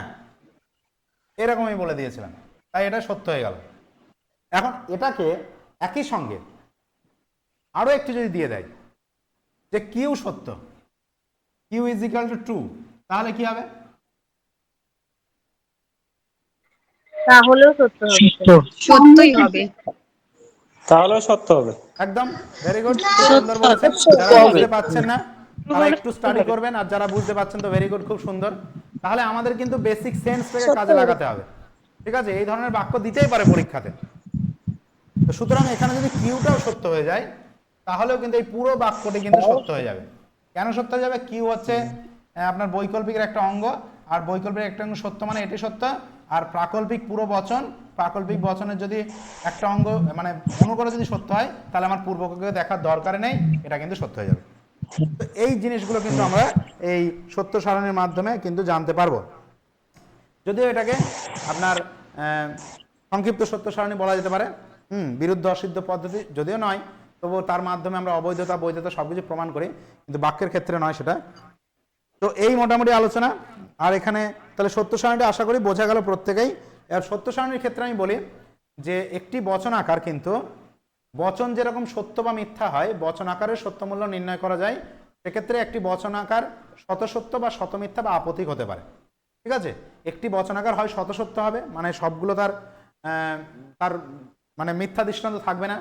এরকম আমি বলে দিয়েছিলাম, তাই এটা সত্য হয়ে গেল। এখন এটাকে একই সঙ্গে আরো একটু যদি দিয়ে দেয় যে কিউ সত্য, Q is equal to true, তাহলে কি হবে? তাহলেও সত্য হবে। সত্যই হবে। তাহলেও সত্য হবে। একদম, ভেরি গুড, সুন্দর বলেছেন। যারা বুঝতে পারছেন না তারা একটু স্টাডি করবেন, আর যারা বুঝতে পারছেন তো ভেরি গুড, খুব সুন্দর। তাহলে আমাদের কিন্তু বেসিক সেন্সটাকে কাজে লাগাতে হবে, ঠিক আছে। এই ধরনের বাক্য দিতেই পারে পরীক্ষাতে। তো সুতরাং এখানে যদি কিউটাও সত্য হয়ে যায় তাহলেও কিন্তু এই পুরো বাক্যটি কিন্তু সত্য হয়ে যাবে। কেন সত্য হয়ে যাবে? কিউ হচ্ছে আপনার বৈকল্পিকের একটা অঙ্গ, আর বৈকল্পিক একটা অঙ্গ সত্য মানে এটি সত্য। আর প্রাকল্পিক পুরো বচন, প্রাকল্পিক বচনের যদি একটা অঙ্গ মানে অনুকরণ যদি সত্য হয় তাহলে আমার পূর্বকে দেখার দরকার নেই, এটা কিন্তু সত্য হয়ে যাবে। তো এই জিনিসগুলো কিন্তু আমরা এই সত্য সারণীর মাধ্যমে কিন্তু জানতে পারবো। যদিও এটাকে আপনার সংক্ষিপ্ত সত্য সারণী বলা যেতে পারে, বিরুদ্ধ অসিদ্ধ পদ্ধতি যদিও নয়, তবুও তার মাধ্যমে আমরা অবৈধতা বৈধতা সবকিছু প্রমাণ করি, কিন্তু বাক্যের ক্ষেত্রে নয় সেটা। তো এই মোটামুটি আলোচনা। আর এখানে তাহলে সত্য সারণীটা আশা করি বোঝা গেল প্রত্যেকেই। আর সত্য সারণীর ক্ষেত্রে আমি বলি যে একটি বচন আকার কিন্তু, বচন যেরকম সত্য বা মিথ্যা হয়, বচন আকারের সত্য মূল্য নির্ণয় করা যায়। সেক্ষেত্রে একটি বচন আকার শতসত্য বা শতমিথ্যা বা আপতিক হতে পারে, ঠিক আছে। একটি বচনাকার হয় শতসত্য হবে, মানে সবগুলো তার তার মানে মিথ্যা দৃষ্টান্ত থাকবে না,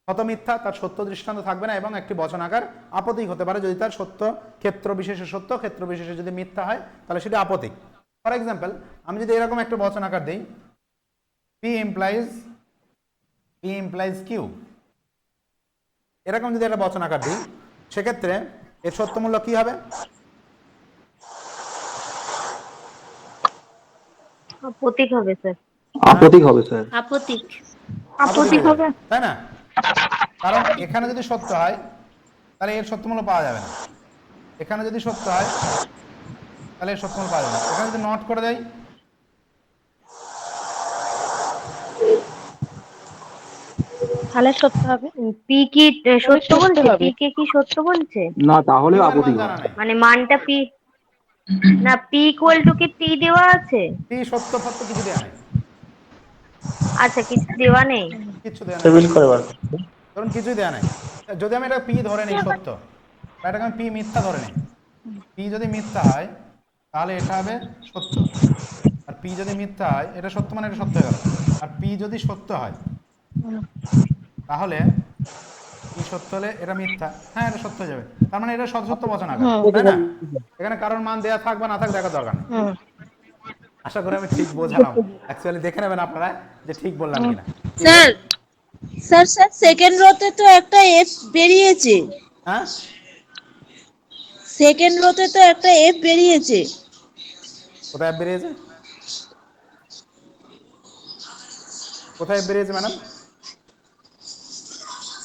শত মিথ্যা তার সত্য দৃষ্টান্ত থাকবে না, এবং একটি বচনাকার আপতিক হতে পারে যদি তার সত্য ক্ষেত্র বিশেষে সত্য, ক্ষেত্র বিশেষে যদি মিথ্যা হয় তাহলে সেটা আপতিক। ফর এক্সাম্পল, আমি যদি এরকম একটা বচনাকার দিই, পি ইমপ্লাইজ কিউ, এরকম যদি একটা বচনাকার দিই, সেক্ষেত্রে এর সত্য মূল্য কি হবে? আপতিক হবে স্যার। আপতিক হবে স্যার। আপতিক। আপতিক হবে, তাই না? কারণ এখানে যদি সত্য হয় তাহলে এর সত্য মূল্য পাওয়া যাবে না, এখানে যদি সত্য হয় তাহলে এর সত্য মূল্য পাওয়া যাবে না। এখানে যদি নট করে দেয় তাহলে সত্য হবে। পি কি সত্য বলছে? পি কে কি সত্য বলছে? না, তাহলে কিউ এর মান আপতিক জানা হবে। নেই, মানে মানটা পি না, পি ইকুয়াল টু কি টি দেওয়া আছে? পি সত্য ফত্য কিছু দেওয়া নেই, আচ্ছা, কিছু দেওয়া নেই। কিছু দেওয়া নেই। টেবিল করে বার। ধরুন কিছুই দেওয়া নেই। যদি আমি এটা পি ধরে নিই সত্য, বা এটাকে আমি পি মিথ্যা ধরে নিই, পি যদি মিথ্যা হয় তাহলে এটা হবে সত্য, আর পি যদি মিথ্যা হয় এটা সত্য মানে এটা সত্য হয়ে গেল। আর পি যদি সত্য হয় তাহলে পি সত্য হলে এটা মিথ্যা, হ্যাঁ এটা সত্য হয়ে যাবে, তার মানে এটা সত্য বচনাকার, তাই না? এখানে কারোর মান দেওয়া থাক বা না থাক দেখার দরকার নেই। আশা করি আমি ঠিক বোঝালাম। অ্যাকচুয়ালি দেখে নেবেন আপনারা যে ঠিক বললাম কিনা। স্যার স্যার স্যার সেকেন্ড রোতে তো একটা এফ বেরিয়েছে, হ্যাঁ, সেকেন্ড রোতে তো একটা এফ বেরিয়েছে। কোথায় বেরিয়েছে? কোথায় বেরিয়েছে ম্যাডাম?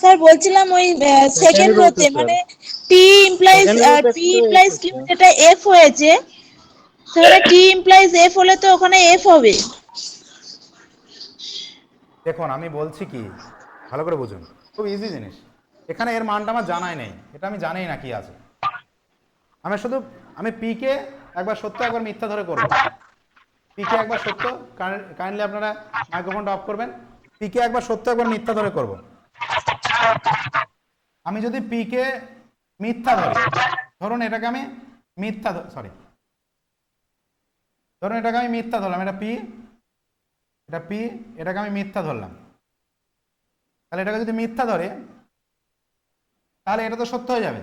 স্যার বলছিলাম ওই সেকেন্ড রোতে, মানে টি ইমপ্লাইজ কিউ যেটা এফ হয়েছে, তাহলে টি ইমপ্লাইজ এফ হলে তো ওখানে এফ হবে। দেখুন আমি বলছি কি, ভালো করে বুঝুন, খুব ইজি জিনিস। এখানে এর মানটা আমার জানাই নেই, এটা আমি জানি না কি আছে, আমি শুধু আমি পি কে একবার সত্য একবার মিথ্যা ধরে করব। পি কে একবার সত্য, কাইন্ডলি আপনারা মাইক্রোফোনটা অফ করবেন। পি কে একবার সত্য একবার মিথ্যা ধরে করব। আমি যদি পি কে মিথ্যা ধরি, ধরুন এটাকে আমি মিথ্যা ধরুন এটাকে আমি মিথ্যা ধরলাম, এটা পি, এটাকে আমি মিথ্যা ধরলাম। তাহলে এটাকে যদি মিথ্যা ধরে তাহলে এটা তো সত্য হয়ে যাবে।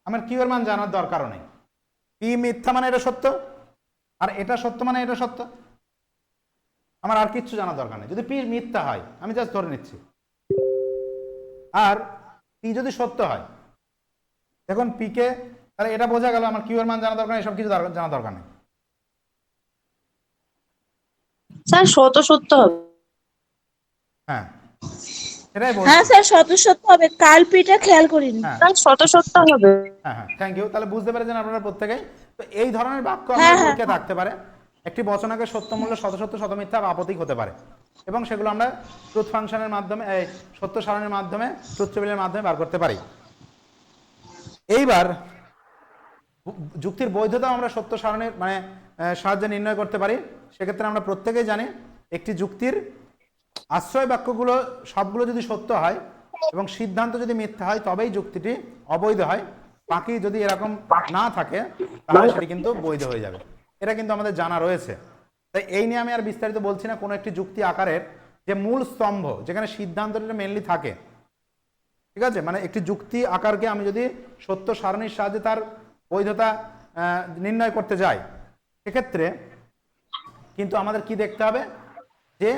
আমার কিউ এর মান জানার দরকারও নেই। পি মিথ্যা মানে এটা সত্য, আর এটা সত্য মানে এটা সত্য। আমার আর কিচ্ছু জানার দরকার নেই। যদি পি মিথ্যা হয় আমি জাস্ট ধরে নিচ্ছি, আর পি যদি সত্য হয়, দেখুন পি কে, তাহলে এটা বোঝা গেল আমার কিউ এর মান জানা দরকার নেই, সব কিছু জানা দরকার নেই। স্যার সত্য হবে। হ্যাঁ এটাই বলছি। হ্যাঁ স্যার সত্য হবে, কালপিটা খেয়াল করিনি। হ্যাঁ সত্য হবে। হ্যাঁ, থ্যাংক ইউ। তাহলে বুঝতে পেরেছেন আপনারা প্রত্যেকেই। তো এই ধরনের বাক্য হ্যাঁ, আমাদের হ্যাঁ। পরীক্ষায় থাকতে পারে। একটি বচনাকে সত্য মূল্য শত সত্য শত মিথ্যা বা আপত্তিক হতে পারে, এবং সেগুলো আমরা ট্রুথ ফাংশনের মাধ্যমে, এই সত্য সারণীর মাধ্যমে, ট্রুথ টেবিলের মাধ্যমে বার করতে পারি। এইবার যুক্তির বৈধতা আমরা সত্য সারণীর মানে সাহায্যে নির্ণয় করতে পারি। সেক্ষেত্রে আমরা প্রত্যেকেই জানি একটি যুক্তির আশ্রয় বাক্যগুলো সবগুলো যদি সত্য হয় এবং সিদ্ধান্ত যদি মিথ্যা হয় তবেই যুক্তিটি অবৈধ হয়। বাকি যদি এরকম না থাকে তাহলে সেটি কিন্তু বৈধ হয়ে যাবে। এটা কিন্তু আমাদের জানা রয়েছে। তাই এই নিয়ে আমি আর বিস্তারিত বলছি না। কোনো একটি যুক্তি আকারের যে মূল স্তম্ভ, যেখানে সিদ্ধান্তটা মেনলি থাকে, ঠিক আছে, মানে একটি যুক্তি আকারকে আমি যদি সত্য সারণীর সাহায্যে তার বৈধতা নির্ণয় করতে যাই, সেক্ষেত্রে কিন্তু আমাদের কি দেখতে হবে যে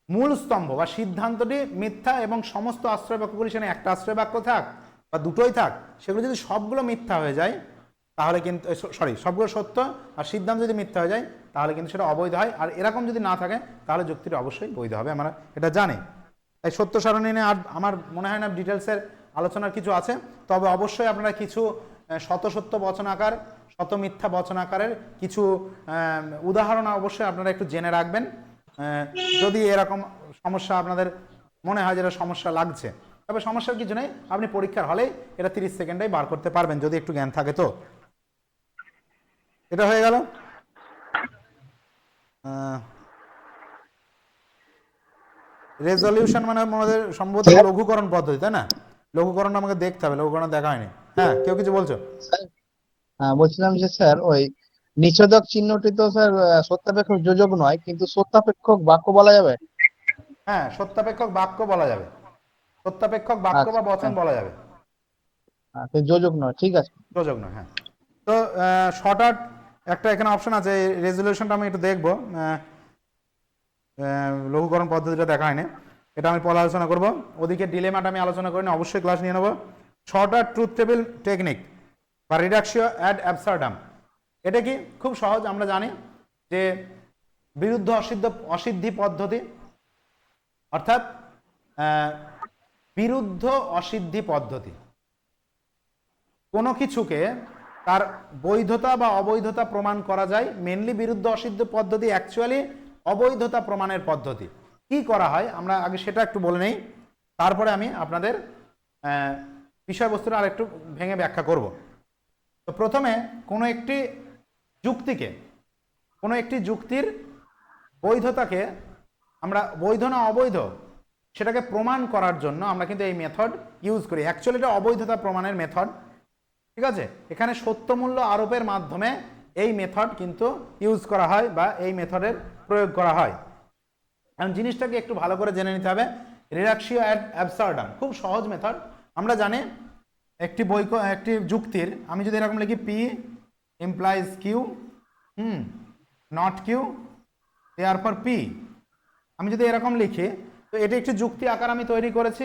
মূল স্তম্ভ বা সিদ্ধান্তটি মিথ্যা এবং সমস্ত আশ্রয় বাক্যগুলি, সেখানে একটা আশ্রয় বাক্য থাক বা দুটোই থাক, সেগুলো যদি সবগুলো মিথ্যা হয়ে যায় তাহলে কিন্তু সবগুলো সত্য আর সিদ্ধান্ত যদি মিথ্যা হয়ে যায় তাহলে কিন্তু সেটা অবৈধ হয়। আর এরকম যদি না থাকে তাহলে যুক্তিটা অবশ্যই বৈধ হবে, আমরা এটা জানি। তাই সত্য সারণী নিয়ে আর আমার মনে হয় না ডিটেলসের আলোচনার কিছু আছে। তবে অবশ্যই আপনারা কিছু শত সত্য বচনাকার, শত মিথ্যা বচনাকারের কিছু উদাহরণ অবশ্যই আপনারা একটু জেনে রাখবেন। যদি এরকম সমস্যা আপনাদের মনে হয় যেটা সমস্যা লাগছে, তবে সমস্যার কিছু নেই, আপনি পরীক্ষার হলে এটা 30 সেকেন্ডেই বার করতে পারবেন যদি একটু জ্ঞান থাকে। তো এটা হয়ে গেল। রেজলিউশন মানে আমাদের সম্ভবত লঘুকরণ পদ্ধতি, তাই না? লঘুকরণ আমাকে দেখতে হবে, লঘুকরণ দেখা হয়নি। হ্যাঁ, কেউ কিছু বলছো? হ্যাঁ, বলছিলাম যে স্যার ওই নিষেধক চিহ্নটি তো স্যার সত্যাপেক্ষক যোজক নয়, কিন্তু সত্যাপেক্ষক বাক্য বলা যাবে? হ্যাঁ, সত্যাপেক্ষক বাক্য বলা যাবে, সত্যাপেক্ষক বাক্য বা বচন বলা যাবে, যোজক নয়। ঠিক আছে, যোজক নয়। হ্যাঁ, তো শর্ট আউট একটা এখানে অপশন আছে, রেজলিউশনটা আমি একটু দেখবো। লঘুকরণ পদ্ধতিটা দেখা হয়নি, এটা আমি পরে আলোচনা করবো। ওদিকে ডিলেমাটা আমি আলোচনা করিনি, অবশ্যই ক্লাস নিয়ে নেবো। Short out truth table technique বা রিডাকশিও অ্যাড অ্যাবসার্ডাম, এটা কি? খুব সহজ। আমরা জানি যে বিরুদ্ধ অসিদ্ধি পদ্ধতি, অর্থাৎ বিরুদ্ধ অসিদ্ধি পদ্ধতি, কোনো কিছুকে তার বৈধতা বা অবৈধতা প্রমাণ করা যায়। মেনলি বিরুদ্ধ অসিদ্ধ পদ্ধতি অ্যাকচুয়ালি অবৈধতা প্রমাণের পদ্ধতি। কি করা হয় আমরা আগে সেটা একটু বলে নেই, তারপরে আমি আপনাদের বিষয়বস্তুটা আর একটু ভেঙে ব্যাখ্যা করব। তো প্রথমে কোনো একটি যুক্তির বৈধতাকে আমরা বৈধ না অবৈধ সেটাকে প্রমাণ করার জন্য আমরা কিন্তু এই মেথড ইউজ করি। অ্যাকচুয়ালি এটা অবৈধতা প্রমাণের মেথড, ঠিক আছে? এখানে সত্যমূল্য আরোপের মাধ্যমে এই মেথড কিন্তু ইউজ করা হয় বা এই মেথডের প্রয়োগ করা হয়। এখন জিনিসটাকে একটু ভালো করে জেনে নিতে হবে। রিডাকশিও অ্যাড অ্যাবসার্ডাম খুব সহজ মেথড। আমরা জানি একটি যুক্তির আমি যদি এরকম লিখি P implies Q not Q therefore P, আমি যদি এরকম লিখি তো এটি একটি যুক্তি আকার আমি তৈরি করেছি।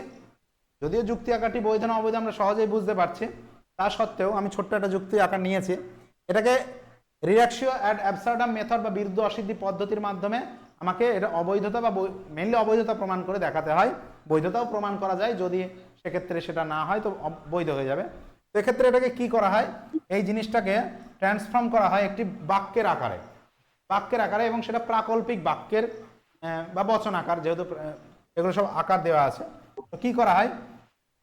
যদিও যুক্তি আকারটি বৈধ না অবৈধ আমরা সহজেই বুঝতে পারছি, তা সত্ত্বেও আমি ছোট্ট একটা যুক্তি আকার নিয়েছি। এটাকে রিডাকশিও অ্যাড অ্যাবসার্ডাম মেথড বা বিরুদ্ধ অসিদ্ধি পদ্ধতির মাধ্যমে আমাকে এটা অবৈধতা বা মেনলি অবৈধতা প্রমাণ করে দেখাতে হয়। বৈধতাও প্রমাণ করা যায়, যদি সেক্ষেত্রে সেটা না হয় তো বৈধ হয়ে যাবে। তো এক্ষেত্রে এটাকে কি করা হয়, এই জিনিসটাকে ট্রান্সফর্ম করা হয় একটি বাক্যের আকারে, এবং সেটা প্রাকল্পিক বাক্যের বা বচন আকার, যেহেতু এগুলো সব আকার দেওয়া আছে। তো কি করা হয়,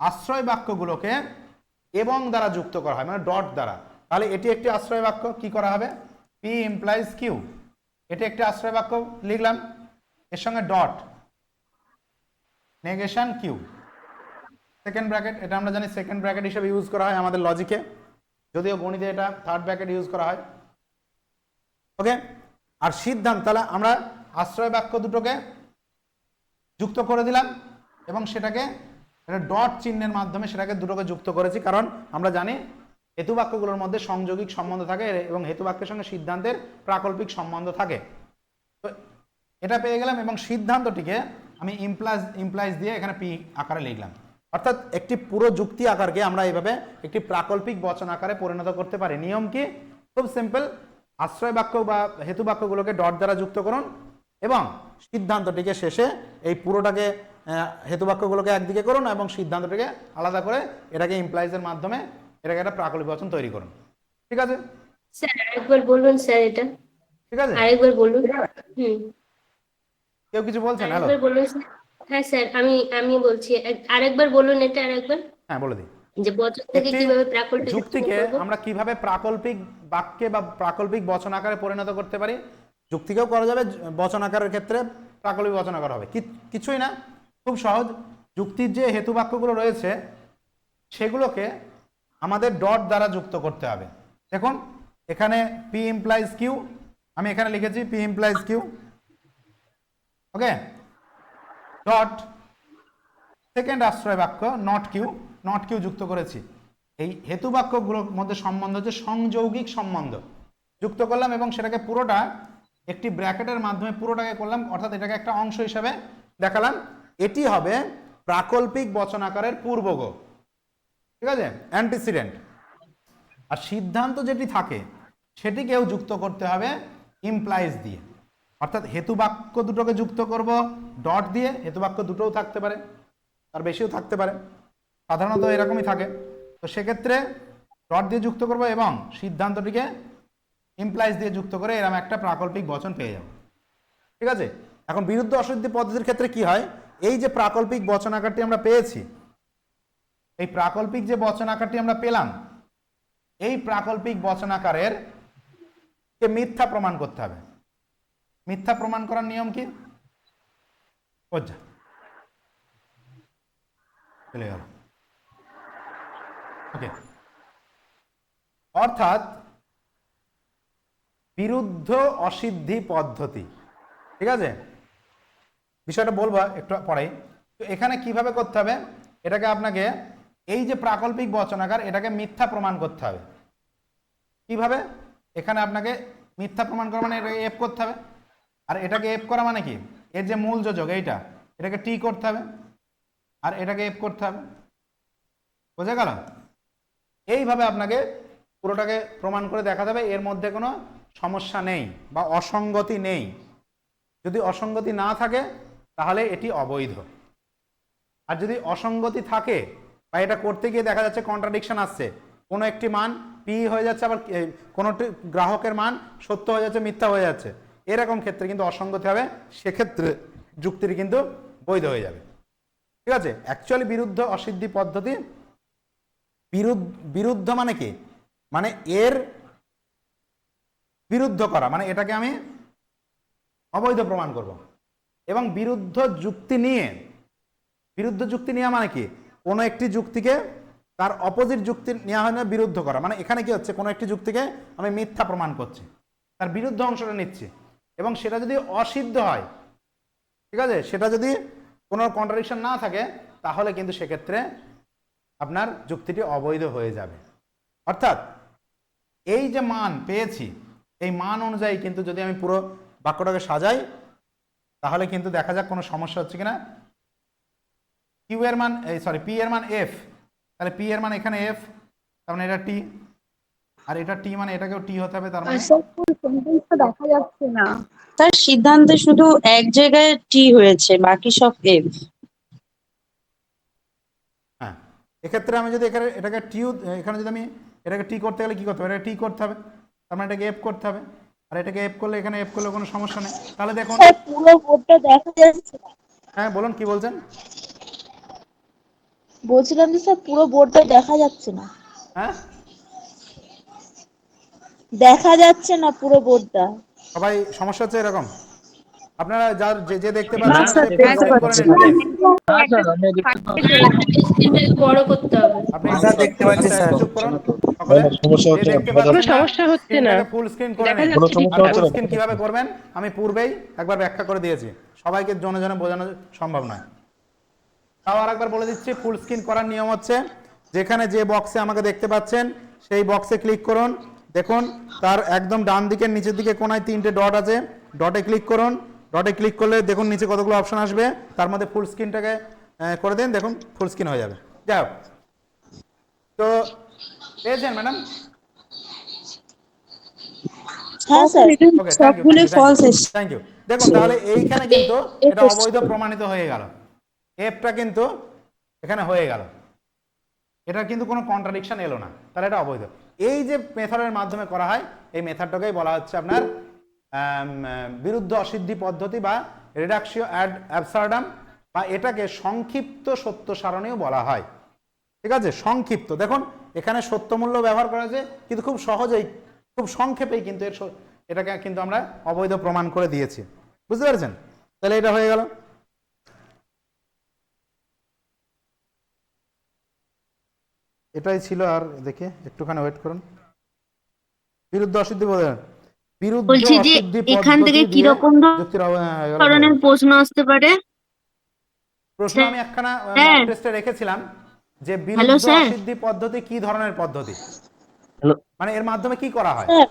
আশ্রয় বাক্যগুলোকে এবং দ্বারা যুক্ত করা হয়, মানে ডট দ্বারা, তাহলে এটি একটি আশ্রয় বাক্য। কি করা হবে? পি ইমপ্লাইজ কিউ, এটি একটি আশ্রয় বাক্য লিখলাম, এর সঙ্গে dot, negation Q, second bracket. এটা আমরা জানি সেকেন্ড ব্র্যাকেট হিসেবে ইউজ করা হয় আমাদের লজিকে, যদিও গণিতে এটা থার্ড ব্র্যাকেট ইউজ করা হয়। ওকে, আর সিদ্ধান্ত, তাহলে আমরা আশ্রয় বাক্য দুটোকে যুক্ত করে দিলাম এবং সেটাকে ডট চিহ্নের মাধ্যমে সেটাকে দুটোকে যুক্ত করেছি, কারণ আমরা জানি হেতু বাক্যগুলোর মধ্যে সংযোগিক সম্বন্ধ থাকে এবং হেতু বাক্যের সঙ্গে সিদ্ধান্তের প্রাকল্পিক সম্বন্ধ থাকে। তো এটা পেয়ে গেলাম এবং সিদ্ধান্তটিকে আমি ইমপ্লাইজ দিয়ে এখানে পি আকারে লিখলাম। অর্থাৎ একটি পুরো যুক্তি আকারকে আমরা এইভাবে একটি প্রাকল্পিক বচন আকারে পরিণত করতে পারি। নিয়ম কি? খুব সিম্পল, আশ্রয় বাক্য বা হেতু বাক্যগুলোকে ডট দ্বারা যুক্ত করুন এবং সিদ্ধান্তটিকে শেষে এই পুরোটাকে হেতু বাক্যগুলোকে একদিকে করুন এবং সিদ্ধান্তটিকে আলাদা করে এটাকে ইমপ্লাইজের মাধ্যমে এটাকে একটা প্রাকল্পিক বচন তৈরি করুন। ঠিক আছে স্যার আরেকবার বলুন স্যার, এটা ঠিক আছে, আরেকবার বলুন। কেউ কিছু বলছেন? হ্যালো, আরেকবার বলুন স্যার। হ্যাঁ স্যার, আমি বলছি, আরেকবার বলুন এটা আরেকবার, হ্যাঁ বলে দিই। যে বচন থেকে কিভাবে প্রাকল্পিক যুক্তিকে আমরা কিভাবে প্রাকল্পিক বাক্যে বা প্রাকল্পিক বচন আকারে পরিণত করতে পারি? যুক্তিকেও করা যাবে, বচন আকারের ক্ষেত্রে প্রাকল্পিক বচন আকার হবে। কিছুই না, খুব সহজ। যুক্তির যে হেতু বাক্যগুলো রয়েছে সেগুলোকে আমাদের ডট দ্বারা যুক্ত করতে হবে। দেখুন এখানে পি ইমপ্লাইজ কিউ, আমি এখানে লিখেছি পি ইমপ্লাইজ কিউ, ওকে, ডট সেকেন্ড আশ্রয় বাক্য নট কিউ যুক্ত করেছি। এই হেতু বাক্যগুলোর মধ্যে সম্বন্ধ হচ্ছে সংযৌগিক সম্বন্ধ, যুক্ত করলাম এবং সেটাকে পুরোটা একটি ব্র্যাকেটের মাধ্যমে পুরোটাকে করলাম, অর্থাৎ এটাকে একটা অংশ হিসাবে দেখালাম। এটি হবে প্রাকল্পিক বচন আকারের পূর্বগ, ঠিক আছে, অ্যান্টিসিডেন্ট। আর সিদ্ধান্ত যেটি থাকে সেটিকেও যুক্ত করতে হবে ইমপ্লাইজ দিয়ে, অর্থাৎ হেতু বাক্য দুটোকে যুক্ত করব ডট দিয়ে। হেতু বাক্য দুটোও থাকতে পারে, তার বেশিও থাকতে পারে, সাধারণত এরকমই থাকে। তো সেক্ষেত্রে ডট দিয়ে যুক্ত করব এবং সিদ্ধান্তটিকে ইমপ্লাইজ দিয়ে যুক্ত করে এরকম একটা প্রাকল্পিক বচন পেয়ে যাব। ঠিক আছে, এখন বিরুদ্ধ অসিদ্ধি পদ্ধতির ক্ষেত্রে কি হয়? এই যে প্রাকল্পিক বচন আকারটি আমরা পেয়েছি, এই প্রাকল্পিক যে বচন আকারটি আমরা পেলাম, এই প্রাকল্পিক বচন আকারের কে মিথ্যা প্রমাণ করতে হবে। মিথ্যা প্রমাণ করার নিয়ম কি? চলে গেল, ওকে। অর্থাৎ বিরুদ্ধ অসিদ্ধি পদ্ধতি, ঠিক আছে, বিষয়টা বলবো একটু পরেই। তো এখানে কিভাবে করতে হবে? এটাকে আপনাকে এই যে প্রাকল্পিক বচনাকার এটাকে মিথ্যা প্রমাণ করতে হবে। কিভাবে? এখানে আপনাকে মিথ্যা প্রমাণ করা মানে এটাকে এফ করতে হবে, আর এটাকে এফ করা মানে কি? এর যে মূল যোজক এইটা, এটাকে টি করতে হবে আর এটাকে এফ করতে হবে। বোঝা গেল? এইভাবে আপনাকে পুরোটাকে প্রমাণ করে দেখা যাবে এর মধ্যে কোনো সমস্যা নেই বা অসঙ্গতি নেই। যদি অসঙ্গতি না থাকে তাহলে এটি অবৈধ, আর যদি অসঙ্গতি থাকে বা এটা করতে গিয়ে দেখা যাচ্ছে কন্ট্রাডিকশন আসছে, কোনো একটি মান পি হয়ে যাচ্ছে আবার কোনোটি গ্রাহকের মান সত্য হয়ে যাচ্ছে মিথ্যা হয়ে যাচ্ছে, এরকম ক্ষেত্রে কিন্তু অসঙ্গতি হবে, সেক্ষেত্রে যুক্তিটি কিন্তু বৈধ হয়ে যাবে। ঠিক আছে, অ্যাকচুয়ালি বিরুদ্ধ অসিদ্ধি পদ্ধতি, বিরুদ্ধ মানে কি? মানে এর বিরুদ্ধ করা, মানে এটাকে আমি অবৈধ প্রমাণ করব। এবং বিরুদ্ধ যুক্তি নিয়ে মানে কি? কোনো একটি যুক্তিকে তার অপোজিট যুক্তি নেওয়া হয় না, বিরুদ্ধ করা। মানে এখানে কি হচ্ছে? কোনো একটি যুক্তিকে আমি মিথ্যা প্রমাণ করছি, তার বিরুদ্ধ অংশটা নিচ্ছি, এবং সেটা যদি অসিদ্ধ হয়, ঠিক আছে, সেটা যদি কোনো কন্ট্রাডিকশন না থাকে তাহলে কিন্তু সেক্ষেত্রে আপনার যুক্তিটি অবৈধ হয়ে যাবে। অর্থাৎ এই যে মান পেয়েছি, এই মান অনুযায়ী কিন্তু যদি আমি পুরো বাক্যটাকে সাজাই তাহলে কিন্তু দেখা যাক কোনো সমস্যা হচ্ছে কিনা। কিউ এর মান পি এর মান এফ, তাহলে পি এর মান এখানে এফ, তার মানে এটা টি, আর এটা টি মানে এটাকেও টি হতে হবে, তার মানে দেখা যাচ্ছে না। তার সিদ্ধান্তে শুধু এক জায়গায় টি হয়েছে, বাকি সব এফ। হ্যাঁ, এক্ষেত্রে আমি যদি এটাকে টি, এখানে যদি আমি এটাকে টি করতে গেলে কি করতে হবে? এটা টি করতে হবে, তার মানে এটাকে এফ করতে হবে, আর এটাকে এফ করলে এখানে এফ করলে কোনো সমস্যা নেই। তাহলে দেখুন পুরো বোর্ডটা দেখা যাচ্ছে না। হ্যাঁ বলুন, কি বলছেন? বলছিলাম যে স্যার পুরো বোর্ডটা দেখা যাচ্ছে না। হ্যাঁ, দেখা যাচ্ছে না পুরো বোর্ডটা। সবাই সমস্যা হচ্ছে এরকম? আপনারা যার যে যে দেখতে না পাচ্ছেন স্যার, সে দেখতে full screen করে পাচ্ছি নিন, please। হ্যাঁ স্যার আমি দেখতে বড় করতে হবে। আপনি দেখতে পাচ্ছেন স্যার, চুপ করুন সকলে। সমস্যা যে হচ্ছে না, দেখতে বোঝা পাচ্ছেন যাচ্ছে। না, সমস্যা হচ্ছে না। স্ক্রিনটাকে ফুল স্ক্রিন করে নিন। কোনো সমস্যা আর হচ্ছে ফুল না। স্ক্রিন কিভাবে করবেন আমি পূর্বেই একবার ব্যাখ্যা করে দিয়েছি, সবাইকে জনে জনে বোঝানো সম্ভব নয়। তাও আরেকবার বলে দিচ্ছি, ফুল স্ক্রিন করার নিয়ম হচ্ছে যেখানে যে বক্সে আমাকে দেখতে পাচ্ছেন সেই বক্সে ক্লিক করুন। দেখুন তার একদম ডান দিকের নিচের দিকে কোনায় 3টে ডট আছে, ডটে ক্লিক করুন। ডটে ক্লিক করলে দেখুন নিচে কতগুলো অপশন আসবে, তার মধ্যে ফুল স্ক্রিনটাকে করে দিন, দেখুন ফুল স্ক্রিন হয়ে যাবে। যাই হোক, তো পেয়েছেন ম্যাডাম? হ্যাঁ স্যার। ওকে, সবগুলোই ফলস এসছে। Thank you. দেখুন তাহলে এইখানে কিন্তু এটা অবৈধ প্রমাণিত হয়ে গেল, এফটা কিন্তু এখানে হয়ে গেল, এটা কিন্তু কোনো কন্ট্রাডিকশন এলো না, তাহলে এটা অবৈধ। এই যে মেথডের মাধ্যমে করা হয় এই মেথডটাকেই বলা হচ্ছে আপনার বিরুদ্ধ অসিদ্ধি পদ্ধতি বা রিডাকশিও অ্যাড অ্যাবসার্ডাম, বা এটাকে সংক্ষিপ্ত সত্য সারণীও বলা হয়। ঠিক আছে, সংক্ষিপ্ত। দেখুন এখানে সত্যমূল্য ব্যবহার করা যায় কিন্তু খুব সহজেই, খুব সংক্ষেপেই কিন্তু এটাকে কিন্তু আমরা অবৈধ প্রমাণ করে দিয়েছি, বুঝতে পারছেন? তাহলে এটা হয়ে গেল। এটাই ছিল, আর দেখে একটুখানি ওয়েট করুন। বিরুদ্ধ অসিদ্ধি বলেন, বিরুদ্ধ বলছি যে অসিদ্ধি এখান পদ্ধতি থেকে কি দিয়ে রকম যুক্তির ধরনের প্রশ্ন আসতে পারে? প্রশ্ন আমি একখানা স্যার। মক টেস্টে রেখেছিলাম যে হ্যালো বিরুদ্ধ স্যার। অসিদ্ধি পদ্ধতি কি ধরনের পদ্ধতি, হ্যালো। মানে এর মাধ্যমে কি করা হয়? স্যার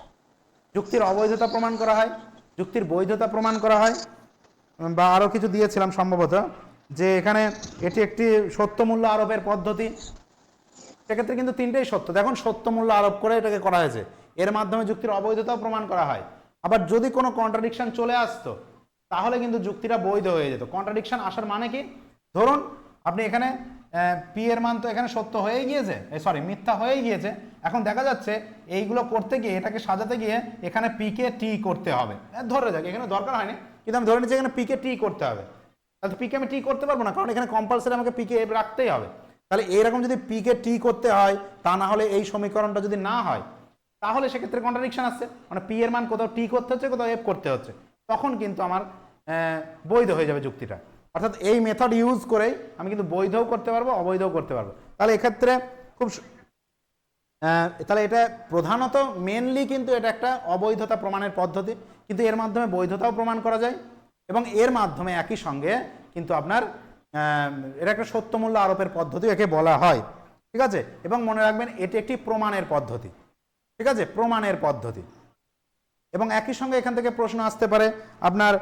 যুক্তির অবৈধতা প্রমাণ করা হয়, যুক্তির বৈধতা প্রমাণ করা হয়, বা আরো কিছু দিয়েছিলাম সম্ভবত, যে এখানে এটি একটি সত্য মূল্য আরোপের পদ্ধতি। সেক্ষেত্রে কিন্তু তিনটেই সত্য। দেখুন সত্য মূল্য আরোপ করে এটাকে করা হয়েছে, এর মাধ্যমে যুক্তির অবৈধতাও প্রমাণ করা হয়। আবার যদি কোনো কন্ট্রাডিকশন চলে আসতো তাহলে কিন্তু যুক্তিটা বৈধ হয়ে যেত। কন্ট্রাডিকশন আসার মানে কি, ধরুন আপনি এখানে পি এর মান তো এখানে সত্য হয়ে গিয়েছে, সরি মিথ্যা হয়ে গিয়েছে, এখন দেখা যাচ্ছে এইগুলো করতে গিয়ে এটাকে সাজাতে গিয়ে এখানে পি কে টি করতে হবে, ধরে যাক এখানে দরকার হয়নি কিন্তু আমি ধরে নিচ্ছি এখানে পি কে টি করতে হবে। তাহলে পি কে আমি টি করতে পারবো না, কারণ এখানে কম্পালসারি আমাকে পি কে রাখতেই হবে। তাহলে এরকম যদি পি কে টি করতে হয়, তা না হলে এই সমীকরণটা যদি না হয় তাহলে সেক্ষেত্রে কন্ট্রাডিকশন আসছে, মানে পি এর মান কোথাও টি করতে হচ্ছে কোথাও এফ করতে হচ্ছে, তখন কিন্তু আমার বৈধ হয়ে যাবে যুক্তিটা। অর্থাৎ এই মেথড ইউজ করেই আমি কিন্তু বৈধও করতে পারবো অবৈধও করতে পারবো। তাহলে এক্ষেত্রে খুব তাহলে এটা প্রধানত মেনলি কিন্তু এটা একটা অবৈধতা প্রমাণের পদ্ধতি, কিন্তু এর মাধ্যমে বৈধতাও প্রমাণ করা যায় এবং এর মাধ্যমে একই সঙ্গে কিন্তু আপনার এটা একটা সত্যমূল্য আরোপের পদ্ধতি একে বলা হয়। ঠিক আছে, এবং মনে রাখবেন এটি একটি প্রমাণের পদ্ধতি। ঠিক আছে, প্রমাণের পদ্ধতি। এবং একই সঙ্গে এখান থেকে প্রশ্ন আসতে পারে আপনার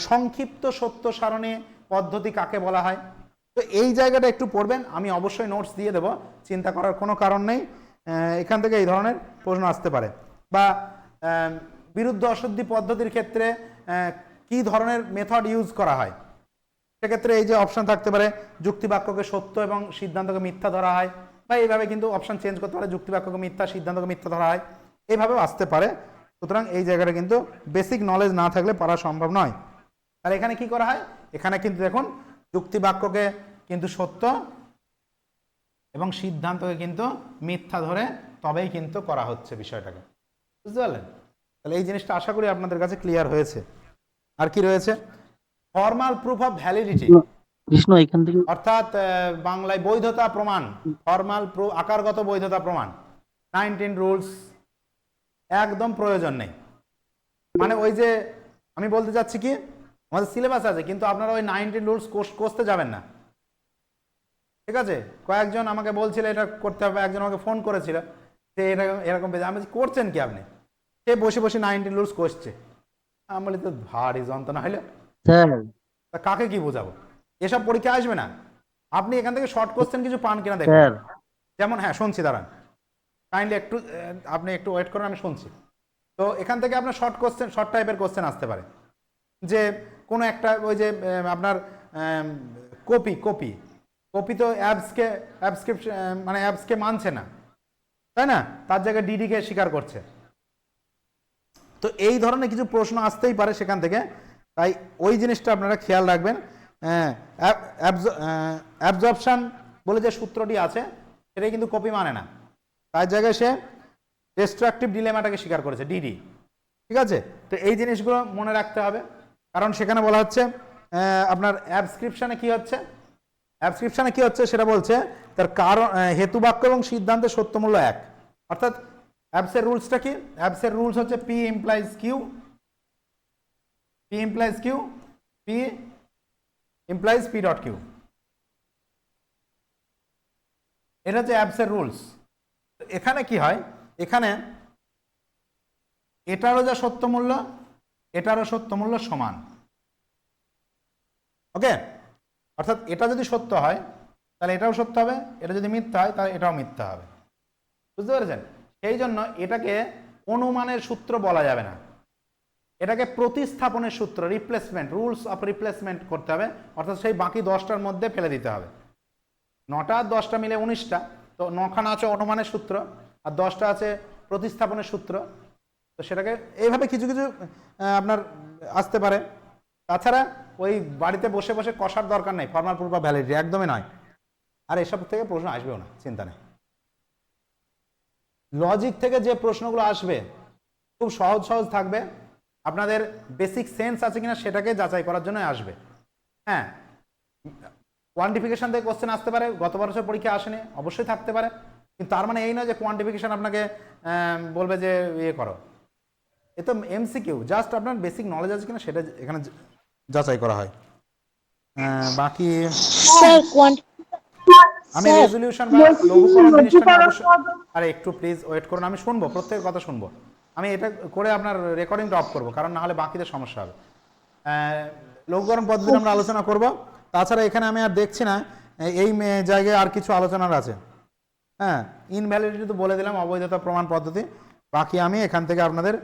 সংক্ষিপ্ত সত্য সারণী পদ্ধতি কাকে বলা হয়। তো এই জায়গাটা একটু পড়বেন, আমি অবশ্যই নোটস দিয়ে দেবো, চিন্তা করার কোনো কারণ নেই। এখান থেকে এই ধরনের প্রশ্ন আসতে পারে। বা বিরুদ্ধ অসিদ্ধি পদ্ধতির ক্ষেত্রে কি ধরনের মেথড ইউজ করা হয়, সেক্ষেত্রে এই যে অপশন থাকতে পারে যুক্তিবাক্যকে সত্য এবং সিদ্ধান্তকে মিথ্যা ধরা হয়, বা এইভাবে কিন্তু অপশন চেঞ্জ করতে পারে, যুক্তিবাক্যকে মিথ্যা সিদ্ধান্তকে মিথ্যা ধরা হয়, এইভাবেও আসতে পারে। সুতরাং এই জায়গাটা কিন্তু বেসিক নলেজ না থাকলে পড়া সম্ভব নয়। আর এখানে কি করা হয়, এখানে কিন্তু দেখুন যুক্তিবাক্যকে কিন্তু সত্য এবং সিদ্ধান্তকে কিন্তু মিথ্যা ধরে তবেই কিন্তু করা হচ্ছে বিষয়টাকে, বুঝতে পারলেন? তাহলে এই জিনিসটা আশা করি আপনাদের কাছে ক্লিয়ার হয়েছে। আর কি রয়েছে, formal proof of validity, Krishna এখান থেকে অর্থাৎ বাংলায় বৈধতা প্রমাণ, ফর্মাল প্রুফ আকারগত বৈধতা প্রমাণ। 19 রুলস একদম প্রয়োজন নেই, মানে ওই যে আমি বলতে চাচ্ছি কি আমাদের সিলেবাস আছে কিন্তু আপনারা ওই 19 রুলস কষতে যাবেন না। ঠিক আছে, কয়েকজন আমাকে বলছিল এটা করতে হবে, একজন আমাকে ফোন করেছিল যে এরকম এরকম, আমি করছেন কি আপনি, সে বসে বসে 19 রুলস কষছে। আমি বলি তো ভারী যন্ত্রণা হইলে স্যার, তা কাকে কি বোঝাবো, এসব পরীক্ষা আসবে না। আপনি এখান থেকে শর্ট কোশ্চেন কিছু পান কিনা দেখুন, স্যার যেমন হ্যাঁ শুনছি, দাঁড়ান কাইন্ডলি একটু আপনি একটু ওয়েট করুন, আমি শুনছি। তো এখান থেকে আপনার শর্ট কোশ্চেন, শর্ট টাইপের কোশ্চেন আসতে পারে যে কোনো একটা ওই যে আপনার কপি তো অ্যাপসকে মানছে না, তাই না, তার জায়গায় ডিডিকে স্বীকার করছে। তো এই ধরনের কিছু প্রশ্ন আসতেই পারে সেখান থেকে, তাই ওই জিনিসটা আপনারা খেয়াল রাখবেন। অ্যাবজর্পশন বলে যে সূত্রটি আছে সেটাই কিন্তু কপি মানে না, তার জায়গায় সে ডিস্ট্রাকটিভ ডিলেমাটাকে স্বীকার করেছে, ডিডি। ঠিক আছে, তো এই জিনিসগুলো মনে রাখতে হবে, কারণ সেখানে বলা হচ্ছে আপনার অ্যাবস্ক্রিপশনে কি হচ্ছে, অ্যাবস্ক্রিপশনে কি হচ্ছে সেটা বলছে তার কারণ, হেতু বাক্য এবং সিদ্ধান্তের সত্যমূল্য এক। অর্থাৎ অ্যাবসের রুলসটা কি? অ্যাবসের রুলস হচ্ছে P implies Q, P implies Q, P implies P dot Q. এটা হচ্ছে অ্যাবসের রুলস। এখানে কি হয়, এখানে এটারও যা সত্যমূল্য এটারও সত্যমূল্য সমান। ওকে, অর্থাৎ এটা যদি সত্য হয় তাহলে এটাও সত্য হবে, এটা যদি মিথ্যা হয় তাহলে এটাও মিথ্যা হবে। বুঝতে পেরেছেন? সেই জন্য এটাকে অনুমানের সূত্র বলা যাবে না, এটাকে প্রতিস্থাপনের সূত্র, রিপ্লেসমেন্ট, রুলস অফ রিপ্লেসমেন্ট করতে হবে। অর্থাৎ সেই বাকি 10টার মধ্যে ফেলে দিতে হবে। 9টা আর 10টা মিলে 19টা, তো 9খানা আছে অনুমানের সূত্র আর 10টা আছে প্রতিস্থাপনের সূত্র। তো সেটাকে এইভাবে কিছু কিছু আপনার আসতে পারে। তাছাড়া ওই বাড়িতে বসে বসে কষার দরকার নেই, ফর্মাল প্রুফ বা ভ্যালিডিটি একদমই নয়। আর এসব থেকে প্রশ্ন আসবেও না, চিন্তা নেই। লজিক থেকে যে প্রশ্নগুলো আসবে খুব সহজ সহজ থাকবে, আপনাদের বেসিক সেন্স আছে কিনা সেটাকে যাচাই করার জন্য আসবে। হ্যাঁ, কোয়ান্টিফিকেশন থেকে কোশ্চেন আসতে পারে, গত বছর পরীক্ষা আসেনি, অবশ্যই থাকতে পারে, কিন্তু তার মানে এই নয় যে কোয়ান্টিফিকেশন আপনাকে বলবে যে ইয়ে করো। এ তো এমসিকিউ, জাস্ট আপনার বেসিক নলেজ আছে কিনা সেটা এখানে যাচাই করা হয়। বাকি আমি রেজলিউশন বা লঘুকরণ জিনিসটা নিয়ে অবশ্যই, আরে একটু প্লিজ ওয়েট করুন, আমি শুনবো, প্রত্যেকের কথা শুনবো। আমি এটা করে আপনার রেকর্ডিংটা অফ করবো, কারণ না হলে বাকিদের সমস্যা হবে। লঘুকরণ পদ্ধতি আমরা আলোচনা করব। তাছাড়া এখানে আমি আর দেখছি না এই জায়গায় আর কিছু আলোচনার আছে। হ্যাঁ, ইনভ্যালিডিটি তো বলে দিলাম, অবৈধতা প্রমাণ পদ্ধতি। বাকি আমি এখান থেকে আপনাদের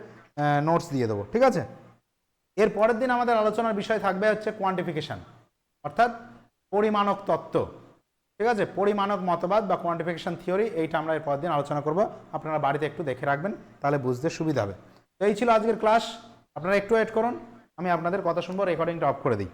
নোটস দিয়ে দেবো, ঠিক আছে? এর পরের দিন আমাদের আলোচনার বিষয় থাকবে হচ্ছে কোয়ান্টিফিকেশন, অর্থাৎ পরিমাণক তত্ত্ব। ঠিক আছে, পরিমাণক মতবাদ বা কোয়ান্টিফিকেশন থিওরি, এইটা আমরা এর পরের দিন আলোচনা করব। আপনারা বাড়িতে একটু দেখে রাখবেন, তাহলে বুঝতে সুবিধা হবে। তো এই ছিল আজকের ক্লাস। আপনারা একটু ওয়েট করুন, আমি আপনাদের কথা শুনবো, রেকর্ডিংটা অফ করে দিই।